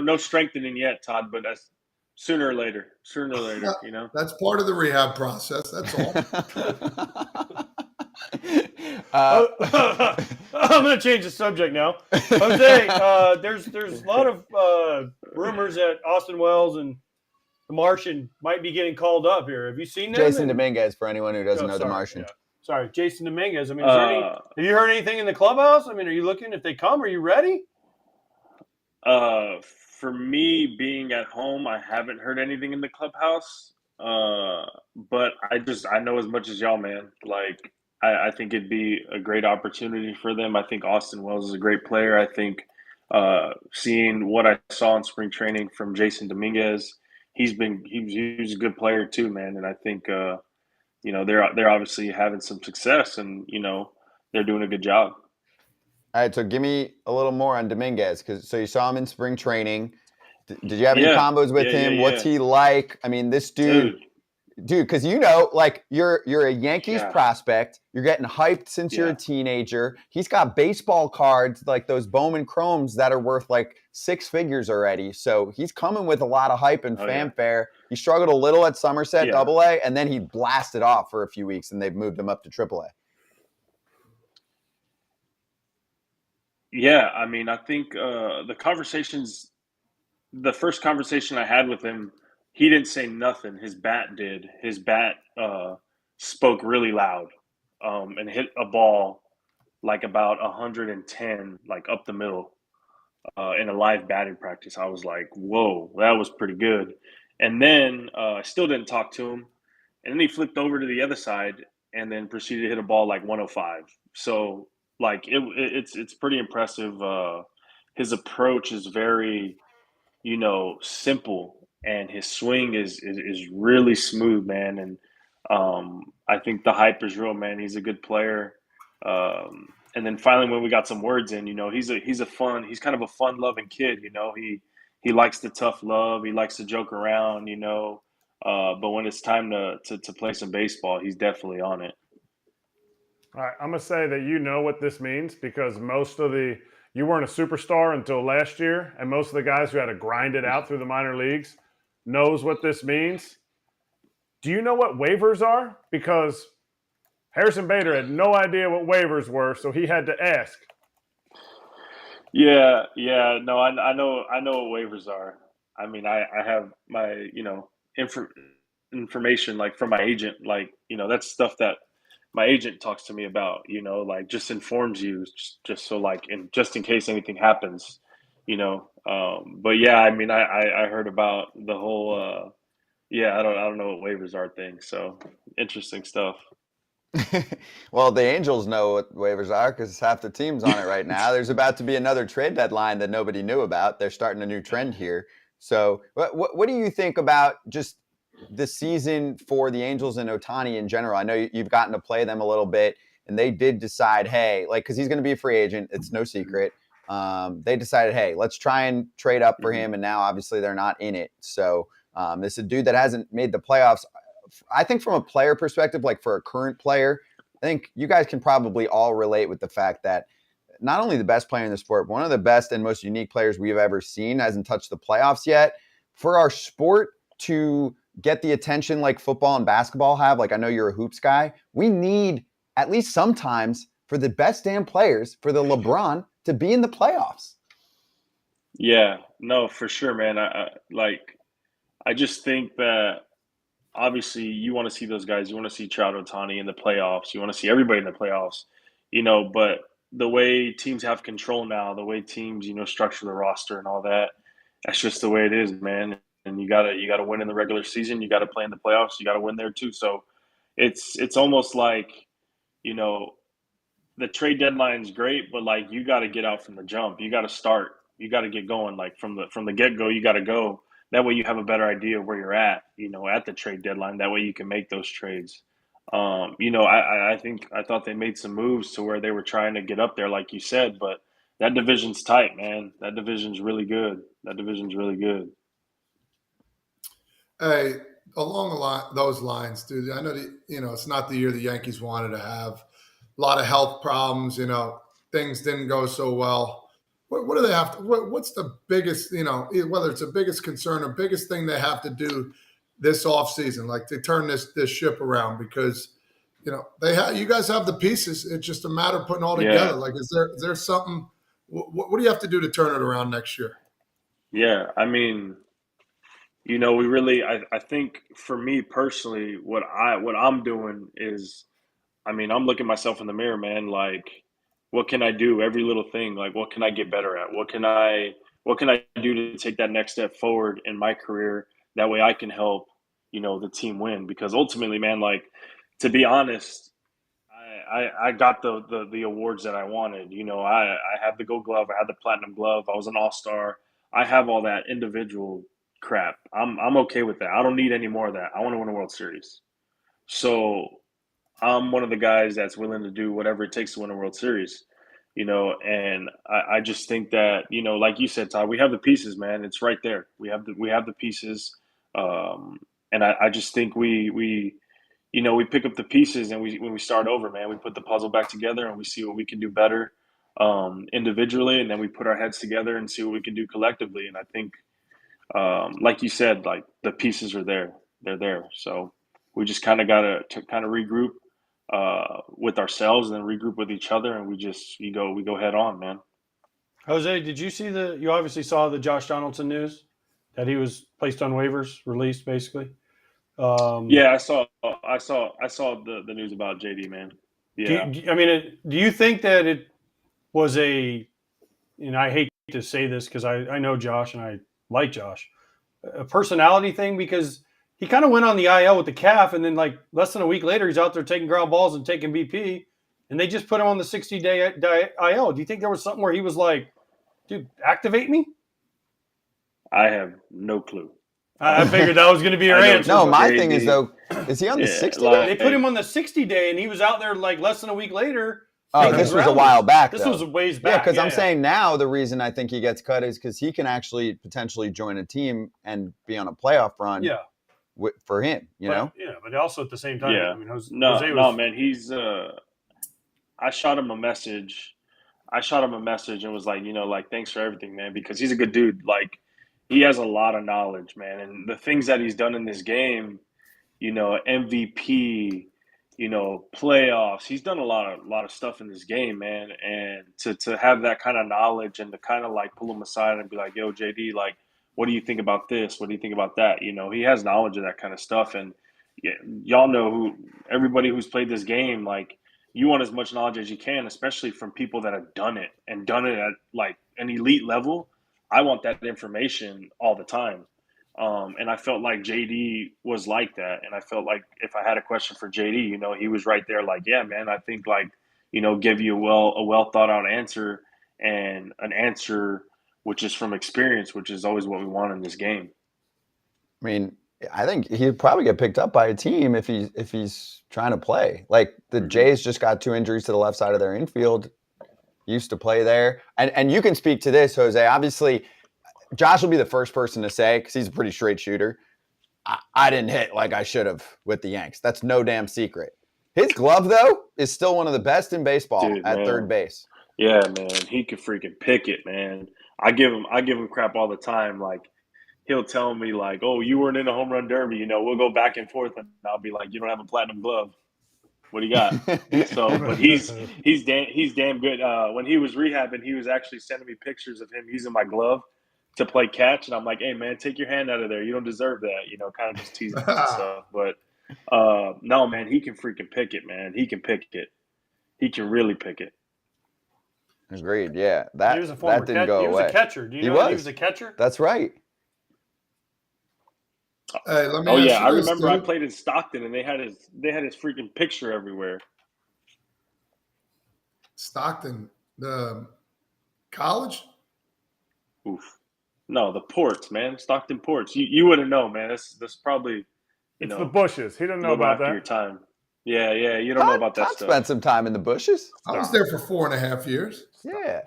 no strengthening yet, Todd. But that's sooner or later. You know. That's part of the rehab process. That's all. I'm going to change the subject now. Jose, there's a lot of rumors that Austin Wells and the Martian might be getting called up here. Have you seen them? Jason Dominguez, for anyone who doesn't know the Martian. Yeah. Sorry, Jason Dominguez. I mean, have you heard anything in the clubhouse? I mean, are you looking if they come? Are you ready? For me, being at home, I haven't heard anything in the clubhouse. But I know as much as y'all, man. Like, I think it'd be a great opportunity for them. I think Austin Wells is a great player. I think seeing what I saw in spring training from Jason Dominguez, he's a good player too, man. And I think you know, they're obviously having some success, and you know they're doing a good job. All right, so give me a little more on Dominguez, so you saw him in spring training. Did you have any combos with him? What's he like? I mean, this dude, because you know, like you're a Yankees prospect. You're getting hyped since you're a teenager. He's got baseball cards like those Bowman Chromes that are worth like 6 figures already. So he's coming with a lot of hype and fanfare. He struggled a little at Somerset AA, and then he blasted off for a few weeks, and they've moved him up to AAA. Yeah, I mean, I think the first conversation I had with him, he didn't say nothing. His bat did. His bat spoke really loud and hit a ball like about 110, like up the middle in a live batting practice. I was like, whoa, that was pretty good. And then I still didn't talk to him. And then he flipped over to the other side and then proceeded to hit a ball like 105. So, like, it's pretty impressive. His approach is very, you know, simple. And his swing is really smooth, man. And I think the hype is real, man. He's a good player. And then finally, when we got some words in, he's kind of a fun-loving kid. He likes the tough love. He likes to joke around. But when it's time to play some baseball, he's definitely on it. All right, I'm gonna say that you know what this means because you weren't a superstar until last year, and most of the guys who had to grind it out through the minor leagues knows what this means. Do you know what waivers are? Because Harrison Bader had no idea what waivers were, so he had to ask. Yeah, no, I know what waivers are. I mean, I have my information like from my agent, like that's stuff that my agent talks to me about. Like just informs you, just so like just in case anything happens. But yeah, I mean, I heard about the whole. I don't know what waivers are thing. So interesting stuff. Well, the Angels know what waivers are because half the team's on it right now. There's about to be another trade deadline that nobody knew about. They're starting a new trend here. So what do you think about just the season for the Angels and Ohtani in general? I know you've gotten to play them a little bit, and they did decide, hey, like, because he's going to be a free agent. It's no secret. They decided, hey, let's try and trade up for him, and now obviously they're not in it. So this is a dude that hasn't made the playoffs. I think from a player perspective, like for a current player, I think you guys can probably all relate with the fact that not only the best player in the sport, but one of the best and most unique players we've ever seen hasn't touched the playoffs yet. For our sport to get the attention like football and basketball have, like I know you're a hoops guy, we need at least sometimes for the best damn players, for the LeBron to be in the playoffs. Yeah, no, for sure, man. I just think that obviously you want to see those guys. You want to see Trout, Ohtani in the playoffs. You want to see everybody in the playoffs, but the way teams have control now, the way teams, structure the roster and all that, that's just the way it is, man. And you gotta win in the regular season. You got to play in the playoffs. You got to win there too. So it's almost like, the trade deadline is great, but like you got to get out from the jump. You got to start. You got to get going. Like from the get go, you got to go. That way you have a better idea of where you're at the trade deadline. That way you can make those trades. I thought they made some moves to where they were trying to get up there, like you said, but that division's tight, man. That division's really good. Hey, along those lines, dude, I know that, it's not the year the Yankees wanted to have. A lot of health problems, things didn't go so well. What do they have to, what's the biggest, whether it's the biggest concern or biggest thing they have to do this offseason, like to turn this ship around? Because, you guys have the pieces. It's just a matter of putting all together. Yeah. Like, is there something, what do you have to do to turn it around next year? Yeah, I mean, we really, I think for me personally, what I'm doing is, I mean, I'm looking myself in the mirror, man. Like, what can I do? Every little thing. Like, what can I get better at? What can I do to take that next step forward in my career? That way I can help, the team win. Because ultimately, man, like, to be honest, I got the awards that I wanted. I had the Gold Glove. I had the Platinum Glove. I was an All-Star. I have all that individual crap. I'm okay with that. I don't need any more of that. I want to win a World Series. So I'm one of the guys that's willing to do whatever it takes to win a World Series, and I just think that, like you said, Todd, we have the pieces, man. It's right there. We have the pieces. And I just think we pick up the pieces and when we start over, man, we put the puzzle back together and we see what we can do better individually. And then we put our heads together and see what we can do collectively. And I think, like you said, like the pieces are there. They're there. So we just kind of got to regroup with ourselves and then regroup with each other, and we go head on, man. Jose, did you see you obviously saw the Josh Donaldson news that he was placed on waivers, released basically? Yeah, I saw the news about JD, man. Yeah. Do you think that it was I hate to say this because I know Josh and I like Josh, a personality thing? Because he kind of went on the IL with the calf, and then like less than a week later, he's out there taking ground balls and taking BP, and they just put him on the 60-day IL. Do you think there was something where he was like, dude, activate me? I have no clue. I figured that was going to be your answer. No, my thing is though, is he on the 60 day? They put him on the 60 day, and he was out there like less than a week later. Oh, this was a while back. This though. was a ways Yeah, back. because I'm saying now the reason I think he gets cut is because he can actually potentially join a team and be on a playoff run. Yeah. For him, you know. Yeah, but also at the same time, Yeah. I mean, Jose No, man. He's. I shot him a message. And was like, thanks for everything, man, because he's a good dude. Like, he has a lot of knowledge, man, and the things that he's done in this game, MVP. Playoffs. He's done a lot of stuff in this game, man. And to have that kind of knowledge and to kind of like pull him aside and be like, yo, JD, like, what do you think about this? What do you think about that? He has knowledge of that kind of stuff. And y'all know everybody who's played this game, like, you want as much knowledge as you can, especially from people that have done it at like an elite level. I want that information all the time. And I felt like JD was like that. And I felt like if I had a question for JD, he was right there like, yeah, man, I think like, give you a well thought out answer, and an answer which is from experience, which is always what we want in this game. I mean, I think he'd probably get picked up by a team if he's trying to play. Like the Jays just got 2 injuries to the left side of their infield. Used to play there. And you can speak to this, Jose. Obviously, Josh will be the first person to say, because he's a pretty straight shooter, I didn't hit like I should have with the Yanks. That's no damn secret. His glove, though, is still one of the best in baseball at third base. Yeah, man. He can freaking pick it, man. I give him crap all the time. Like, he'll tell me, like, oh, you weren't in a home run derby. We'll go back and forth, and I'll be like, you don't have a platinum glove. What do you got? But he's damn good. When he was rehabbing, he was actually sending me pictures of him using my glove to play catch, and I'm like, hey, man, take your hand out of there. You don't deserve that. Kind of just teasing and stuff. But no, man, he can freaking pick it, man. He can pick it. He can really pick it. Agreed. Yeah, that didn't go away. He was a catcher. Do you know he was a catcher? That's right. Hey, let me. Oh yeah, I remember I played in Stockton, and they had his freaking picture everywhere. Stockton, the college? Oof. No, the ports, man. Stockton ports. You wouldn't know, man. That's probably it's the bushes. He didn't know about that. Your time. Yeah. You don't know about that Todd stuff. Spent some time in the bushes. I was there for 4.5 years. Yeah.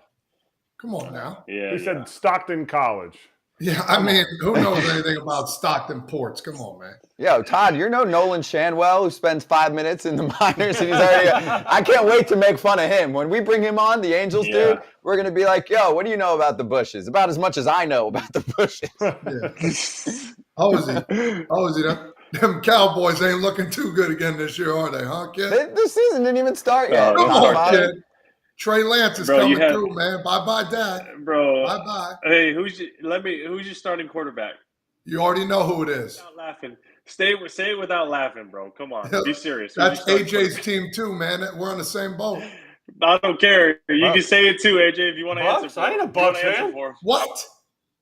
Come on now. Yeah. He said Stockton College. Yeah, I mean, who knows anything about Stockton ports? Come on, man. Yo, Todd, Nolan Shanwell, who spends 5 minutes in the minors, and he's already. I can't wait to make fun of him when we bring him on. The Angels, dude. We're gonna be like, yo, what do you know about the bushes? About as much as I know about the bushes. Hosey, them Cowboys ain't looking too good again this year, are they, huh, kid? The season didn't even start yet. Come on, kid. Trey Lance is coming through, man. Bye, Dad. Bro. Bye. Hey, who's your starting quarterback? You already know who it is. Without laughing. Say it without laughing, bro. Come on. Be serious. That's AJ's team too, man. We're on the same boat. I don't care. You can say it too, AJ, if you want to answer for I ain't a Bucks fan. What?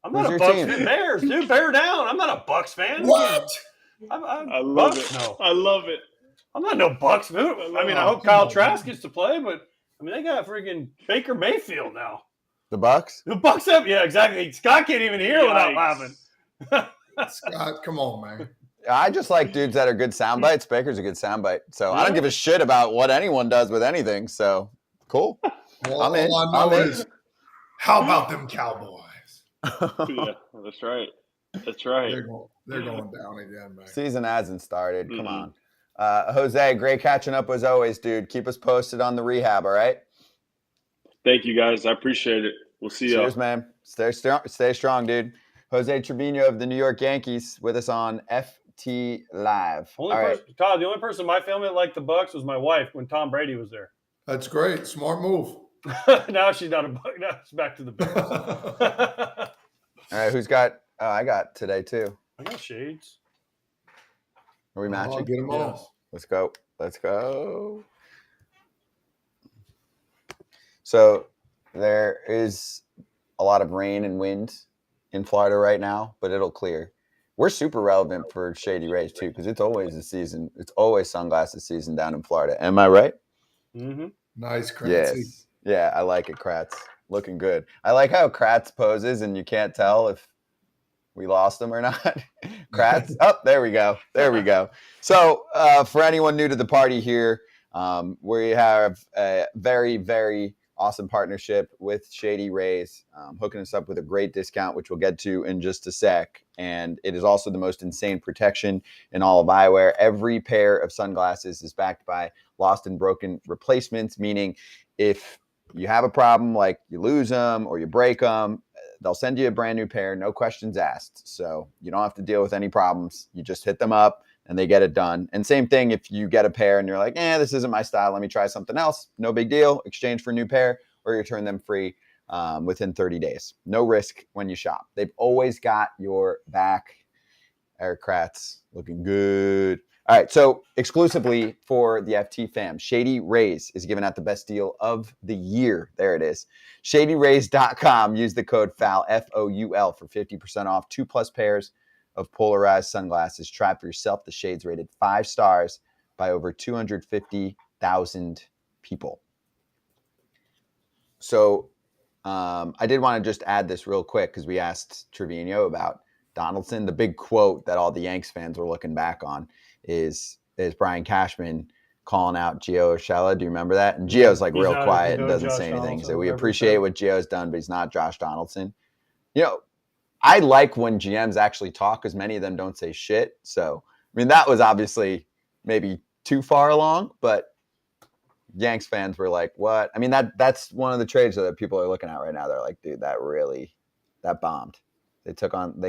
I'm not a Bucks fan. Bears, dude. Bear down. I'm not a Bucks fan. What? I love it. No. I love it. I'm not no Bucks fan. I mean, I hope Kyle Trask gets to play, but I mean, they got freaking Baker Mayfield now. The Bucks? The Bucks have, yeah, exactly. Scott can't even hear without laughing. Scott, come on, man. I just like dudes that are good sound bites. Baker's a good sound bite. So I don't give a shit about what anyone does with anything. So cool. Well, I'm in. all I know is, how about them Cowboys? Yeah, that's right. That's right. They're going down again, man. Season hasn't started. Come on. Jose, great catching up as always, dude. Keep us posted on the rehab, all right? Thank you, guys. I appreciate it. We'll see you. Cheers, man. Stay strong, dude. Jose Trevino of the New York Yankees with us on FT Live. Todd, the only person in my family that liked the Bucks was my wife when Tom Brady was there. That's great. Smart move. Now she's not a Buck. Now it's back to the Bears. All right, who's got – I got today too. I got shades. Are we matching? I'll get them all. Let's go. So there is a lot of rain and wind in Florida right now, but it'll clear. We're super relevant for Shady Rays too, because it's always the season. It's always sunglasses season down in Florida. Am I right? Mm-hmm. Nice, Kratzy. Yes. Yeah, I like it, Kratz. Looking good. I like how Kratz poses, and you can't tell if We lost him or not? Kratz? Oh, there we go. There we go. So for anyone new to the party here, we have a very, very awesome partnership with Shady Rays, hooking us up with a great discount, which we'll get to in just a sec. And it is also the most insane protection in all of eyewear. Every pair of sunglasses is backed by lost and broken replacements, meaning if you have a problem, like you lose them or you break them, they'll send you a brand new pair, no questions asked. So you don't have to deal with any problems. You just hit them up and they get it done. And same thing if you get a pair and you're like, this isn't my style, let me try something else. No big deal. Exchange for a new pair or you return them free within 30 days. No risk when you shop. They've always got your back. Erik Kratz looking good. All right, so exclusively for the FT fam, Shady Rays is giving out the best deal of the year. There it is. ShadyRays.com. Use the code FOUL, F-O-U-L, for 50% off 2+ pairs of polarized sunglasses. Try for yourself. The shades rated 5 stars by over 250,000 people. So I did want to just add this real quick because we asked Trevino about Donaldson. The big quote that all the Yanks fans were looking back on is Brian Cashman calling out Gio Urshela. Do you remember that? And Gio's like real quiet and doesn't say anything. So we appreciate what Gio's done, but he's not Josh Donaldson. You know, I like when GMs actually talk because many of them don't say shit. So, I mean, that was obviously maybe too far along, but Yanks fans were like, what? I mean, that's one of the trades that people are looking at right now. They're like, dude, that bombed. They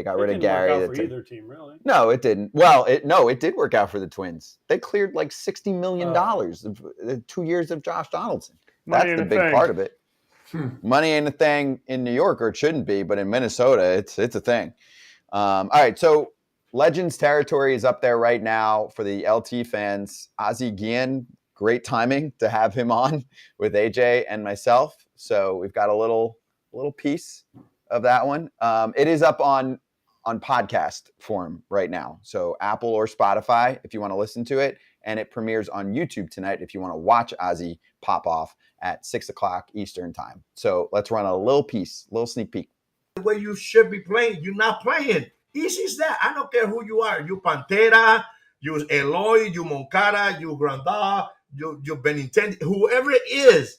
got rid of Gary. Didn't work out for either team, really. No, it didn't. Well, it did work out for the Twins. They cleared like $60 million of 2 years of Josh Donaldson. That's the big part of it. Money ain't a thing in New York, or it shouldn't be, but in Minnesota, it's a thing. All right, so Legends territory is up there right now for the LT fans. Ozzie Guillen, great timing to have him on with AJ and myself. So we've got a little piece of that one. It is up on podcast form right now. So Apple or Spotify, if you want to listen to it, and it premieres on YouTube tonight if you want to watch Ozzy pop off at 6:00 Eastern time. So let's run a little sneak peek. The way you should be playing, you're not playing. Easy as that. I don't care who you are. You Pantera, you Eloy, you Moncada, you Grandal, you Benintendi, whoever it is.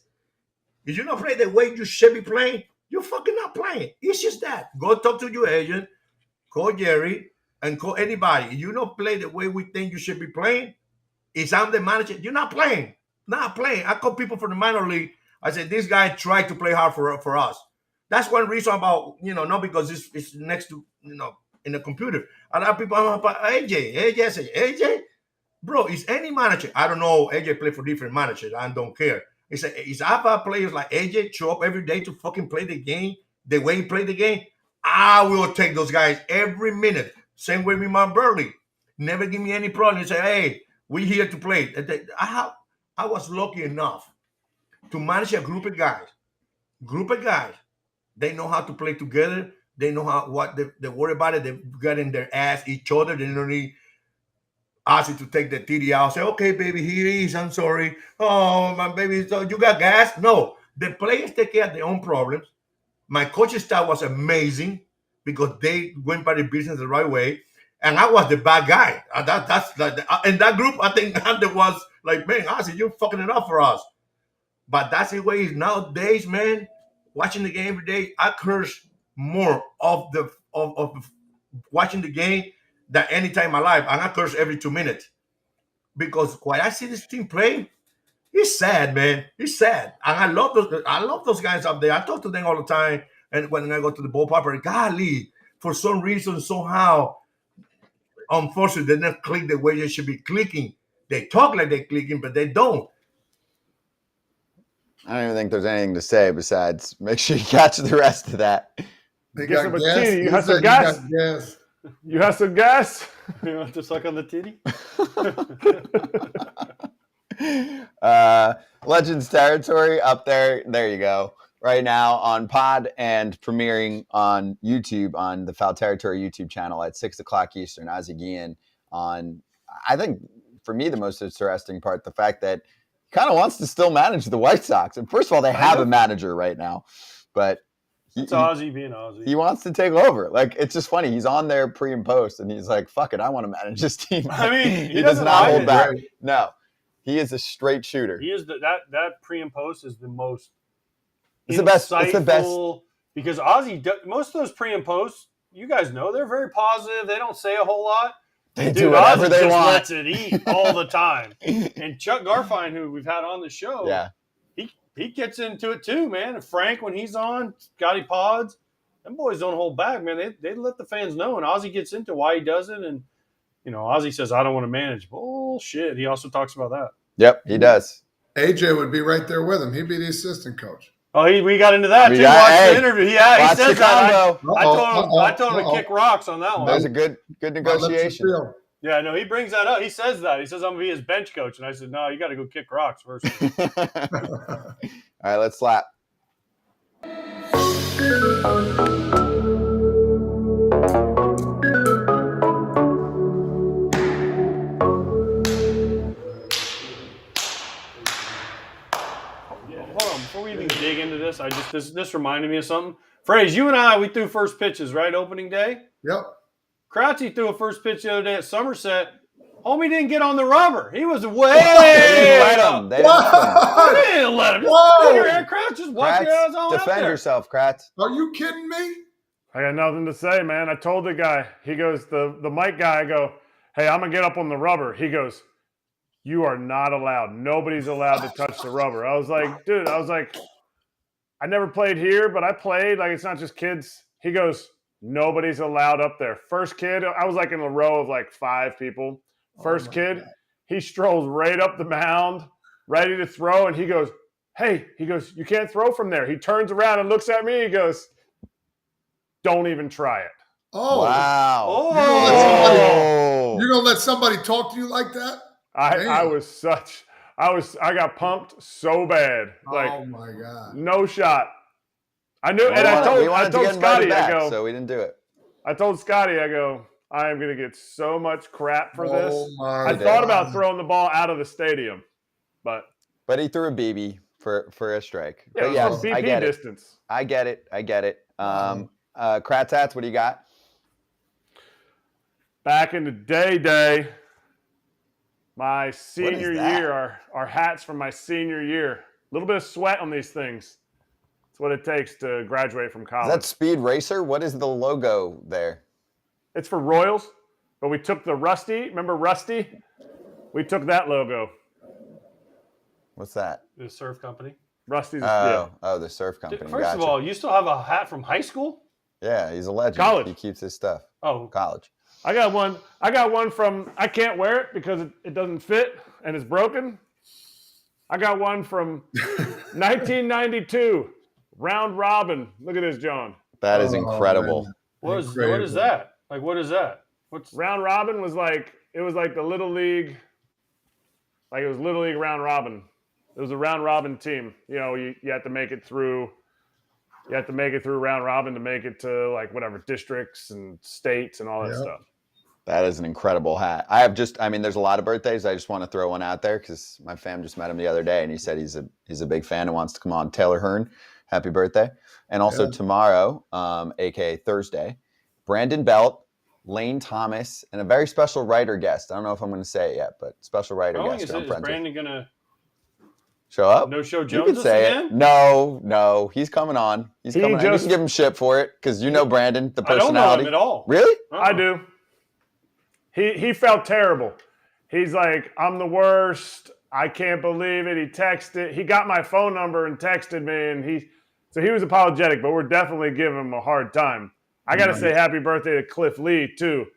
If you're not playing the way you should be playing, you're fucking not playing. It's just that. Go talk to your agent, call Jerry, and call anybody. If you don't play the way we think you should be playing, if I'm the manager, you're not playing. Not playing. I call people from the minor league. I said, this guy tried to play hard for us. That's one reason about, not because it's next to, in the computer. A lot of people are about AJ, bro, is any manager. I don't know. AJ play for different managers. I don't care. It's about players like AJ show up every day to fucking play the game the way he played the game. I will take those guys every minute. Same way with my Burley. Never give me any problem. You say, hey, we here to play. I was lucky enough to manage a group of guys. They know how to play together. They know what they worry about it. They get in their ass each other. They don't need Ozzy to take the TD out. Say, okay, baby, here he is. I'm sorry. Oh, my baby, so you got gas? No. The players take care of their own problems. My coaching staff was amazing because they went by the business the right way. And I was the bad guy. That's like in that group, I think I'm the ones like, man, Ozzy, you're fucking it up for us. But that's the way it's nowadays, man. Watching the game every day, I curse more of watching the game than any time in my life. And I curse every 2 minutes. Because when I see this team play, it's sad, man. It's sad. And I love those guys up there. I talk to them all the time. And when I go to the ballpark, golly, for some reason, somehow, unfortunately, they don't click the way they should be clicking. They talk like they're clicking, but they don't. I don't even think there's anything to say besides make sure you catch the rest of that. You have some gas? You have some gas? You want to suck on the titty? Legends territory up there. There you go. Right now on pod and premiering on YouTube on the Foul Territory YouTube channel at 6:00 Eastern. Ozzie Guillen on, I think for me, the most interesting part, the fact that he kind of wants to still manage the White Sox. And first of all, they have a manager right now, but It's Ozzy being Ozzy. He wants to take over. Like, it's just funny. He's on there pre and post, and he's like, "Fuck it, I want to manage this team." I mean, he does not hold back. Right. No, he is a straight shooter. He is that pre and post is the most. It's the best. It's the best because Ozzy. Most of those pre and posts, you guys know, they're very positive. They don't say a whole lot. They do whatever Ozzy they just want. lets it eat all the time. And Chuck Garfien, who we've had on the show, Yeah. He gets into it too, man. And Frank, when he's on, Scotty Pods, them boys don't hold back, man. They let the fans know. And Ozzy gets into why he does it. And, Ozzy says, I don't want to manage. Bullshit. He also talks about that. Yep, he does. AJ would be right there with him. He'd be the assistant coach. Oh, we got into that, too. Watch the interview. Yeah, he says that. I told him to kick rocks on that one. That was a good negotiation. Yeah, no, he brings that up. He says that. He says, I'm going to be his bench coach. And I said, no, you got to go kick rocks first. All right, let's slap. Hold on, before we even dig into this, this reminded me of something. Fraze, you and I, we threw first pitches, right? Opening day? Yep. Kratzy threw a first pitch the other day at Somerset. Homie didn't get on the rubber. He was way. They didn't let him. They didn't let him. Erik Kratz, just watch your ass on defend out there. yourself, Kratz. Are you kidding me? I got nothing to say, man. I told the guy. He goes, the mic guy, I go, hey, I'm going to get up on the rubber. He goes, you are not allowed. Nobody's allowed to touch the rubber. I was like, dude, I never played here, but I played. Like, it's not just kids. He goes, nobody's allowed up there. First kid, I was like in a row of like 5 people. First kid, he strolls right up the mound, ready to throw, and he goes, hey, you can't throw from there. He turns around and looks at me. He goes, don't even try it. Oh. Wow. You're going to let somebody talk to you like that? I got pumped so bad. Like, oh my God. No shot. I knew, and I told Scotty, so we didn't do it. I told Scotty, I am going to get so much crap for this. I God. thought about throwing the ball out of the stadium, but he threw a BB for a strike. Yeah, but yes, from BP I get distance. it. I get it. Kratz hats, what do you got? Back in the day, my senior year, our hats from my senior year. A little bit of sweat on these things. That's what it takes to graduate from college. Is that Speed Racer? What is the logo there? It's for Royals, but we took the Rusty. Remember Rusty? We took that logo. What's that? The surf company. Rusty's. The surf company. First of all, you still have a hat from high school? Yeah, he's a legend. College. He keeps his stuff. Oh, college. I got one from. I can't wear it because it doesn't fit and it's broken. I got one from 1992 round robin. Look at this, John. That is incredible. What is that? Like, what is that? What's round robin was like? It was like the little league. Like it was little league round robin. It was a round robin team. You had to make it through. You have to make it through round robin to make it to like whatever districts and states and all that stuff. That is an incredible hat. There's a lot of birthdays. I just want to throw one out there because my fam just met him the other day and he said he's a big fan and wants to come on. Taylor Hearn, happy birthday. And also tomorrow, aka Thursday, Brandon Belt, Lane Thomas, and a very special writer guest. I don't know if I'm going to say it yet, but special writer guest. Is Brandon going to show up? No show Jones. You can say again? it. No, he's coming on. He's coming on. You can give him shit for it because you know Brandon, the personality. I don't know him at all. Really? I do. He felt terrible. He's like, I'm the worst. I can't believe it. He texted. He got my phone number and texted me, and he was apologetic, but we're definitely giving him a hard time. I got to say happy birthday to Cliff Lee, too.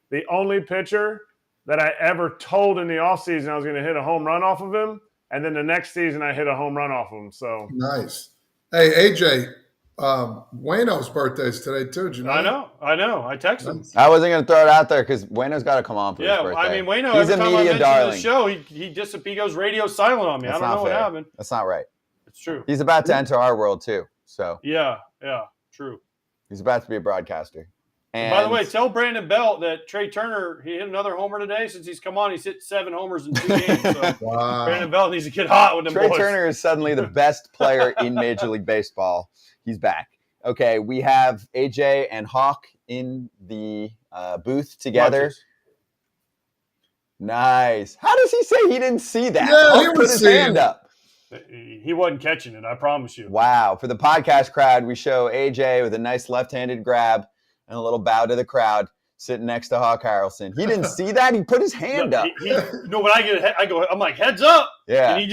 The only pitcher that I ever told in the offseason I was going to hit a home run off of him, and then the next season I hit a home run off of him. So nice. Hey, AJ, Wayno's birthday is today, too. Did you know? I know. I texted him. I wasn't going to throw it out there because Wayno's got to come on for his birthday. I mean, Wayno, he's every a time media I darling. the show, he goes radio silent on me. That's I don't know fair. what happened. That's not right. It's true. He's about to enter our world, too. So Yeah, true. He's about to be a broadcaster. And by the way, tell Brandon Belt that Trey Turner, he hit another homer today. Since he's come on, he's hit 7 homers in 2 games. So wow. Brandon Belt needs to get hot with them Trey boys. Turner is suddenly the best player in Major League Baseball. He's back. Okay, we have AJ and Hawk in the booth together. Watches. Nice. How does he say he didn't see that? Yeah, Hawk he put was his seeing hand it. up. He wasn't catching it, I promise you. Wow. For the podcast crowd, we show AJ with a nice left-handed grab and a little bow to the crowd sitting next to Hawk Harrelson. He didn't see that? He put his hand up. When I'm like, heads up. Yeah. And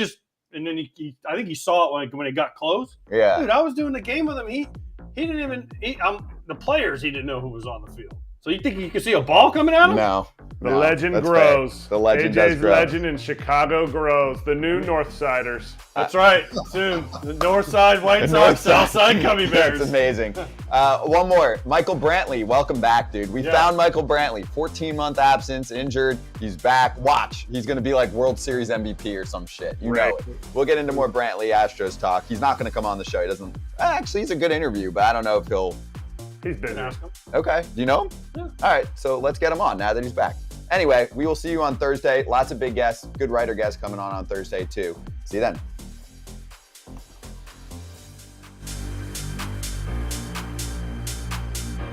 he I think he saw it when it got close. Yeah. Dude, I was doing the game with him. He didn't even, the players, he didn't know who was on the field. So you think you could see a ball coming at him? No. The legend grows. The legend AJ's does grow. legend in Chicago grows. The new Northsiders. That's right. Soon. The North Side White Sox, South Side Gummy Bears. That's amazing. One more. Michael Brantley, welcome back, dude. We found Michael Brantley. 14-month absence, injured. He's back. Watch. He's going to be like World Series MVP or some shit. You know it. We'll get into more Brantley Astros talk. He's not going to come on the show. He doesn't. Actually, he's a good interview, but I don't know if he'll. He's been there. Okay. Do you know him? Yeah. All right. So let's get him on now that he's back. Anyway, we will see you on Thursday. Lots of big guests. Good writer guests coming on Thursday, too. See you then.